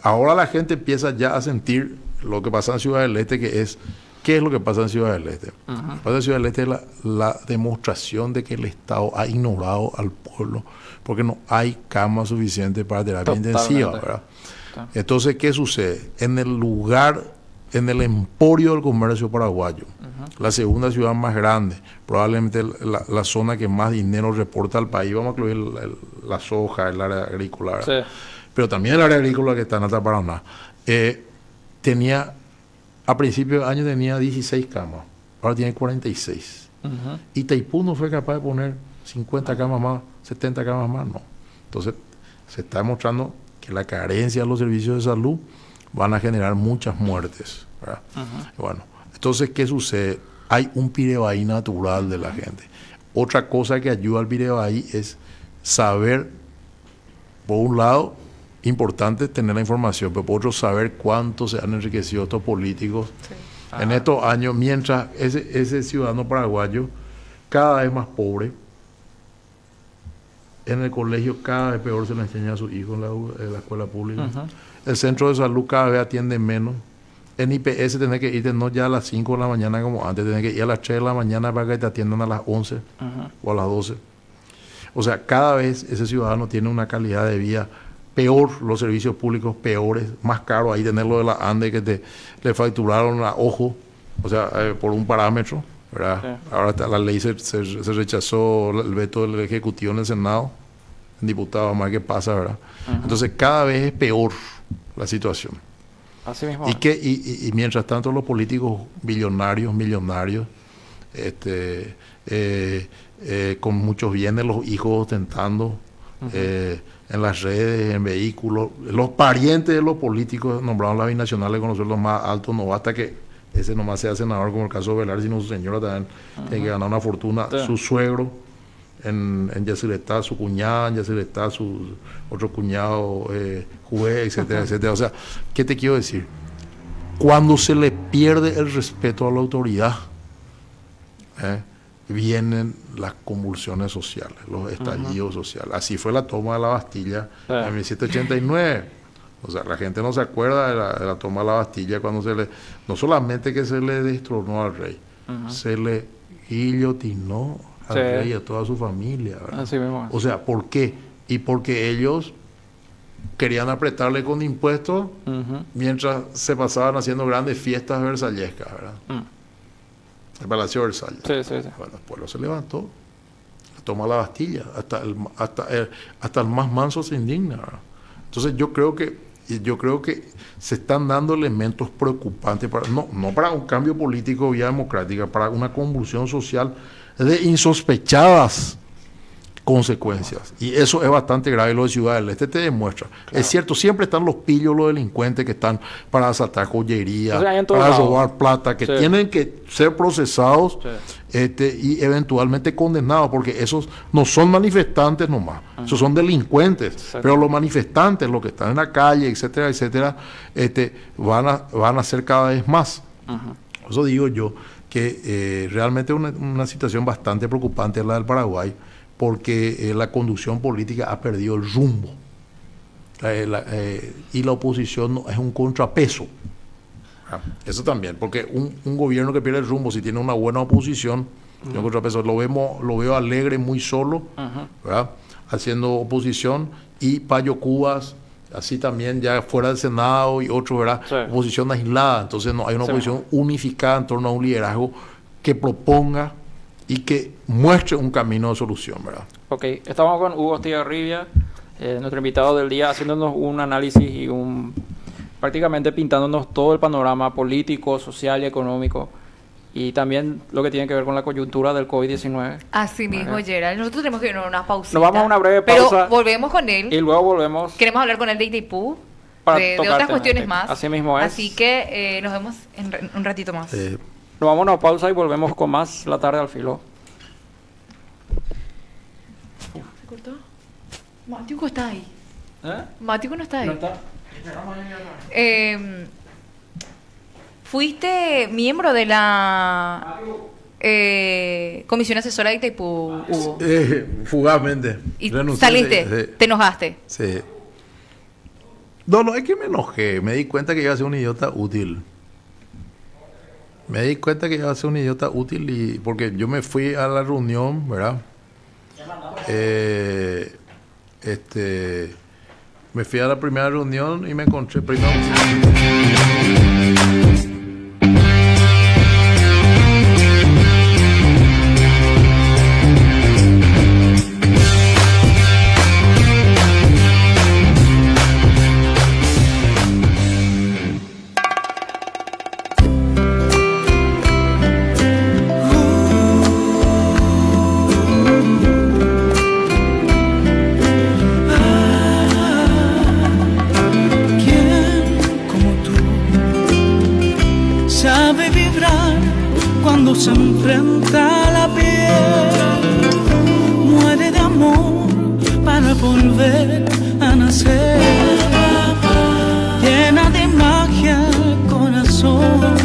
[SPEAKER 6] Ahora la gente empieza ya a sentir lo que pasa en Ciudad del Este, que es... ¿Qué es lo que pasa en Ciudad del Este? Lo que pasa en Ciudad del Este es la demostración de que el Estado ha ignorado al pueblo, porque no hay camas suficientes para terapia intensiva, ¿verdad? Entonces, ¿qué sucede? En el emporio del comercio paraguayo, la segunda ciudad más grande, probablemente la zona que más dinero reporta al país, vamos a incluir la soja, el área agrícola, pero también el área agrícola que está en Alta Paraná, tenía... A principios de año tenía 16 camas, ahora tiene 46. Y Itaipú no fue capaz de poner 50 camas más, 70 camas más, no. Entonces, se está demostrando que la carencia de los servicios de salud van a generar muchas muertes, ¿verdad? Bueno, entonces, ¿qué sucede? Hay un pirebaí natural de la gente. Otra cosa que ayuda al pirebaí es saber, por un lado, importante tener la información, pero por otro saber cuánto se han enriquecido estos políticos en estos años, mientras ese ciudadano paraguayo cada vez más pobre, en el colegio cada vez peor se le enseña a sus hijos en la escuela pública, el centro de salud cada vez atiende menos, en IPS tenés que irte no ya a las 5 de la mañana como antes, tenés que ir a las 3 de la mañana para que te atiendan a las 11 o a las 12. O sea, cada vez ese ciudadano tiene una calidad de vida peor, los servicios públicos peores, más caro ahí tenerlo de la ANDE que le facturaron a ojo, o sea, por un parámetro, ¿verdad? Ahora la ley se rechazó, el veto del Ejecutivo en el Senado, en diputado, más que pasa, ¿verdad? Entonces cada vez es peor la situación.
[SPEAKER 2] Así mismo.
[SPEAKER 6] Y mientras tanto los políticos millonarios, con muchos bienes, los hijos ostentando, en las redes, en vehículos, los parientes de los políticos nombraron las binacionales con los sueldos más altos, no basta que ese nomás sea senador como el caso de Velar, sino su señora también tiene que ganar una fortuna, su suegro en Yacyretá, su cuñada en Yacyretá, su otro cuñado juez, etcétera, etcétera. O sea, ¿qué te quiero decir? Cuando se le pierde el respeto a la autoridad, vienen las convulsiones sociales, los estallidos sociales. Así fue la toma de la Bastilla en 1789. O sea, la gente no se acuerda de la toma de la Bastilla cuando no solamente que se le destronó al rey, se le guillotinó al rey y a toda su familia, ¿verdad?
[SPEAKER 2] Así mismo.
[SPEAKER 6] O sea, ¿por qué? Y porque ellos querían apretarle con impuestos mientras se pasaban haciendo grandes fiestas versallescas, ¿verdad? El Palacio de Versalles. Bueno, el pueblo se levantó, toma la Bastilla, hasta el más manso se indigna, ¿verdad? Entonces yo creo que se están dando elementos preocupantes no para un cambio político vía democrática, para una convulsión social de insospechadas consecuencias. Y eso es bastante grave. Lo de Ciudad del Este te demuestra.
[SPEAKER 2] Claro.
[SPEAKER 6] Es cierto, siempre están los pillos, los delincuentes que están para asaltar joyería,
[SPEAKER 2] O sea, hay en todos
[SPEAKER 6] para
[SPEAKER 2] lados.
[SPEAKER 6] robar plata, que
[SPEAKER 2] Sí.
[SPEAKER 6] tienen que ser procesados
[SPEAKER 2] Sí.
[SPEAKER 6] y eventualmente condenados, porque esos no son manifestantes nomás, esos son delincuentes.
[SPEAKER 2] Exacto.
[SPEAKER 6] Pero los manifestantes, los que están en la calle, etcétera, etcétera, van a ser cada vez más. Por eso digo yo que realmente es una situación bastante preocupante la del Paraguay, porque la conducción política ha perdido el rumbo. Y la oposición no, es un contrapeso. Eso también, porque un gobierno que pierde el rumbo, si tiene una buena oposición, tiene un contrapeso. Lo veo Alegre muy solo, ¿verdad? Haciendo oposición, y Payo Cubas, así también ya fuera del Senado, y otros, ¿verdad?
[SPEAKER 2] Sí.
[SPEAKER 6] Oposición aislada. Entonces no hay una
[SPEAKER 2] Sí.
[SPEAKER 6] oposición unificada en torno a un liderazgo que proponga y que muestre un camino de solución, ¿verdad?
[SPEAKER 2] Ok, estamos con Hugo Estigarribia, nuestro invitado del día, haciéndonos un análisis y prácticamente pintándonos todo el panorama político, social y económico, y también lo que tiene que ver con la coyuntura del COVID-19.
[SPEAKER 3] Así mismo,
[SPEAKER 2] Vale.
[SPEAKER 3] Gerald. Nosotros tenemos que ir a una pausita.
[SPEAKER 2] Nos vamos a una breve pausa.
[SPEAKER 3] Pero volvemos con él.
[SPEAKER 2] Y luego volvemos
[SPEAKER 3] Queremos hablar con él de Itaipú,
[SPEAKER 2] para
[SPEAKER 3] de
[SPEAKER 2] tocar
[SPEAKER 3] otras
[SPEAKER 2] temas.
[SPEAKER 3] cuestiones más.
[SPEAKER 2] Así mismo es.
[SPEAKER 3] Así que nos vemos en un ratito más.
[SPEAKER 2] Nos vamos a una pausa y volvemos con más La Tarde al Filo.
[SPEAKER 3] ¿Se cortó? Matiuco está ahí. Matiuco no está ahí.
[SPEAKER 2] ¿No está?
[SPEAKER 3] Fuiste miembro de la Comisión Asesora de Itaipú, Hugo.
[SPEAKER 6] Fugazmente.
[SPEAKER 3] Y
[SPEAKER 6] Renuncié,
[SPEAKER 3] saliste, te enojaste.
[SPEAKER 6] Sí. No, es que me enojé. Me di cuenta que iba a ser un idiota útil. Y porque yo me fui a la reunión, ¿verdad? Me fui a la primera reunión y me encontré primero.
[SPEAKER 4] ¿Quién como tú sabe vibrar cuando se enfrenta a la piel? Muere de amor para volver a nacer. Llena de magia el corazón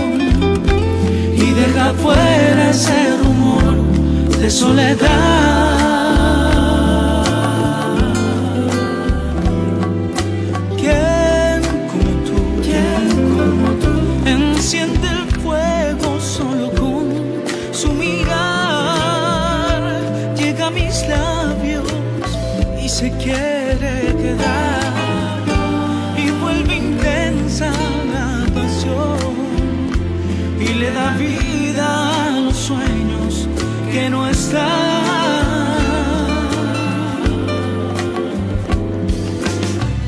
[SPEAKER 4] y deja fuera ese rumor de soledad. ¿Quién como tú enciende el fuego solo con su mirar? Llega a mis labios y se quiere quedar, y vuelve intensa la pasión y le da vida a los sueños que no están.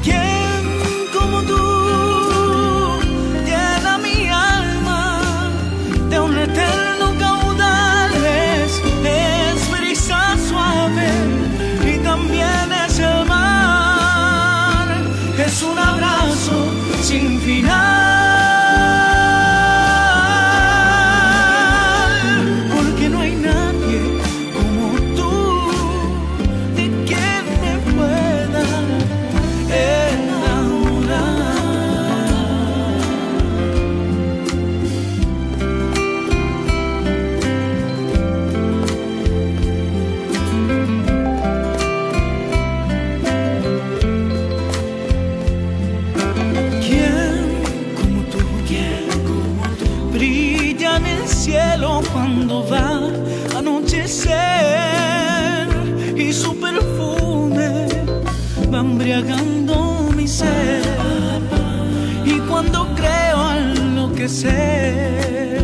[SPEAKER 4] ¿Quién como tú llena mi alma de un eterno caudal? Es brisa suave y también es el mar. Es un abrazo sin final, porque no hay nadie como tú de quien me pueda enamorar. ¿Quién como tú brilla en el cielo cuando va a anochecer, y su perfume va embriagando mi ser? Y cuando creo enloquecer,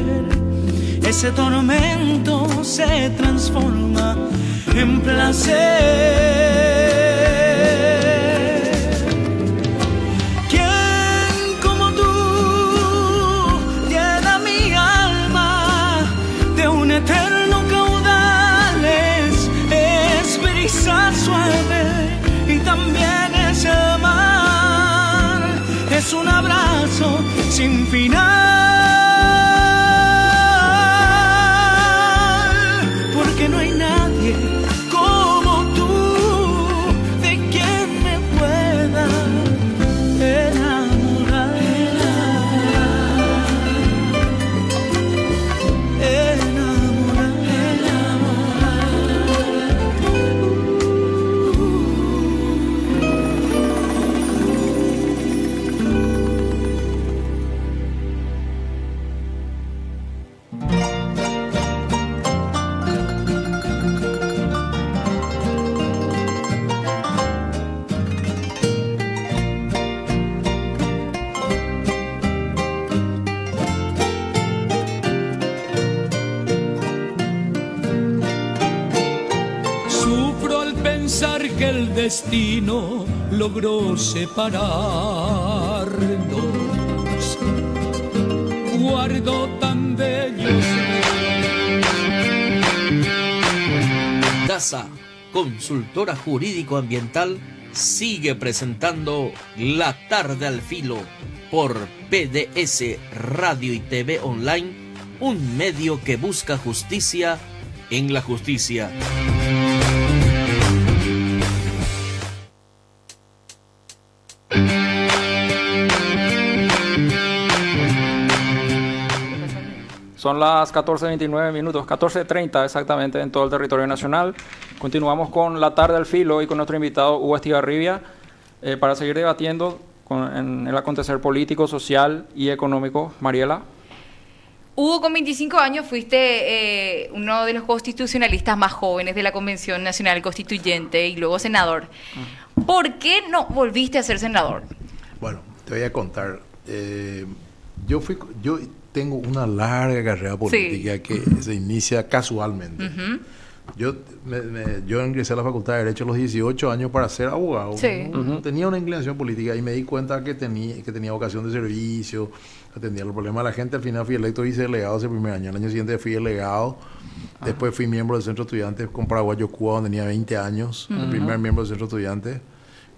[SPEAKER 4] ese tormento se transforma en placer. ¿Quién como tú llena mi alma de un eterno caudal? Es brisa final, porque no hay nadie como tú de quien me pueda enamorar.
[SPEAKER 7] Sufro al pensar que el destino logró separarnos. Guardo tan bellos.
[SPEAKER 5] DASA, consultora jurídico ambiental, sigue presentando La Tarde al Filo por PDS Radio y TV Online, un medio que busca justicia en la justicia.
[SPEAKER 2] Son las 14:29 minutos, 14:30 exactamente en todo el territorio nacional. Continuamos con La Tarde al Filo y con nuestro invitado Hugo Estigarribia para seguir debatiendo en el acontecer político, social y económico. Mariela.
[SPEAKER 3] Hugo, con 25 años fuiste uno de los constitucionalistas más jóvenes de la Convención Nacional Constituyente y luego senador. ¿Por qué no volviste a ser senador?
[SPEAKER 6] Bueno, te voy a contar. Yo tengo una larga carrera política que se inicia casualmente.
[SPEAKER 3] Uh-huh.
[SPEAKER 6] Yo ingresé a la Facultad de Derecho a los 18 años para ser abogado.
[SPEAKER 3] Sí.
[SPEAKER 6] No tenía una inclinación política y me di cuenta que tenía vocación de servicio, atendía los problemas de la gente. Al final fui electo vicedelegado ese primer año. El año siguiente fui delegado. Después fui miembro del Centro Estudiantes con Paraguayo Cuba, donde tenía 20 años. El primer miembro del Centro Estudiantes.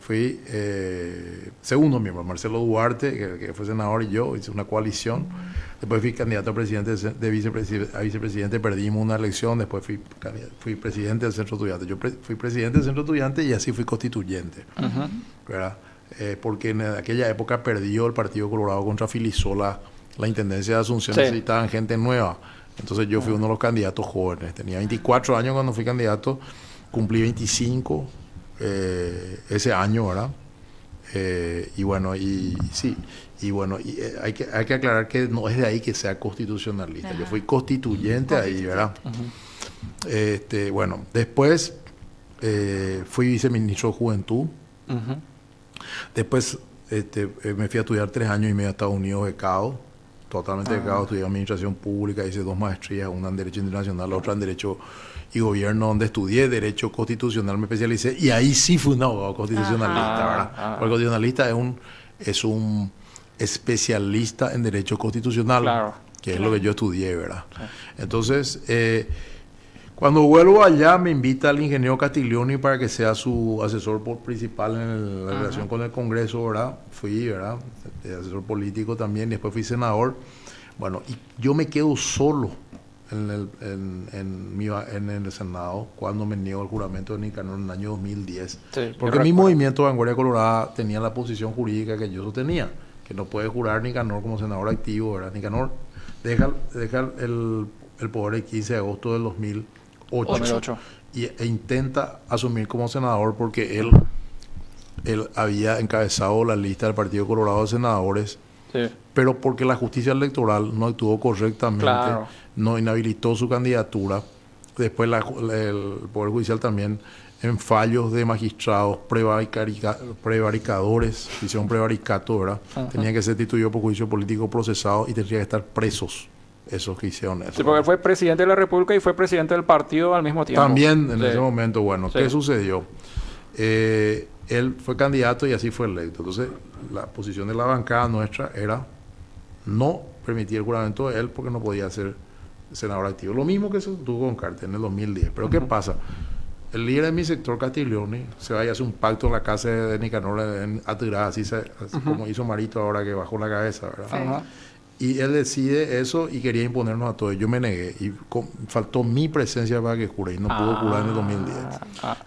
[SPEAKER 6] Fui segundo miembro, Marcelo Duarte, que fue senador, y yo, hice una coalición. Después fui candidato a presidente, a vicepresidente, perdimos una elección. Después fui presidente del Centro Estudiante. Yo fui presidente del Centro Estudiante y así fui constituyente. ¿Verdad? Porque en aquella época perdió el Partido Colorado contra Filisola la intendencia de Asunción, necesitaban gente nueva. Entonces yo fui uno de los candidatos jóvenes. Tenía 24 años cuando fui candidato, cumplí 25 ese año, ¿verdad? Y bueno, y sí, y bueno, hay que aclarar que no es de ahí que sea constitucionalista. Ajá. Yo fui constituyente ahí, ¿verdad? Bueno, después fui viceministro de Juventud. Después me fui a estudiar 3 años y medio a Estados Unidos becado, totalmente becado. Estudié Administración Pública, hice 2 maestrías, una en Derecho Internacional, la otra en Derecho y Gobierno, donde estudié Derecho Constitucional, me especialicé, y ahí sí fui un abogado constitucionalista, ¿verdad? Porque el constitucionalista es un especialista en Derecho Constitucional, que es lo que yo estudié, ¿verdad? Entonces, cuando vuelvo allá, me invita el ingeniero Castiglioni para que sea su asesor principal en la relación con el Congreso, ¿verdad? Fui, ¿verdad? Asesor político también, después fui senador. Bueno, y yo me quedo solo en el Senado cuando me niego el juramento de Nicanor en el año 2010. Sí, porque mi movimiento Vanguardia Colorada tenía la posición jurídica que yo sostenía, que no puede jurar Nicanor como senador activo, ¿verdad? Nicanor deja el poder el 15 de agosto del 2008. E intenta asumir como senador porque él había encabezado la lista del Partido Colorado de senadores, pero porque la justicia electoral no actuó correctamente, no inhabilitó su candidatura. Después el Poder Judicial también, en fallos de magistrados, prevaricadores, hicieron prevaricato, ¿verdad? Tenían que ser destituidos por juicio político procesado y tendrían que estar presos esos que hicieron eso.
[SPEAKER 2] Sí, porque él fue presidente de la República y fue presidente del partido al mismo tiempo.
[SPEAKER 6] También en ese momento, bueno, ¿qué sucedió? Él fue candidato y así fue electo. Entonces, la posición de la bancada nuestra era no permitir el juramento de él porque no podía ser senador activo. Lo mismo que se tuvo con Carter en el 2010. Pero ¿qué pasa? El líder de mi sector, Castiglioni, se va y hace un pacto en la casa de Nicanor en Atirá, así como hizo Marito ahora que bajó la cabeza, ¿verdad? Y él decide eso y quería imponernos a todos. Yo me negué y faltó mi presencia para que jure y no pudo jurar en el 2010.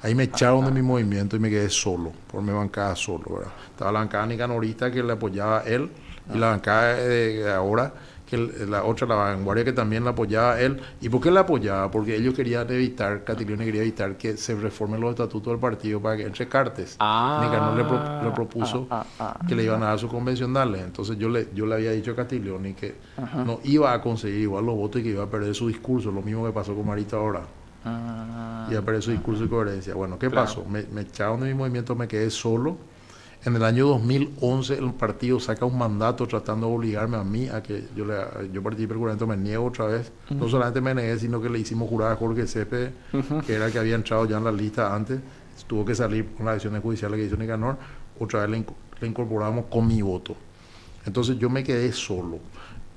[SPEAKER 6] Ahí me echaron de mi movimiento y me quedé solo, porque me bancaba solo, ¿verdad? Estaba la bancada nicanorista que le apoyaba a él y la bancada de ahora, que la otra, la vanguardia, que también la apoyaba a él. ¿Y por qué la apoyaba? Porque ellos querían evitar, Castiglione quería evitar que se reformen los estatutos del partido para que entre Cartes. Nicanor le propuso que le iban a dar sus convencionales. Entonces yo le había dicho a Castiglione que no iba a conseguir igual los votos y que iba a perder su discurso, lo mismo que pasó con Marito ahora. Iba a perder su discurso y coherencia. Bueno, ¿qué pasó? Me echaron de mi movimiento, me quedé solo. En el año 2011 el partido saca un mandato tratando de obligarme a mí a que yo participe del juramento, me niego otra vez. No solamente me negué, sino que le hicimos jurar a Jorge Cepe, que era el que había entrado ya en la lista antes. Tuvo que salir con las decisiones judiciales que hizo Nicanor. Otra vez le incorporamos con mi voto. Entonces yo me quedé solo.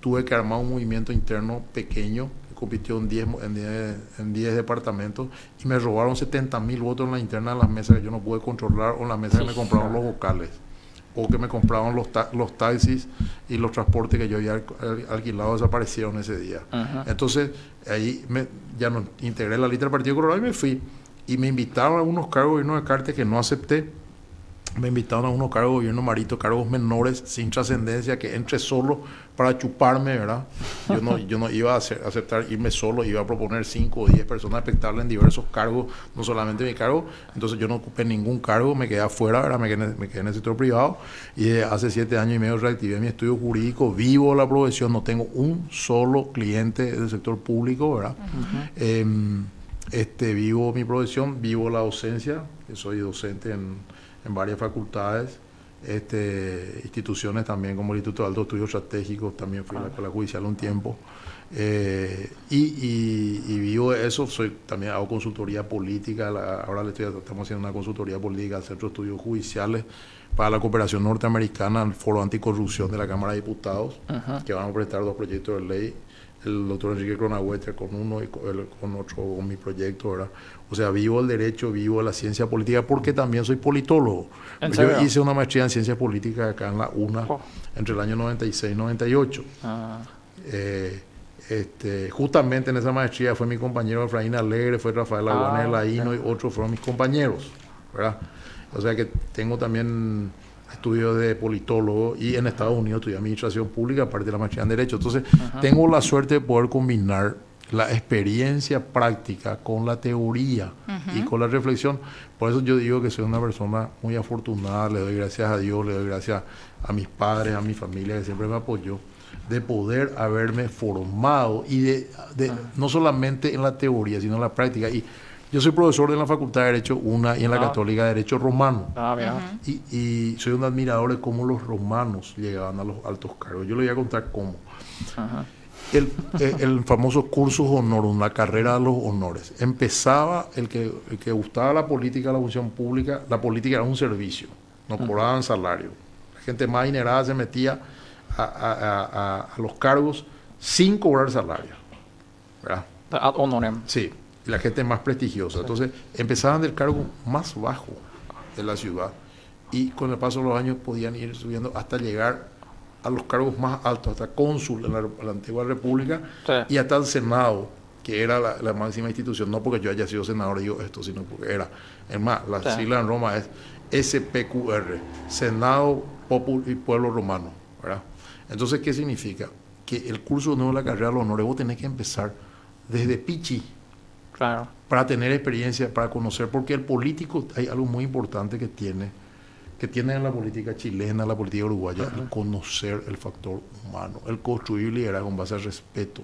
[SPEAKER 6] Tuve que armar un movimiento interno pequeño, compitió en 10 departamentos y me robaron 70.000 votos en la interna de las mesas que yo no pude controlar, o en las mesas que me compraron los vocales, o que me compraron los taxis y los transportes que yo había alquilado desaparecieron ese día. Entonces ahí ya no integré la lista del Partido Colorado y me fui. Y me invitaron a unos cargos de gobierno de Cartes que no acepté. Me invitaron a unos cargos de gobierno Marito, cargos menores, sin trascendencia, que entre solo para chuparme, ¿verdad? Yo no iba a aceptar irme solo, iba a proponer 5 o 10 personas expectables en diversos cargos, no solamente mi cargo. Entonces yo no ocupé ningún cargo, me quedé afuera, ¿verdad? Me quedé en el sector privado y hace 7 años y medio reactivé mi estudio jurídico, vivo la profesión, no tengo un solo cliente del sector público, ¿verdad? Vivo mi profesión, vivo la docencia, que soy docente en varias facultades, instituciones también como el Instituto de Altos Estudios Estratégicos, también fui a la Escuela Judicial un tiempo, y vivo de eso. También hago consultoría política, ahora estamos haciendo una consultoría política al Centro de Estudios Judiciales para la cooperación norteamericana, al Foro Anticorrupción de la Cámara de Diputados, que van a presentar 2 proyectos de ley, el doctor Enrique Cronagüeter con uno y con otro con mi proyecto, ¿verdad? O sea, vivo el derecho, vivo la ciencia política, porque también soy politólogo. Yo hice una maestría en ciencias políticas acá en la UNA entre el año 96 y 98. Justamente en esa maestría fue mi compañero Efraín Alegre, fue Rafael Aguanel Laíno y otros fueron mis compañeros, ¿verdad? O sea que tengo también estudios de politólogo, y en Estados Unidos estudié administración pública, aparte de la maestría en derecho. Entonces tengo la suerte de poder combinar la experiencia práctica con la teoría y con la reflexión. Por eso yo digo que soy una persona muy afortunada, le doy gracias a Dios, le doy gracias a mis padres, a mi familia que siempre me apoyó, de poder haberme formado y de no solamente en la teoría, sino en la práctica. Y yo soy profesor de la Facultad de Derecho y en la Católica de Derecho Romano. Y soy un admirador de cómo los romanos llegaban a los altos cargos. Yo le voy a contar cómo. El famoso cursus honorum, la carrera de los honores. Empezaba el que gustaba la política, la función pública. La política era un servicio, no cobraban salario. La gente más adinerada se metía a los cargos sin cobrar salario, ¿verdad?
[SPEAKER 2] Ad honorem.
[SPEAKER 6] Sí, y la gente más prestigiosa. Entonces empezaban del cargo más bajo de la ciudad y con el paso de los años podían ir subiendo hasta llegar a los cargos más altos, hasta cónsul en la antigua república, y hasta el Senado, que era la máxima institución. No porque yo haya sido senador digo esto, sino porque era. Es más, la sigla en Roma es SPQR, Senado, Popul y Pueblo Romano, ¿verdad? Entonces, ¿qué significa? Que el curso de la carrera de los honores vos tenés que empezar desde Pichi, para tener experiencia, para conocer, porque el político, hay algo muy importante que tiene en la política chilena, la política uruguaya, el conocer el factor humano, el construir liderazgo en base al respeto,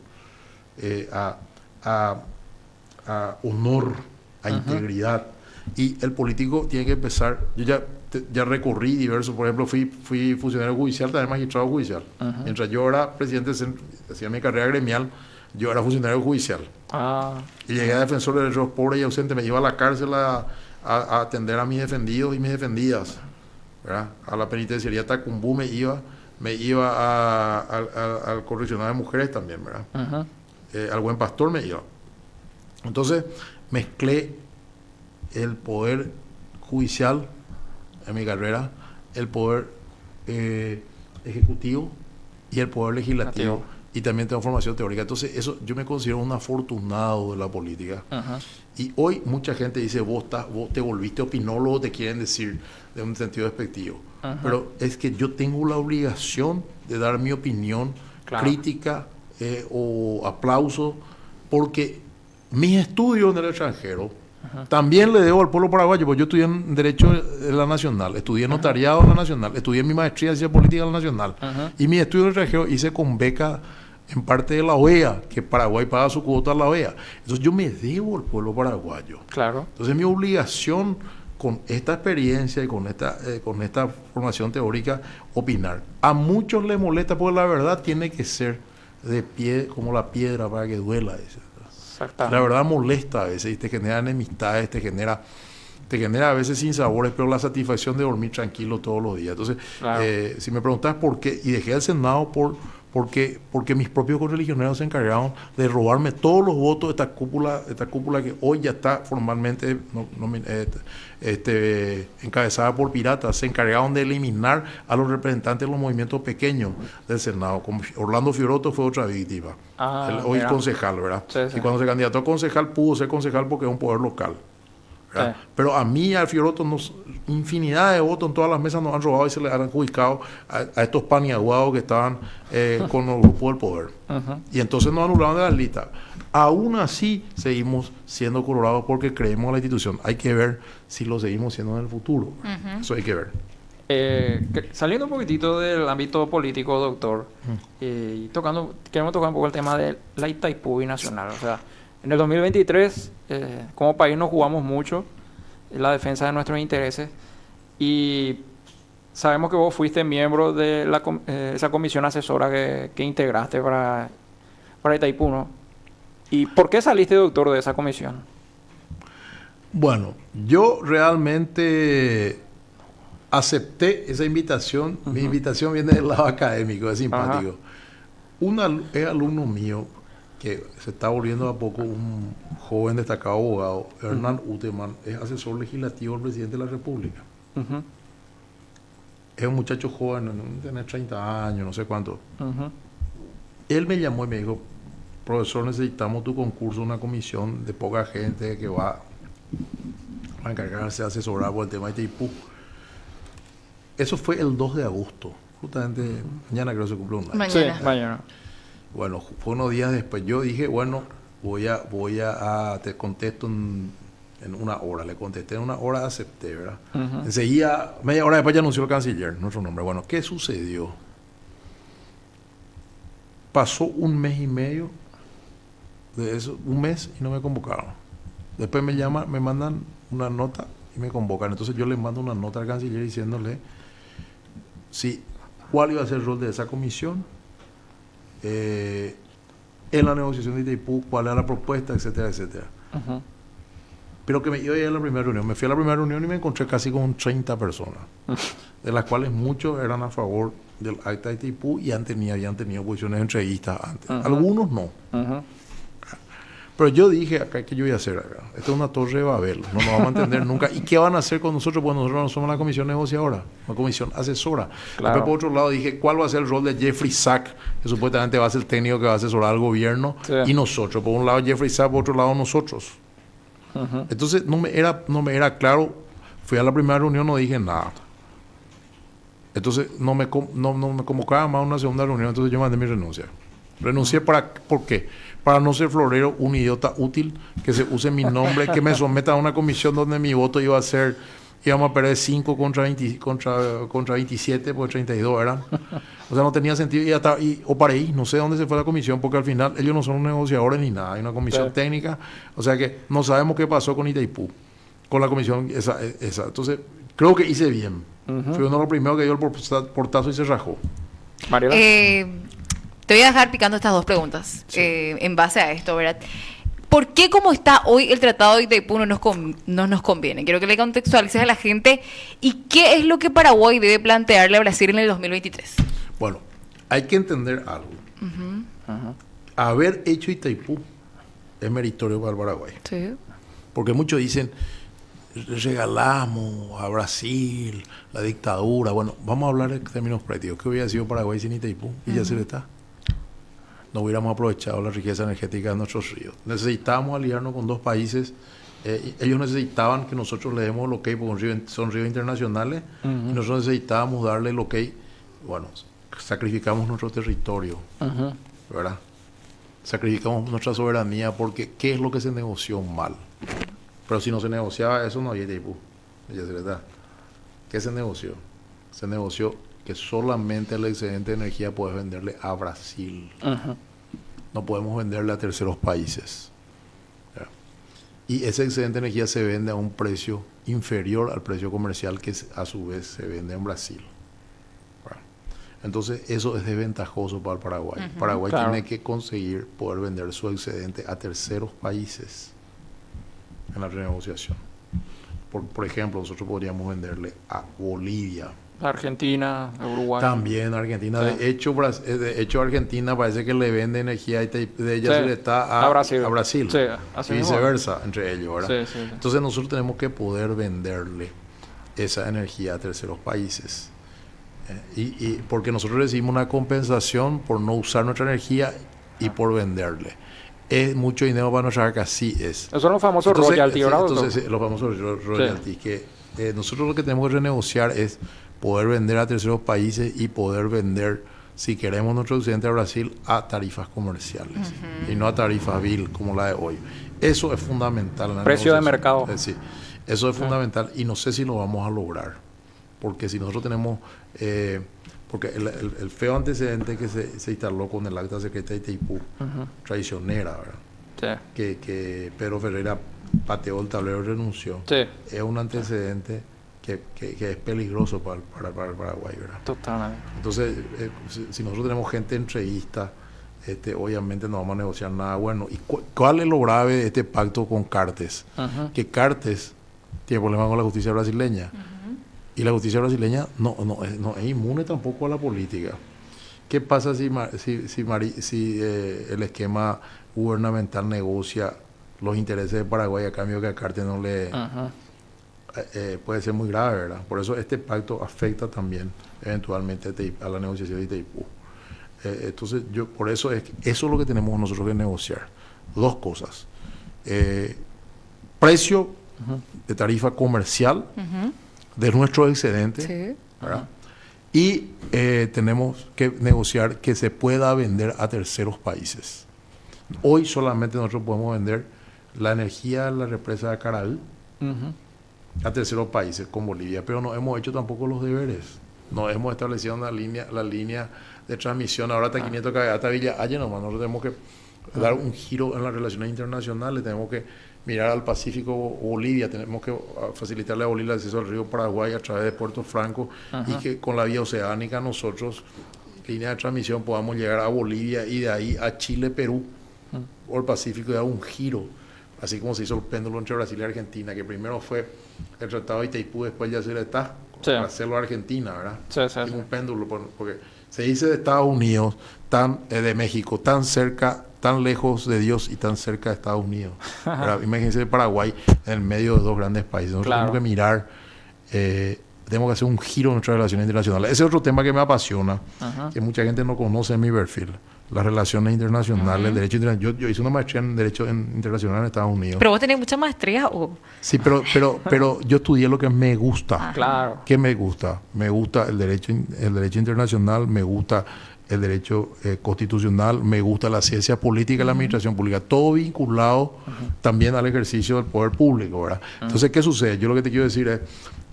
[SPEAKER 6] a honor, a integridad. Y el político tiene que empezar. Yo ya recorrí diversos, por ejemplo, fui funcionario judicial, también magistrado judicial. Mientras yo era presidente, hacía mi carrera gremial, yo era funcionario judicial. Y llegué a defensor de derechos pobres y ausentes, me iba a la cárcel a atender a mis defendidos y mis defendidas, ¿verdad? A la penitenciaría Tacumbú me iba al correccional de mujeres también, ¿verdad? Al Buen Pastor me iba. Entonces mezclé el poder judicial en mi carrera, el poder ejecutivo y el poder legislativo.
[SPEAKER 2] Nativo.
[SPEAKER 6] Y también tengo formación teórica. Entonces, eso yo me considero un afortunado de la política.
[SPEAKER 2] Ajá.
[SPEAKER 6] Y hoy mucha gente dice, vos te volviste opinólogo, te quieren decir de un sentido despectivo.
[SPEAKER 2] Ajá.
[SPEAKER 6] Pero es que yo tengo la obligación de dar mi opinión
[SPEAKER 2] Claro.
[SPEAKER 6] crítica o aplauso, porque mis estudios en el extranjero también le debo al pueblo paraguayo, porque yo estudié en Derecho en la Nacional, estudié notariado en la Nacional, estudié mi maestría en Ciencia Política en la Nacional, y mi estudio en el extranjero hice con beca en parte de la OEA, que Paraguay paga su cuota a la OEA. Entonces yo me debo al pueblo paraguayo.
[SPEAKER 2] Claro.
[SPEAKER 6] Entonces mi obligación con esta experiencia y con esta formación teórica, opinar. A muchos les molesta, porque la verdad tiene que ser de pie como la piedra para que duela.
[SPEAKER 2] Exactamente.
[SPEAKER 6] La verdad molesta a veces y te genera enemistades, te genera a veces sinsabores, pero la satisfacción de dormir tranquilo todos los días. Entonces,
[SPEAKER 2] Claro.
[SPEAKER 6] si me preguntas por qué, y dejé el Senado porque mis propios correligioneros se encargaron de robarme todos los votos de esta cúpula que hoy ya está formalmente encabezada por piratas. Se encargaron de eliminar a los representantes de los movimientos pequeños del Senado. Como Orlando Fioroto fue otra víctima. Hoy
[SPEAKER 2] Mira.
[SPEAKER 6] concejal, ¿verdad?
[SPEAKER 2] Sí, sí.
[SPEAKER 6] Y cuando se candidató a concejal, pudo ser concejal porque es un poder local. ¿verdad?
[SPEAKER 2] Sí.
[SPEAKER 6] Pero a mí, al Fioroto, infinidad de votos en todas las mesas nos han robado y se les han adjudicado a estos paniaguados que estaban con los grupos del poder.
[SPEAKER 2] Ujú.
[SPEAKER 6] Y entonces nos anularon de las listas. Aún así, seguimos siendo colorados porque creemos en la institución. Hay que ver si lo seguimos siendo en el futuro. Eso hay que ver.
[SPEAKER 2] Saliendo un poquitito del ámbito político, doctor, y queremos tocar un poco el tema de la Itaipú binacional. O sea, en el 2023, como país nos jugamos mucho en la defensa de nuestros intereses y sabemos que vos fuiste miembro de esa comisión asesora que integraste para Itaipú, ¿no? ¿Y por qué saliste, doctor, de esa comisión?
[SPEAKER 6] Bueno, yo realmente acepté esa invitación. Mi invitación viene del lado académico, es simpático. Es alumno mío que se está volviendo a poco un joven destacado abogado, Hernán Uteman, es asesor legislativo del presidente de la República.
[SPEAKER 2] Ujú.
[SPEAKER 6] Es un muchacho joven, tiene 30 años, no sé cuánto.
[SPEAKER 2] Ujú.
[SPEAKER 6] Él me llamó y me dijo, profesor, necesitamos tu concurso, una comisión de poca gente que va a encargarse de asesorar por el tema de Itaipú. Eso fue el 2 de agosto, justamente mañana creo que se cumple un año.
[SPEAKER 3] Mañana.
[SPEAKER 2] Sí, mañana.
[SPEAKER 6] Bueno, fue unos días después. Yo dije, bueno, te contesto en una hora. Le contesté en una hora, acepté, ¿verdad?
[SPEAKER 2] Ujú.
[SPEAKER 6] Enseguida, media hora después ya anunció el canciller nuestro nombre. Bueno, ¿qué sucedió? Pasó un mes y medio de eso, un mes y no me convocaron. Después me llaman, me mandan una nota y me convocan. Entonces yo le mando una nota al canciller diciéndole cuál iba a ser el rol de esa comisión, en la negociación de Itaipú, cuál era la propuesta, etcétera, etcétera.
[SPEAKER 2] Ujú.
[SPEAKER 6] Pero que me iba a ir a la primera reunión. Me fui a la primera reunión y me encontré casi con 30 personas, de las cuales muchos eran a favor del acta de Itaipú y habían tenido posiciones entrevistas antes.
[SPEAKER 2] Ujú.
[SPEAKER 6] Algunos no.
[SPEAKER 2] Ujú.
[SPEAKER 6] Pero yo dije, acá, ¿qué yo voy a hacer acá? Esto es una torre de Babel, no nos vamos a entender nunca. ¿Y qué van a hacer con nosotros? Pues nosotros no somos la comisión negociadora, una comisión asesora.
[SPEAKER 2] Claro.
[SPEAKER 6] Después, por otro lado, dije, ¿cuál va a ser el rol de Jeffrey Sack, que supuestamente va a ser el técnico que va a asesorar al gobierno?
[SPEAKER 2] Sí.
[SPEAKER 6] Y nosotros, por un lado Jeffrey Sack, por otro lado nosotros.
[SPEAKER 2] Ujú.
[SPEAKER 6] Entonces, no me era claro. Fui a la primera reunión, no dije nada. Entonces, no me convocaba más a una segunda reunión, entonces yo mandé mi renuncia. Renuncié ¿por qué? Para no ser florero, un idiota útil, que se use mi nombre, que me someta a una comisión donde mi voto íbamos a perder 5 contra 27, porque 32 eran. O sea, no tenía sentido. O para ahí, no sé dónde se fue la comisión, porque al final ellos no son negociadores ni nada. Hay una comisión
[SPEAKER 2] Sí.
[SPEAKER 6] técnica. O sea que no sabemos qué pasó con Itaipú, con la comisión esa. Entonces, creo que hice bien.
[SPEAKER 2] Ujú.
[SPEAKER 6] Fui uno de los primeros que dio el portazo y se rajó.
[SPEAKER 2] Mariela.
[SPEAKER 3] Te voy a dejar picando estas dos preguntas en base a esto, ¿verdad? ¿Por qué como está hoy el Tratado de Itaipú no nos conviene? Quiero que le contextualices a la gente y qué es lo que Paraguay debe plantearle a Brasil en el 2023.
[SPEAKER 6] Bueno, hay que entender algo.
[SPEAKER 2] Ujú.
[SPEAKER 6] Haber hecho Itaipú es meritorio para el Paraguay.
[SPEAKER 3] Sí.
[SPEAKER 6] Porque muchos dicen, regalamos a Brasil la dictadura. Bueno, vamos a hablar en términos prácticos. ¿Qué hubiera sido Paraguay sin Itaipú? Y ya se le está. No hubiéramos aprovechado la riqueza energética de nuestros ríos. Necesitábamos aliarnos con dos países. Ellos necesitaban que nosotros le demos el ok, porque son ríos internacionales, y nosotros necesitábamos darle el ok. Bueno, sacrificamos nuestro territorio, ¿verdad? Sacrificamos nuestra soberanía, porque ¿qué es lo que se negoció mal? Pero si no se negociaba eso, no había Itaipú. ¿Qué se negoció? Se negoció que solamente el excedente de energía puedes venderle a Brasil. No podemos venderle a terceros países. ¿Ya? Y ese excedente de energía se vende a un precio inferior al precio comercial que a su vez se vende en Brasil. ¿Ya? Entonces eso es desventajoso para el Paraguay. Paraguay tiene que conseguir poder vender su excedente a terceros países en la renegociación. Por ejemplo, nosotros podríamos venderle a Bolivia,
[SPEAKER 2] Argentina, Uruguay.
[SPEAKER 6] También Argentina. De hecho, Argentina parece que le vende energía de ella se le está a Brasil.
[SPEAKER 2] Sí, así
[SPEAKER 6] y viceversa entre ellos, ¿verdad? Sí. Entonces nosotros tenemos que poder venderle esa energía a terceros países. Y porque nosotros recibimos una compensación por no usar nuestra energía y por venderle. Es mucho dinero para nuestra arca, sí es.
[SPEAKER 2] Esos son los famosos royalties, ¿verdad?
[SPEAKER 6] Entonces, los famosos royalties, que nosotros lo que tenemos que renegociar es poder vender a terceros países y poder vender, si queremos, nuestro excedente a Brasil a tarifas comerciales y no a tarifas vil como la de hoy. Eso es fundamental. En la
[SPEAKER 2] precio de mercado.
[SPEAKER 6] Sí, eso es fundamental y no sé si lo vamos a lograr. Porque si nosotros tenemos... porque el feo antecedente que se instaló con el acta secreta de Itaipú, traicionera, ¿verdad? Sí. Que Pedro Ferreira pateó el tablero y renunció. Sí. Es un antecedente que es peligroso para el Paraguay, ¿verdad?
[SPEAKER 2] Totalmente.
[SPEAKER 6] Entonces, si nosotros tenemos gente entrevista, obviamente no vamos a negociar nada bueno. ¿Y cuál es lo grave de este pacto con Cartes? Que Cartes tiene problemas con la justicia brasileña. Y la justicia brasileña no es inmune tampoco a la política. ¿Qué pasa si el esquema gubernamental negocia los intereses de Paraguay a cambio que a Cartes no le... puede ser muy grave, ¿verdad? Por eso este pacto afecta también eventualmente a la negociación de Itaipú. Entonces, por eso eso es lo que tenemos nosotros que negociar. Dos cosas. Precio de tarifa comercial de nuestro excedente, ¿verdad? Y tenemos que negociar que se pueda vender a terceros países. Hoy solamente nosotros podemos vender la energía de la represa de Caraí a terceros países con Bolivia, pero no hemos hecho tampoco los deberes. No hemos establecido la línea de transmisión ahora hasta 500 hasta Villa Allá nomás. Nosotros tenemos que dar un giro en las relaciones internacionales, tenemos que mirar al Pacífico Bolivia, tenemos que facilitarle a Bolivia el acceso al río Paraguay a través de Puerto Franco y que con la vía oceánica nosotros, línea de transmisión, podamos llegar a Bolivia y de ahí a Chile, Perú o el Pacífico y dar un giro, así como se hizo el péndulo entre Brasil y Argentina, que primero fue el Tratado de Itaipú, después ya se le está para hacerlo a Argentina, ¿verdad? Sí. Un péndulo, porque se dice de Estados Unidos, de México, tan cerca, tan lejos de Dios y tan cerca de Estados Unidos. Imagínense de Paraguay en el medio de dos grandes países. Nosotros tenemos que mirar, tenemos que hacer un giro en nuestras relaciones internacionales. Ese es otro tema que me apasiona, que mucha gente no conoce en mi perfil. Las relaciones internacionales, el derecho internacional. Yo hice una maestría en Derecho Internacional en Estados Unidos.
[SPEAKER 3] ¿Pero vos tenés mucha maestría o...?
[SPEAKER 6] Sí, pero yo estudié lo que me gusta.
[SPEAKER 2] Claro.
[SPEAKER 6] ¿Qué me gusta? Me gusta el derecho internacional, me gusta el derecho constitucional, me gusta la ciencia política y la administración pública, todo vinculado también al ejercicio del poder público, ¿verdad? Entonces, ¿qué sucede? Yo lo que te quiero decir es,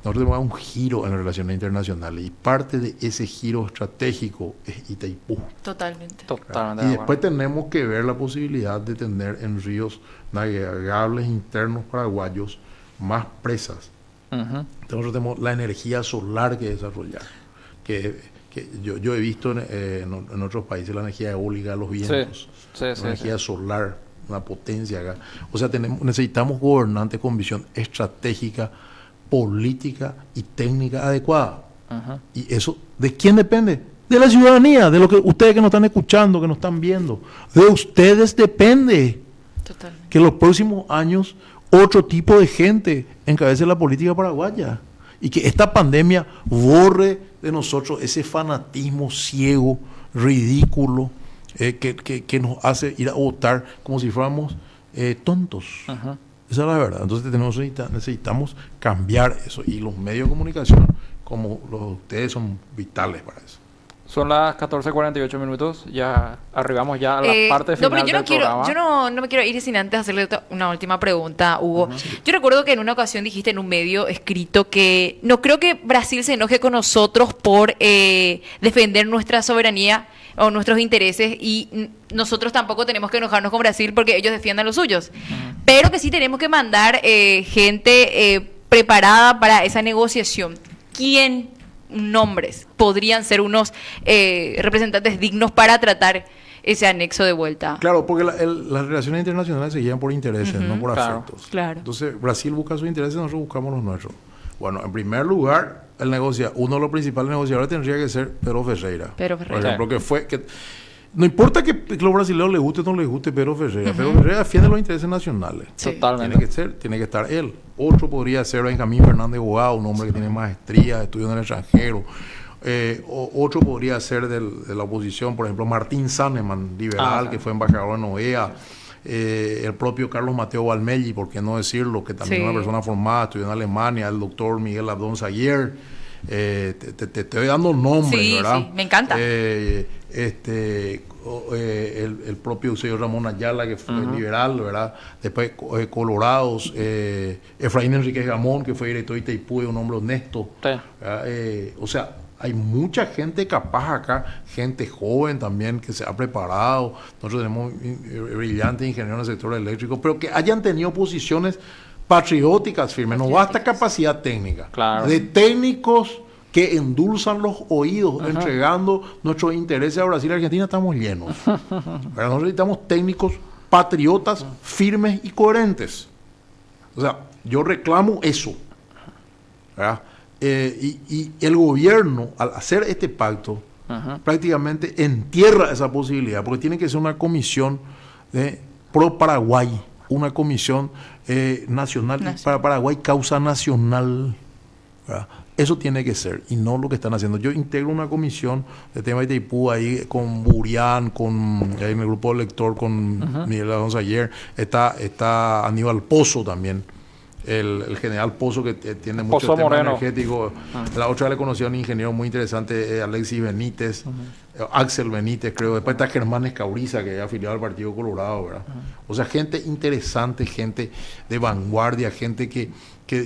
[SPEAKER 6] nosotros tenemos un giro en las relaciones internacionales y parte de ese giro estratégico es Itaipú.
[SPEAKER 3] Totalmente.
[SPEAKER 6] Y después tenemos que ver la posibilidad de tener en ríos navegables internos paraguayos más presas. Entonces nosotros tenemos la energía solar que desarrollar, que yo he visto en otros países la energía eólica, los vientos, la energía solar, una potencia acá. O sea, necesitamos gobernantes con visión estratégica, política y técnica adecuada. ¿Y eso de quién depende? De la ciudadanía, de lo que ustedes que nos están escuchando, que nos están viendo. De ustedes depende.
[SPEAKER 3] Totalmente.
[SPEAKER 6] Que en los próximos años otro tipo de gente encabece la política paraguaya. Y que esta pandemia borre de nosotros ese fanatismo ciego, ridículo, que nos hace ir a votar como si fuéramos tontos.
[SPEAKER 2] Ajá.
[SPEAKER 6] Esa es la verdad. Entonces necesitamos cambiar eso. Y los medios de comunicación, como los de ustedes, son vitales para eso.
[SPEAKER 2] Son las 14:48 minutos, ya arribamos ya a la parte final
[SPEAKER 3] pero
[SPEAKER 2] del programa.
[SPEAKER 3] yo no me quiero ir sin antes hacerle una última pregunta, Hugo. Yo recuerdo que en una ocasión dijiste en un medio escrito que no creo que Brasil se enoje con nosotros por defender nuestra soberanía o nuestros intereses, y nosotros tampoco tenemos que enojarnos con Brasil porque ellos defiendan los suyos. Pero que sí tenemos que mandar gente preparada para esa negociación. ¿Quién? Nombres podrían ser unos representantes dignos para tratar ese anexo de vuelta.
[SPEAKER 6] Claro, porque las relaciones internacionales se llevan por intereses, no por afectos.
[SPEAKER 3] Claro.
[SPEAKER 6] Entonces, Brasil busca sus intereses, nosotros buscamos los nuestros. Bueno, en primer lugar, uno de los principales negociadores tendría que ser Pedro Ferreira. Por ejemplo, no importa que los brasileños les guste o no les guste Pedro Ferreira. Pedro Ferreira defiende los intereses nacionales.
[SPEAKER 2] Sí. Totalmente.
[SPEAKER 6] Tiene que estar él. Otro podría ser Benjamín Fernández Bogado, un hombre que tiene maestría, estudios en el extranjero. Otro podría ser de la oposición, por ejemplo, Martín Sannemann, liberal, que fue embajador en OEA. El propio Carlos Mateo Valmelli, por qué no decirlo, que también es una persona formada, estudió en Alemania. El doctor Miguel Abdón Sayer. Te estoy dando nombres, ¿verdad?
[SPEAKER 3] Sí, me encanta.
[SPEAKER 6] El propio señor Ramón Ayala, que fue liberal, ¿verdad? Después Colorados, Efraín Enríquez Gamón, que fue director de Itaipú, un hombre honesto. Sí. O sea, hay mucha gente capaz acá, gente joven también que se ha preparado. Nosotros tenemos brillantes ingenieros en el sector eléctrico, pero que hayan tenido posiciones patrióticas firmes. No basta capacidad técnica.
[SPEAKER 2] Claro.
[SPEAKER 6] De técnicos que endulzan los oídos, entregando nuestros intereses a Brasil y Argentina, estamos llenos. Pero nosotros necesitamos técnicos patriotas, firmes y coherentes. O sea, yo reclamo eso, ¿verdad? Y el gobierno, al hacer este pacto, prácticamente entierra esa posibilidad, porque tiene que ser una comisión pro Paraguay, una comisión nacional, para Paraguay, causa nacional, ¿verdad? Eso tiene que ser, y no lo que están haciendo. Yo integro una comisión de tema de Itaipú ahí con Burián, en el grupo de lector, con Miguel Alonso Ayer, está Aníbal Pozo también, el general Pozo, que tiene mucho
[SPEAKER 2] Pozo
[SPEAKER 6] tema
[SPEAKER 2] Moreno.
[SPEAKER 6] energético. La otra vez le conocí a un ingeniero muy interesante, Alexis Benítez, Axel Benítez, creo. Después está Germán Escauriza, que es afiliado al Partido Colorado, ¿verdad? O sea, gente interesante, gente de vanguardia, gente que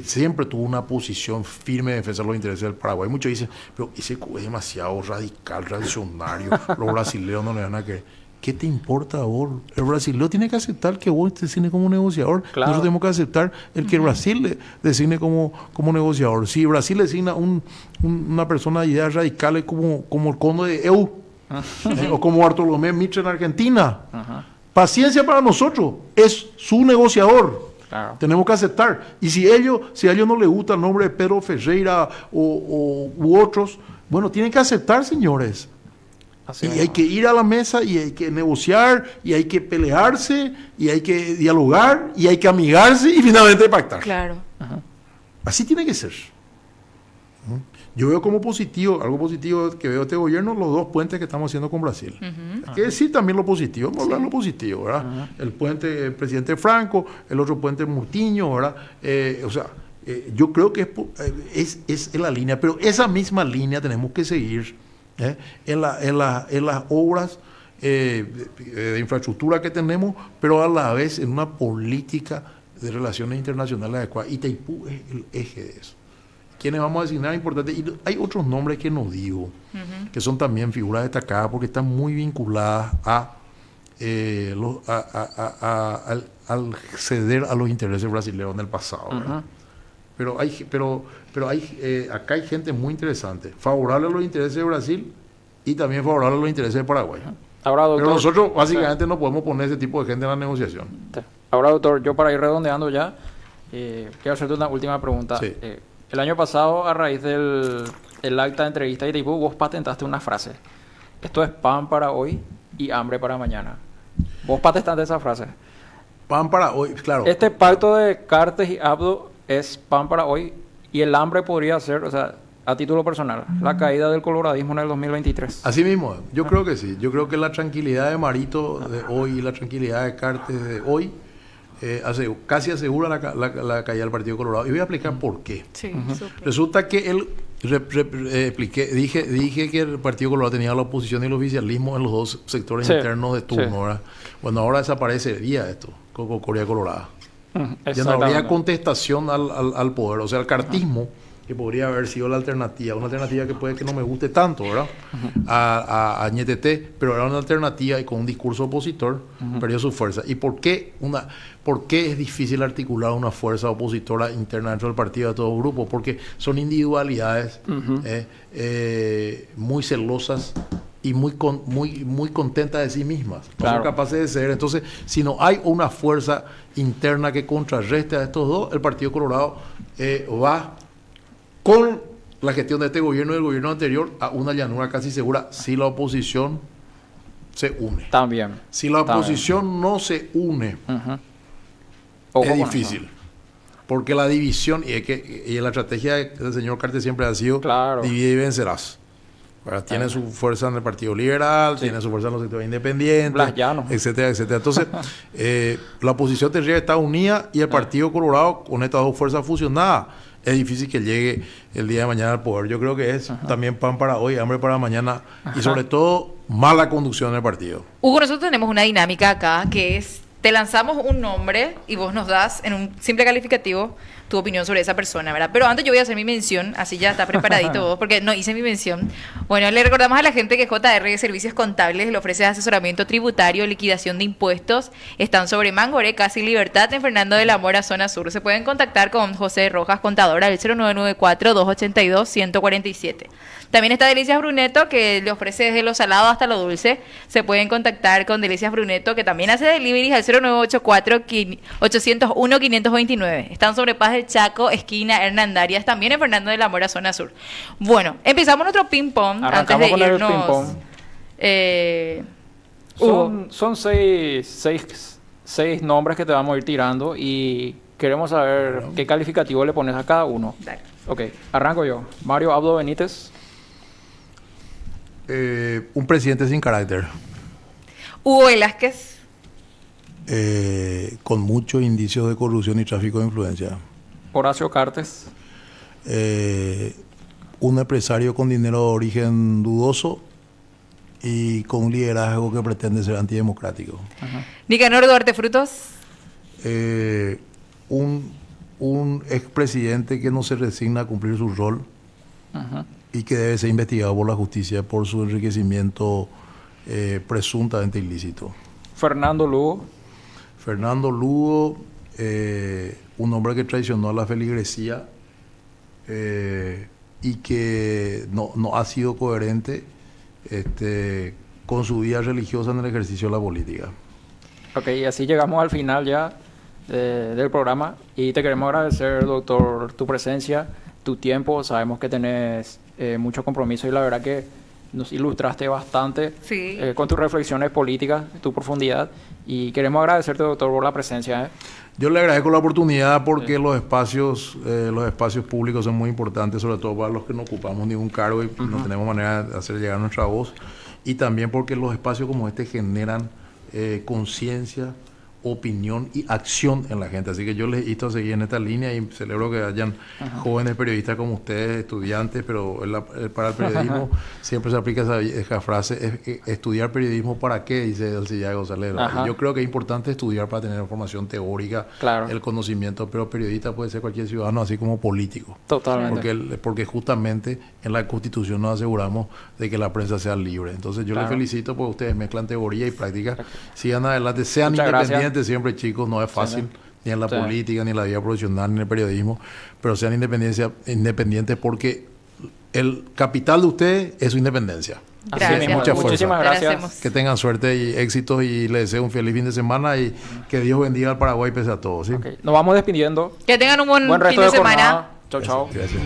[SPEAKER 6] siempre tuvo una posición firme de defensa de los intereses del Paraguay. Muchos dicen, pero ese es demasiado radical, reaccionario, los brasileños no le van a querer. ¿Qué te importa a vos? El brasileño tiene que aceptar que vos te designes como negociador.
[SPEAKER 2] Claro.
[SPEAKER 6] Nosotros tenemos que aceptar el que Brasil le designe como negociador. Si Brasil designa una persona de ideas radicales como el conde de Eu, o como Bartolomé Mitre en Argentina, paciencia para nosotros, es su negociador.
[SPEAKER 2] Claro.
[SPEAKER 6] Tenemos que aceptar. Y si a ellos no les gusta el nombre de Pedro Ferreira u otros, bueno, tienen que aceptar, señores.
[SPEAKER 2] Así
[SPEAKER 6] Hay que ir a la mesa y hay que negociar y hay que pelearse y hay que dialogar y hay que amigarse y finalmente pactar.
[SPEAKER 3] Claro.
[SPEAKER 6] Así tiene que ser. Yo veo como positivo, algo positivo que veo este gobierno, los dos puentes que estamos haciendo con Brasil. Hay que decir también lo positivo, vamos a hablar lo positivo, ¿verdad? El puente del presidente Franco, el otro puente Murtiño, ¿verdad? Yo creo que es la línea, pero esa misma línea tenemos que seguir en las obras de infraestructura que tenemos, pero a la vez en una política de relaciones internacionales adecuada. Itaipú es el eje de eso. ¿Quiénes vamos a designar? Importante. Y hay otros nombres que no digo, que son también figuras destacadas porque están muy vinculadas al ceder a los intereses brasileños en el pasado. Pero acá hay gente muy interesante, favorable a los intereses de Brasil y también favorable a los intereses de Paraguay.
[SPEAKER 2] Ahora, doctor,
[SPEAKER 6] pero nosotros básicamente no podemos poner ese tipo de gente en la negociación.
[SPEAKER 2] Ahora, doctor, yo para ir redondeando ya, quiero hacerte una última pregunta.
[SPEAKER 6] Sí.
[SPEAKER 2] El año pasado, a raíz del acta de entrevista de Itaipú, vos patentaste una frase. Esto es pan para hoy y hambre para mañana. Vos patentaste esa frase.
[SPEAKER 6] Pan para hoy, claro.
[SPEAKER 2] Este pacto de Cartes y Abdo es pan para hoy y el hambre podría ser, o sea, a título personal, la caída del coloradismo en el 2023.
[SPEAKER 6] Así mismo, yo creo que sí. Yo creo que la tranquilidad de Marito de hoy y la tranquilidad de Cartes de hoy casi asegura la caída del Partido Colorado. Y voy a explicar por qué.
[SPEAKER 3] Sí,
[SPEAKER 6] Resulta que él dije que el Partido Colorado tenía la oposición y el oficialismo en los dos sectores internos de turno. ¿Verdad? Bueno, ahora desaparecería esto con Corea Colorada. Ya no habría contestación al poder. O sea, el cartismo, que podría haber sido la alternativa, una alternativa que puede que no me guste tanto, ¿verdad? A Ñeteté, pero era una alternativa y con un discurso opositor, perdió su fuerza. ¿Y por qué es difícil articular una fuerza opositora interna dentro del partido de todo grupo? Porque son individualidades muy celosas y muy contentas de sí mismas. No son capaces de ser. Entonces, si no hay una fuerza interna que contrarreste a estos dos, el Partido Colorado va con la gestión de este gobierno y del gobierno anterior a una llanura casi segura si la oposición se une.
[SPEAKER 2] También.
[SPEAKER 6] Si la oposición no se une, es difícil. Porque la división, y la estrategia del señor Cartes siempre ha sido divide y vencerás. Tiene su fuerza en el Partido Liberal, tiene su fuerza en los sectores independientes, etcétera, etcétera. Entonces, la oposición tendría que estar unida y el Partido Colorado, con estas dos fuerzas fusionadas, es difícil que llegue el día de mañana al poder. Yo creo que es también pan para hoy, hambre para mañana y sobre todo mala conducción del partido.
[SPEAKER 3] Hugo, nosotros tenemos una dinámica acá que es, te lanzamos un nombre y vos nos das en un simple calificativo tu opinión sobre esa persona, ¿verdad? Pero antes yo voy a hacer mi mención, así ya está preparadito vos, porque no hice mi mención. Bueno, le recordamos a la gente que JR Servicios Contables le ofrece asesoramiento tributario, liquidación de impuestos. Están sobre Mangoré, Casi Libertad, en Fernando de la Mora, zona sur. Se pueden contactar con José Rojas, contador, al 0994-282-147. También está Delicias Bruneto, que le ofrece desde lo salado hasta lo dulce. Se pueden contactar con Delicias Bruneto, que también hace deliveries al 0984-801-529. Están sobre Paz del Chaco, esquina Hernandarias, también en Fernando de la Mora, zona sur. Bueno, empezamos nuestro ping-pong antes de irnos.
[SPEAKER 2] Son seis nombres que te vamos a ir tirando y queremos saber qué calificativo le pones a cada uno.
[SPEAKER 3] Dale.
[SPEAKER 2] Ok, arranco yo. Mario Abdo Benítez.
[SPEAKER 6] Un presidente sin carácter.
[SPEAKER 3] Hugo Velázquez.
[SPEAKER 6] Con muchos indicios de corrupción y tráfico de influencia.
[SPEAKER 2] Horacio Cartes.
[SPEAKER 6] Un empresario con dinero de origen dudoso y con un liderazgo que pretende ser antidemocrático.
[SPEAKER 3] Nicanor Duarte Frutos.
[SPEAKER 6] Un expresidente que no se resigna a cumplir su rol y que debe ser investigado por la justicia por su enriquecimiento presuntamente ilícito.
[SPEAKER 2] Fernando Lugo.
[SPEAKER 6] Un hombre que traicionó a la feligresía y que no ha sido coherente con su vida religiosa en el ejercicio de la política.
[SPEAKER 2] Ok, y así llegamos al final ya del programa y te queremos agradecer, doctor, tu presencia, tu tiempo. Sabemos que tenés mucho compromiso y la verdad que nos ilustraste bastante con tus reflexiones políticas, tu profundidad, y queremos agradecerte, doctor, por la presencia.
[SPEAKER 6] Yo le agradezco la oportunidad porque los espacios públicos son muy importantes, sobre todo para los que no ocupamos ningún cargo y no tenemos manera de hacer llegar nuestra voz, y también porque los espacios como este generan conciencia, opinión y acción en la gente. Así que yo les insto a seguir en esta línea y celebro que hayan jóvenes periodistas como ustedes, estudiantes, pero para el periodismo siempre se aplica esa frase, estudiar periodismo ¿para qué? Dice Alcides González. Yo creo que es importante estudiar para tener formación teórica, el conocimiento, pero periodista puede ser cualquier ciudadano, así como político.
[SPEAKER 2] Totalmente.
[SPEAKER 6] Porque justamente en la Constitución nos aseguramos de que la prensa sea libre. Entonces yo les felicito porque ustedes mezclan teoría y práctica. Sigan adelante, sean independientes. Siempre, chicos, no es fácil, ni en la política, ni en la vida profesional, ni en el periodismo, pero sean independientes porque el capital de ustedes es su independencia.
[SPEAKER 3] Gracias.
[SPEAKER 6] Mucha fuerza.
[SPEAKER 2] Muchísimas gracias.
[SPEAKER 6] Que tengan suerte y éxitos y les deseo un feliz fin de semana y que Dios bendiga al Paraguay pese a todo. ¿Sí?
[SPEAKER 2] Okay. Nos vamos despidiendo.
[SPEAKER 3] Que tengan un buen
[SPEAKER 2] resto
[SPEAKER 3] fin de semana.
[SPEAKER 2] Chao, chao.
[SPEAKER 6] Gracias.